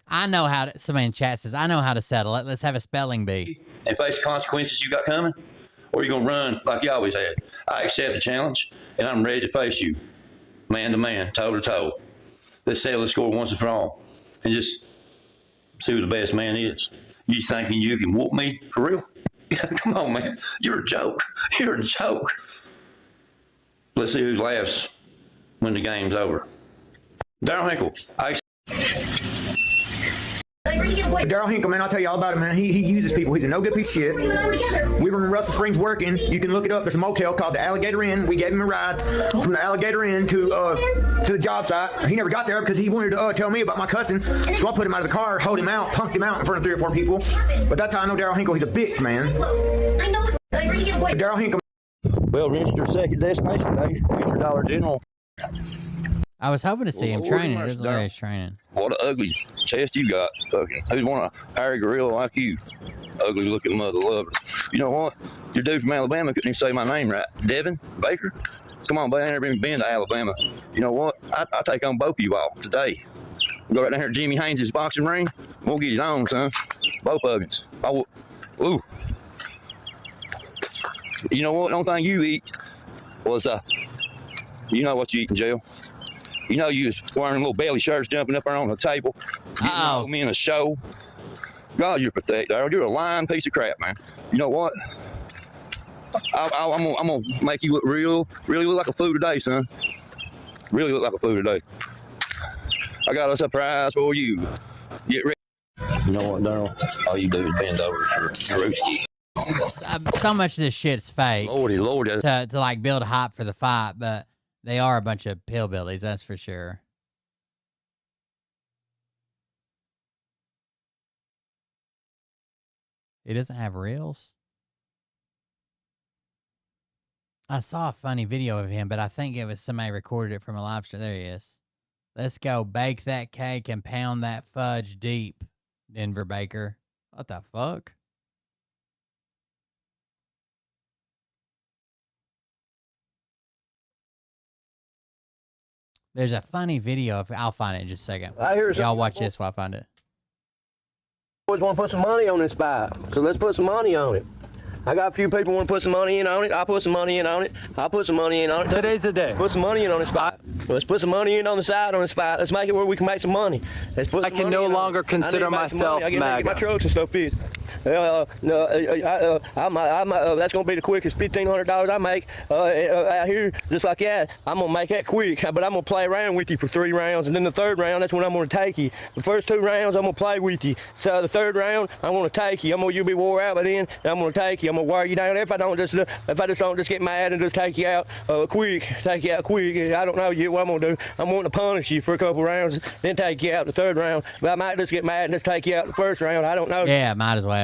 I know how to, somebody in chat says, I know how to settle it. Let's have a spelling bee. And face the consequences you got coming? Or are you going to run like you always had? I accept the challenge, and I'm ready to face you. Man to man, toe to toe. Let's settle the score once and for all. And just See who the best man is. You thinking you can whoop me for real? Come on, man. You're a joke. You're a joke. Let's see who laughs when the game's over. Daryl Hinkle. Daryl Hinkle, man, I'll tell you all about it, man. He uses people. He's a no good piece of shit. We were in Russell Springs working. You can look it up. There's a motel called the Alligator Inn. We gave him a ride from the Alligator Inn to the job site. He never got there because he wanted to tell me about my cousin. So I put him out of the car, hold him out, punked him out in front of 3 or 4 people. But that's how I know Daryl Hinkle. He's a bitch, man. Daryl Hinkle. Well, reached our second destination, baby. Future Dollar General. I was hoping to see him training. It doesn't look like he's training. What an ugly chest you got. Fucking, who'd want to hire a gorilla like you? Ugly looking mother lover. You know what? Your dude from Alabama couldn't even say my name right. Devin Baker? Come on, buddy. I never even been to Alabama. You know what? I'll take on both of you all today. We'll go right down here to Jimmy Haynes' boxing ring. We'll get it on, son. Both of us. Ooh. You know what? The only thing you eat was, you know what you eat in jail? You know you was wearing little belly shirts jumping up there on the table. You me in a show. God, you're pathetic, Daryl. You're a lying piece of crap, man. You know what? I'm gonna make you look really look like a fool today, son. Really look like a fool today. I got a surprise for you. Get ready. You know what, Daryl? All you do is bend over for Drewski. So much of this shit's fake. Lordy. To like build hype for the fight, but they are a bunch of pillbillies, that's for sure. He doesn't have reels? I saw a funny video of him, but I think it was somebody recorded it from a live stream. There he is. Let's go bake that cake and pound that fudge deep, Denver Baker. What the fuck? There's a funny video. I'll find it in just a second. Y'all watch this while I find it. Always want to put some money on this bike, so let's put some money on it. I got a few people want to put some money in on it. I'll put some money in on it. I'll put some money in on it. Today's the day. Put some money in on this bike. Let's put some money in on the side on this bike. Let's make it where we can make some money. Let's put. I can no longer consider myself I get MAGA. my trucks and stuff fixed. That's gonna be the quickest $1,500 I make out here. Just like that, I'm gonna make that quick. But I'm gonna play around with you for 3 rounds, and then the 3rd round, that's when I'm gonna take you. The first 2 rounds, I'm gonna play with you. So the 3rd round, I'm gonna take you. You'll be wore out by then. I'm gonna take you. I'm gonna wear you down. If I just don't just get mad and just take you out quick, I don't know yet what I'm gonna do. I'm wanting to punish you for a couple rounds, then take you out the 3rd round. But I might just get mad and just take you out the 1st round. I don't know. Yeah, might as well.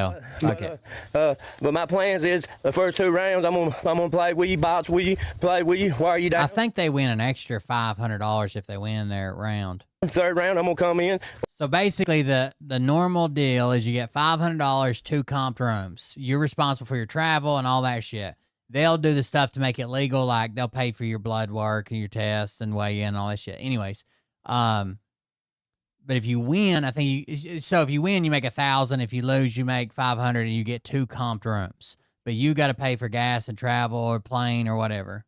Okay. But my plans is the first 2 rounds I'm gonna play with you, box with you, play with you. Why are you down? I think they win an extra $500 if they win their round. 3rd round, I'm gonna come in. So basically, the normal deal is you get $500, 2 comped rooms. You're responsible for your travel and all that shit. They'll do the stuff to make it legal, like they'll pay for your blood work and your tests and weigh in and all that shit. Anyways, but if you win, I think if you win, you make 1,000. If you lose, you make 500, and you get 2 comped rooms. But you got to pay for gas and travel or plane or whatever.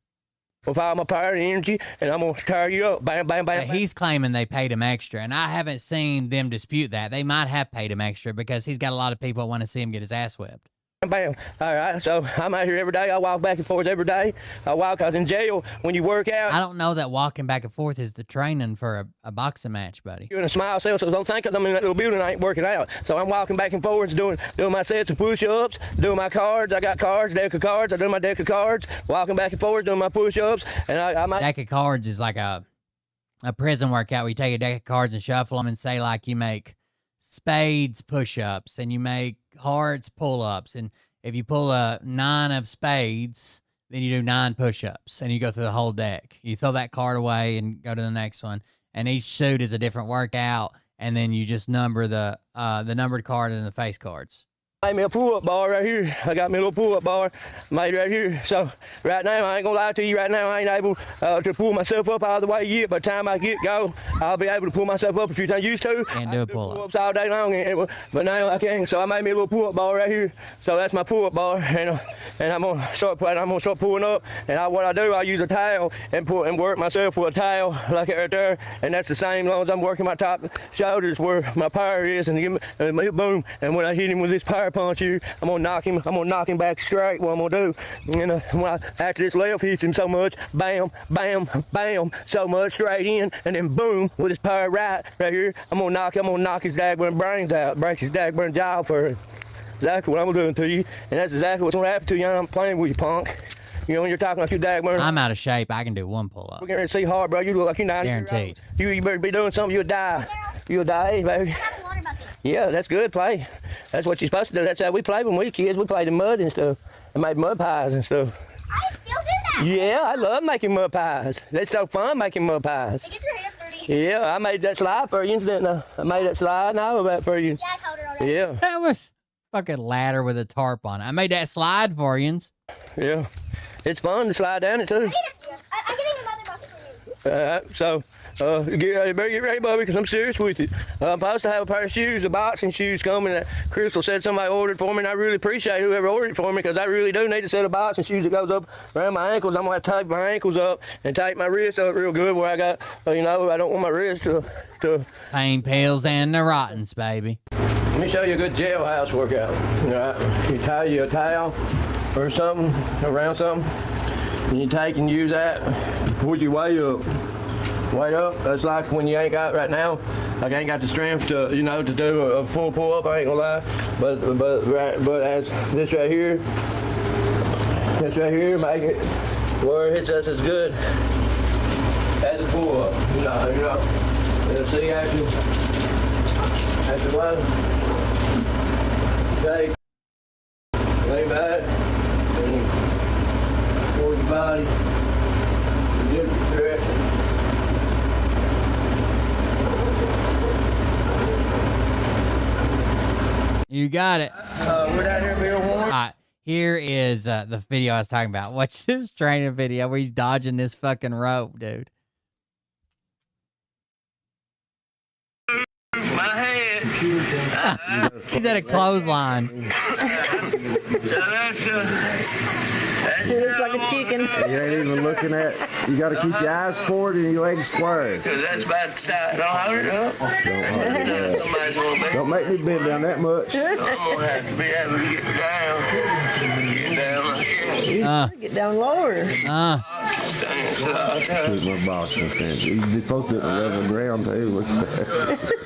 With all my power and energy, and I'm gonna tear you up. Bam, bam, bam. But he's claiming they paid him extra, and I haven't seen them dispute that. They might have paid him extra because he's got a lot of people that want to see him get his ass whipped. Bam. All right, so I'm out here every day. I walk back and forth every day. I walk. I was in jail when you work out. I don't know that walking back and forth is the training for a boxing match, buddy. Doing a smile cell, so don't think because I'm in that little building I ain't working out. So I'm walking back and forth, doing my sets of push-ups, doing my cards. I got cards, deck of cards. I do my deck of cards, walking back and forth, doing my push-ups, and I might. Deck of cards is like a prison workout where you take a deck of cards and shuffle them and say like you make spades push-ups and you make hearts pull-ups, and if you pull a 9 of spades, then you do 9 push-ups, and you go through the whole deck. You throw that card away and go to the next one, and each suit is a different workout, and then you just number the numbered card and the face cards. Made me a pull-up bar right here. I got me a little pull-up bar made right here. So right now, I ain't gonna lie to you. Right now, I ain't able to pull myself up all the way yet. By the time I go, I'll be able to pull myself up a few times. Used to. Can't do a pull-up. Pull-ups all day long, but now I can't. So I made me a little pull-up bar right here. So that's my pull-up bar, and I'm gonna start pulling up. And what I do, I use a towel and work myself with a towel like that right there. And that's the same long as I'm working my top shoulders where my power is, and give me boom. And when I hit him with this power punch here, I'm gonna knock him back straight. What I'm gonna do, after this left hits him so much, bam, bam, bam, so much straight in, and then boom with his power right here. I'm gonna knock his dagburn brains out, break his dagburn jaw for him. Exactly what I'm doing to you, and that's exactly what's gonna happen to you. I'm playing with you, punk. You know, when you're talking like you dagburn. I'm out of shape. I can do one pull-up. We're getting to see hard, bro. You look like you're 90. Guaranteed. You better be doing something. You'll die. You'll die, baby. Yeah, that's good play. That's what you're supposed to do. That's how we played when we were kids. We played in mud and stuff, and made mud pies and stuff. I still do that. Yeah, I love making mud pies. It's so fun making mud pies. Get your hands dirty. Yeah, I made that slide for you, didn't I? I made that slide now about for you. Yeah, I told her already. Yeah. That was fucking ladder with a tarp on it. I made that slide for you. Yeah. It's fun to slide down it, too. I'm getting another bucket for you. So, get ready, Bubby, because I'm serious with it. I'm supposed to have a pair of shoes, the boxing shoes coming that Crystal said somebody ordered for me, and I really appreciate whoever ordered it for me, because I really do need a set of boxing shoes that goes up around my ankles. I'm going to have to tape my ankles up and tape my wrist up real good where I got, I don't want my wrist to... Pain pills and the rottens, baby. Let me show you a good jailhouse workout. Right? You tie you a towel or something, around something, and you take and use that, pull your weight up. That's like when you ain't got right now. Like I ain't got the strength to, to do a full pull up. I ain't gonna lie, but as this right here, make it where it hits us as good as a pull up. See after what? Take, lay back, and forward your body, different direction. You got it. We're down here, Bill Warren. All right, here is the video I was talking about. Watch this training video where he's dodging this fucking rope, dude. My head. He's at a clothesline. He looks like a chicken. You ain't even looking at. You got to keep your eyes forward and your legs square. Cause that's about the side. Don't hold it up. Don't make me bend down that much. I'm gonna have to be able to get down. Get down like that. Get down lower. Keep my boxing stance. He's supposed to do it on level ground too.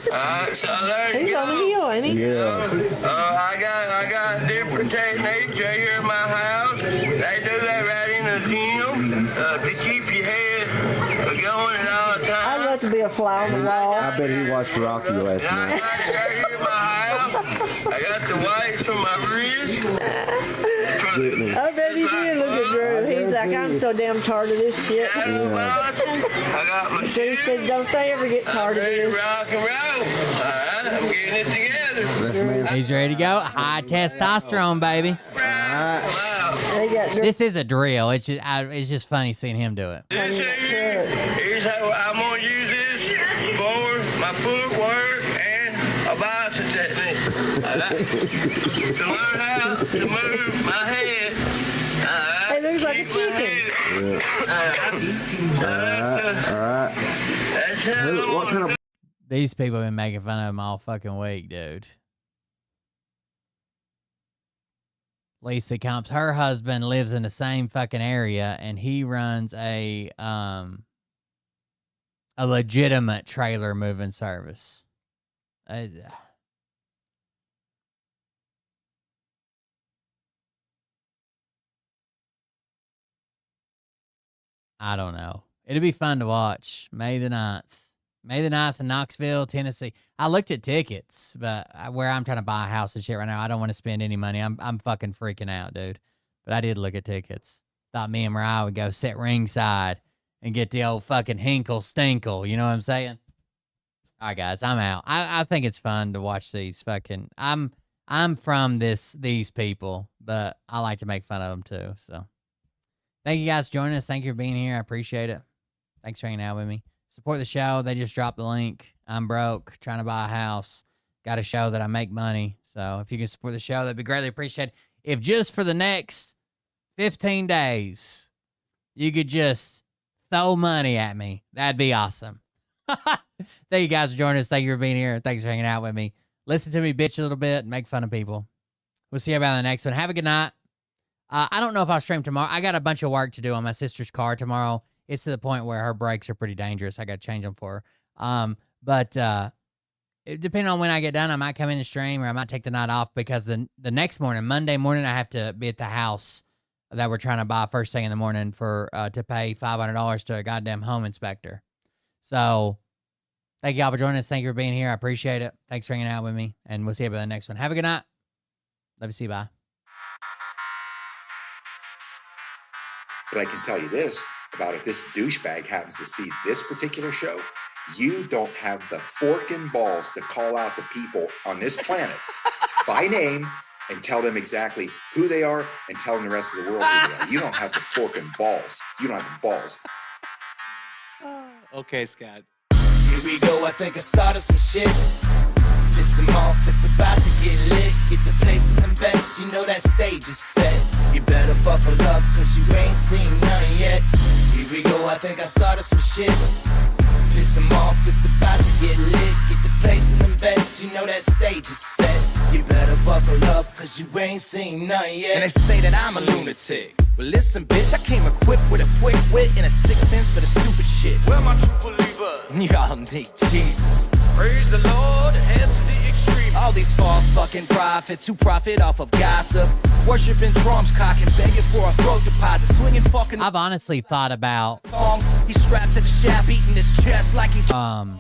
Alright, so there He's on the heel, ain't he? Yeah. I got different techniques right here in my house. They do that right in the gym to keep your head going at all times. I'd love to be a fly on the wall. I bet he watched Rocky last I night. got it right here in my house. I got the weights for my wrist. I bet he did. Look at Drew. He's like, I'm so damn tired of this shit. I got my Drew said, don't they ever get tired of this. rock and roll. Alright, I'm getting it together. He's ready to go. High testosterone, baby. This is a drill. It's just funny seeing him do it. Here's how I'm going to use this for my footwork and a bicycle technique. To learn how to move my head. He looks like a chicken. All right. What kind of? These people have been making fun of him all fucking week, dude. Lisa Combs, her husband lives in the same fucking area, and he runs a legitimate trailer moving service. I don't know. It'll be fun to watch. May the 9th. May the 9th in Knoxville, Tennessee. I looked at tickets, but where I'm trying to buy a house and shit right now, I don't want to spend any money. I'm fucking freaking out, dude. But I did look at tickets. Thought me and Mariah would go sit ringside and get the old fucking Hinkle Stinkle. You know what I'm saying? All right, guys, I'm out. I think it's fun to watch these fucking... I'm I'm from these people, but I like to make fun of them too. So thank you guys for joining us. Thank you for being here. I appreciate it. Thanks for hanging out with me. Support the show. They just dropped the link. I'm broke, trying to buy a house. Got to show that I make money. So if you can support the show, that'd be greatly appreciated. If just for the next 15 days, you could just throw money at me, that'd be awesome. Thank you guys for joining us. Thank you for being here. Thanks for hanging out with me. Listen to me bitch a little bit and make fun of people. We'll see you about the next one. Have a good night. I don't know if I'll stream tomorrow. I got a bunch of work to do on my sister's car tomorrow. It's to the point where her brakes are pretty dangerous. I got to change them for her. But depending on when I get done, I might come in and stream, or I might take the night off, because the next morning, Monday morning, I have to be at the house that we're trying to buy first thing in the morning for to pay $500 to a goddamn home inspector. So thank you all for joining us. Thank you for being here. I appreciate it. Thanks for hanging out with me, and we'll see you about the next one. Have a good night. Love you. See you. Bye. But I can tell you this about, if this douchebag happens to see this particular show, you don't have the forking balls to call out the people on this planet by name and tell them exactly who they are and tell them the rest of the world who they are. You don't have the forking balls. You don't have the balls. Okay, Scott. Here we go, I think I started some shit. Listen off, it's about to get lit. Get the place in the best, you know that stage is set. You better buckle up, cause you ain't seen none yet. Here we go, I think I started some shit. Piss them off, it's about to get lit. Get the place in the best, you know that stage is set. You better buckle up, cause you ain't seen none yet. And they say that I'm a lunatic. Well, listen, bitch, I came equipped with a quick wit and a sixth sense for the stupid shit. Where my true believers? Y'all need Jesus. Praise the Lord, head to the extreme. All these false fucking prophets who profit off of gossip, worshiping drums, cocking, begging for a throat deposit, swinging fucking. I've honestly thought about he's strapped to the shaft, eating his chest like he's starving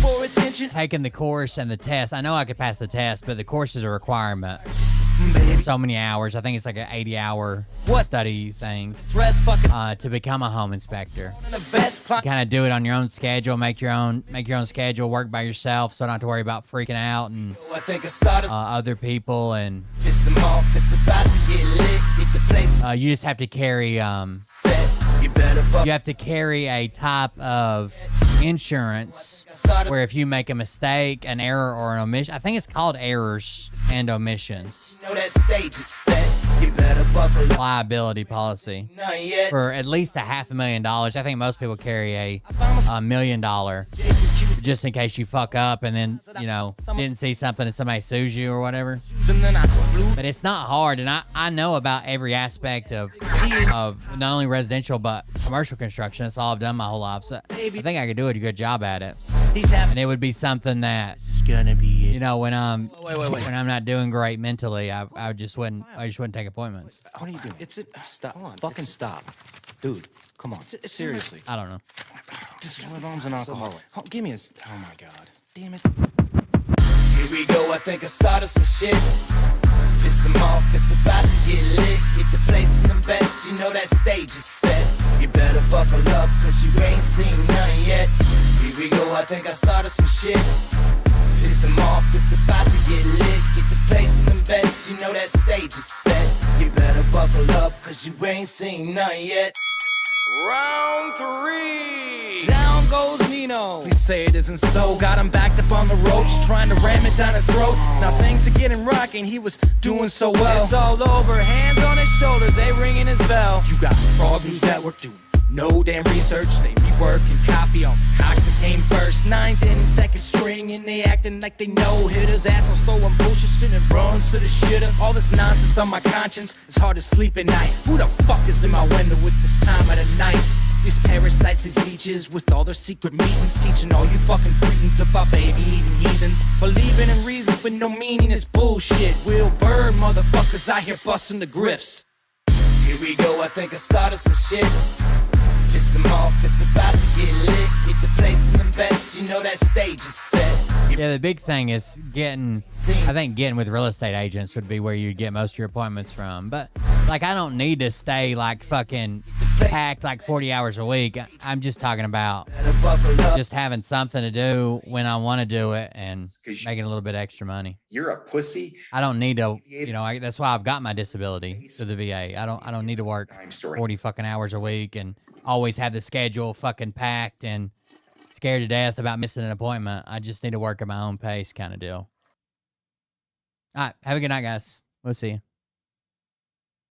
for attention. Taking the course and the test. I know I could pass the test, but the course is a requirement. So many hours. I think it's like an 80-hour study thing to become a home inspector. Kind of do it on your own schedule, make your own schedule, work by yourself, so don't have to worry about freaking out and other people. And you just have to carry you have to carry a type of insurance where if you make a mistake, an error, or an omission, I think it's called errors and omissions, liability policy for at least $500,000. I think most people carry a $1 million just in case you fuck up and then, you know, didn't see something and somebody sues you or whatever. But it's not hard, and I know about every aspect of not only residential but commercial construction. That's all I've done my whole life. So I think I could do a good job at it. And it would be something that, you know, when I'm not doing great mentally, I just wouldn't take appointments. What are you doing? Stop. Come on, fucking stop. Dude, come on. Seriously. I don't know. My mom's an alcoholic. Oh, give me a... Oh, my God. Damn it. Here we go, I think I started some shit. Piss them off, it's about to get lit. Get the place in the best, you know that stage is set. You better buckle up, cause you ain't seen none yet. Here we go, I think I started some shit. Piss them off, it's about to get lit. Get the place in the best, you know that stage is set. You better buckle up, cause you ain't seen none yet. Round 3. Down goes Nino. Please say it isn't so. Got him backed up on the ropes, trying to ram it down his throat. Now things are getting rocking. He was doing so well. It's all over. Hands on his shoulders. They ringing his bell. You got Frog News Network doing no damn research. They rework and copy on Cox that came first. 9th inning, second string, and they acting like they know hitters. Assholes throwing bullshit, sending runs to the shitter. All this nonsense on my conscience. It's hard to sleep at night. Who the fuck is in my window with this time of the night? These parasites, these leeches, with all their secret meetings, teaching all you fucking cretins about baby-eating heathens. Believing in reason with no meaning is bullshit. Will Bird motherfuckers out here busting the grifts. Here we go, I think I started some shit. Piss them off, it's about to get lit. Get the place in the best, you know that stage is set. Yeah, the big thing is getting with real estate agents would be where you get most of your appointments from. But, like, I don't need to stay, like, fucking packed, like, 40 hours a week. I'm just talking about buckle up. Just having something to do when I want to do it and making a little bit extra money. You're a pussy. I don't need to, that's why I've got my disability through the VA. I don't need to work 40 fucking hours a week and always have the schedule fucking packed and scared to death about missing an appointment. I just need to work at my own pace kind of deal. All right. Have a good night, guys. We'll see you.